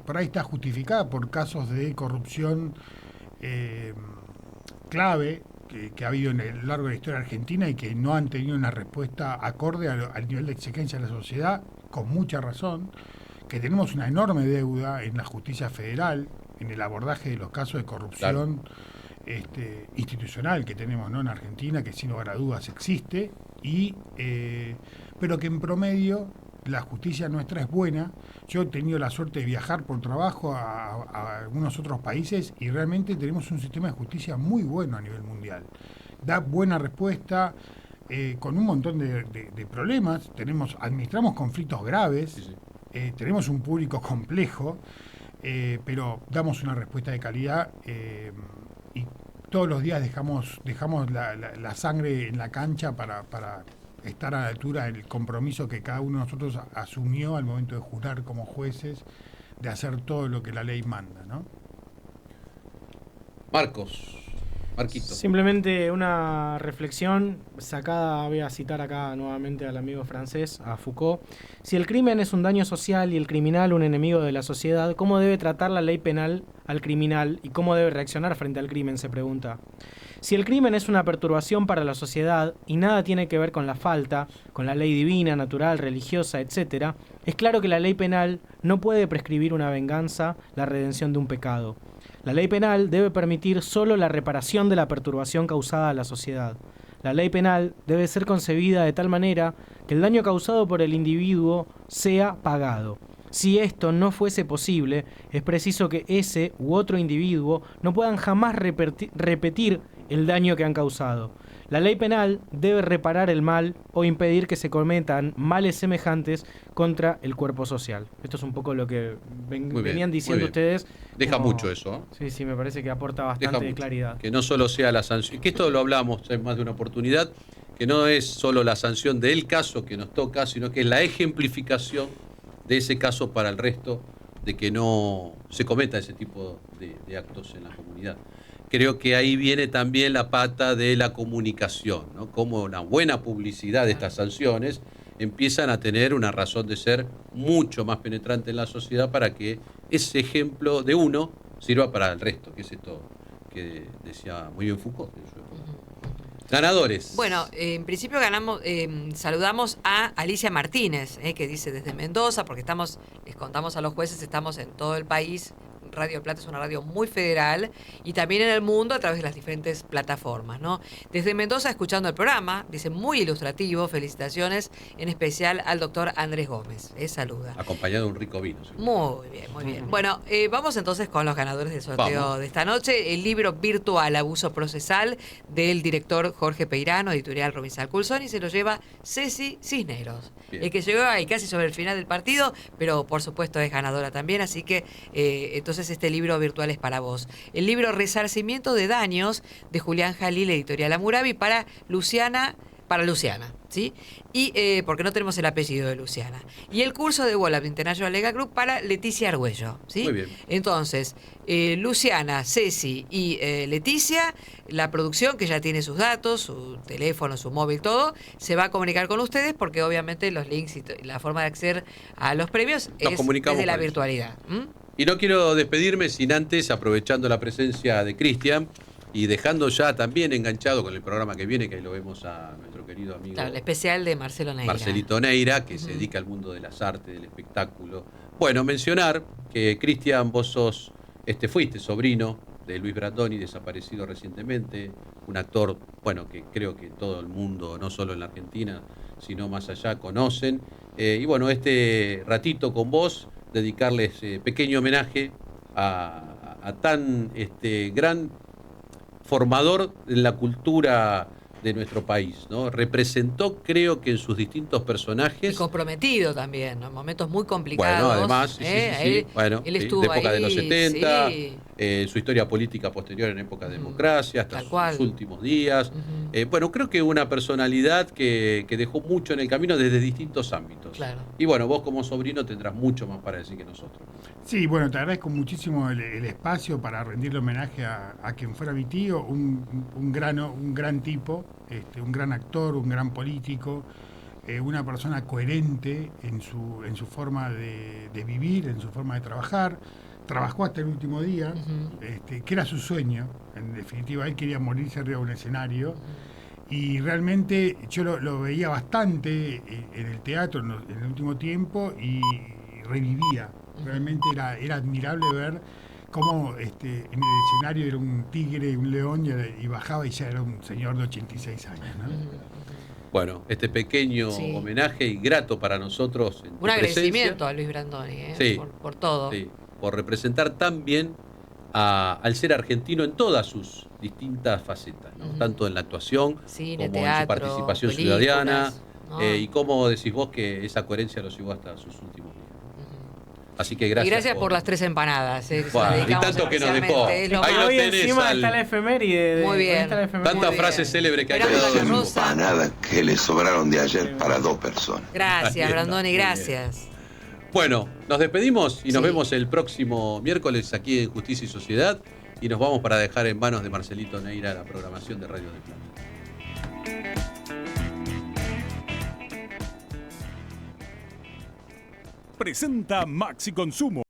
por ahí está justificada por casos de corrupción clave que ha habido en el largo de la historia argentina y que no han tenido una respuesta acorde al nivel de exigencia de la sociedad, con mucha razón. que tenemos una enorme deuda en la justicia federal, en el abordaje de los casos de corrupción institucional que tenemos, ¿no?, en Argentina, que sin lugar a dudas existe, pero que en promedio la justicia nuestra es buena. Yo he tenido la suerte de viajar por trabajo a algunos otros países y realmente tenemos un sistema de justicia muy bueno a nivel mundial. Da buena respuesta, con un montón de problemas. Administramos conflictos graves, tenemos un público complejo, pero damos una respuesta de calidad y todos los días dejamos la sangre en la cancha para estar a la altura del compromiso que cada uno de nosotros asumió al momento de jurar como jueces, de hacer todo lo que la ley manda, ¿no? Marquito. Simplemente una reflexión sacada, voy a citar acá nuevamente al amigo francés, a Foucault. Si el crimen es un daño social y el criminal un enemigo de la sociedad, ¿cómo debe tratar la ley penal al criminal y cómo debe reaccionar frente al crimen?, se pregunta. Si el crimen es una perturbación para la sociedad y nada tiene que ver con la falta, con la ley divina, natural, religiosa, etc., es claro que la ley penal no puede prescribir una venganza, la redención de un pecado. La ley penal debe permitir solo la reparación de la perturbación causada a la sociedad. La ley penal debe ser concebida de tal manera que el daño causado por el individuo sea pagado. Si esto no fuese posible, es preciso que ese u otro individuo no puedan jamás repetir el daño que han causado. La ley penal debe reparar el mal o impedir que se cometan males semejantes contra el cuerpo social. Esto es un poco lo que venían diciendo ustedes. Deja mucho eso. Sí, me parece que aporta bastante claridad. Que no solo sea la sanción, que esto lo hablamos en más de una oportunidad, que no es solo la sanción del caso que nos toca, sino que es la ejemplificación de ese caso para el resto, de que no se cometa ese tipo de actos en la comunidad. Creo que ahí viene también la pata de la comunicación, ¿no? Como una buena publicidad de estas sanciones empiezan a tener una razón de ser mucho más penetrante en la sociedad para que ese ejemplo de uno sirva para el resto, que es esto que decía muy bien Foucault en su época. Ganadores. Bueno, en principio saludamos a Alicia Martínez, que dice desde Mendoza, porque les contamos a los jueces, estamos en todo el país. Radio del Plata es una radio muy federal y también en el mundo a través de las diferentes plataformas, ¿no? Desde Mendoza escuchando el programa, dice muy ilustrativo, felicitaciones, en especial al doctor Andrés Gómez. Saluda. Acompañado de un rico vino. ¿Sí? Muy bien. Bueno, vamos entonces con los ganadores del sorteo de esta noche. El libro virtual Abuso Procesal del director Jorge Peirano, editorial Robinson Coulson, y se lo lleva Ceci Cisneros. El que llegó ahí casi sobre el final del partido, pero por supuesto es ganadora también, así que entonces este libro virtual es para vos. El libro Resarcimiento de Daños de Julián Jalil, editorial Amurabi, para Luciana, ¿sí? Y porque no tenemos el apellido de Luciana. Y el curso de Wallab International Legal Group para Leticia Argüello, ¿sí? Muy bien. Entonces, Luciana, Ceci y Leticia, la producción, que ya tiene sus datos, su teléfono, su móvil, todo, se va a comunicar con ustedes porque obviamente los links y la forma de acceder a los premios es desde la virtualidad. Y no quiero despedirme sin antes, aprovechando la presencia de Cristian y dejando ya también enganchado con el programa que viene, que ahí lo vemos a nuestro querido amigo. Claro, el especial de Marcelo Neira. Marcelito Neira, que se dedica al mundo de las artes, del espectáculo. Bueno, mencionar que Cristian, vos fuiste sobrino de Luis Brandoni, desaparecido recientemente, un actor, bueno, que creo que todo el mundo, no solo en la Argentina, sino más allá, conocen. Y bueno, este ratito con vos, dedicarles pequeño homenaje a tan gran formador en la cultura de nuestro país, ¿no? Representó, creo que en sus distintos personajes. Y comprometido también, ¿no? En momentos muy complicados. Bueno, además, sí. Bueno, él estuvo de época ahí, de los 70, sí. Su historia política posterior en época de democracia, hasta sus últimos días. Bueno, creo que una personalidad que dejó mucho en el camino desde distintos ámbitos. Claro. Y bueno, vos como sobrino tendrás mucho más para decir que nosotros. Sí, bueno, te agradezco muchísimo el espacio para rendirle homenaje a quien fuera mi tío, un gran tipo, un gran actor, un gran político, una persona coherente en su forma de vivir, en su forma de trabajar. Trabajó hasta el último día, que era su sueño, en definitiva. Él quería morirse arriba de un escenario, y realmente yo lo veía bastante en el teatro en el último tiempo, y revivía. Realmente era admirable ver cómo en el escenario era un tigre, un león, y bajaba y ya era un señor de 86 años, ¿no? Bueno, este pequeño homenaje y grato para nosotros. Un agradecimiento a Luis Brandoni, sí, por todo. Sí, por representar tan bien al ser argentino en todas sus distintas facetas, ¿no? Tanto en la actuación, cine, como teatro, en su participación películas, ciudadana, ¿no? y cómo decís vos que esa coherencia lo llevó hasta sus últimos días. Así que gracias. Y gracias por las 3 empanadas. Bueno, y tanto que nos dejó. Ahí lo hoy tenés. Encima está la efeméride. Muy bien. Tantas frases célebres que ha quedado. Empanadas que le sobraron de ayer para 2 personas. Gracias, Brandoni, gracias. Bueno, nos despedimos y nos vemos el próximo miércoles aquí en Justicia y Sociedad. Y nos vamos para dejar en manos de Marcelito Neira la programación de Radio del Plata. Presenta Maxi Consumo.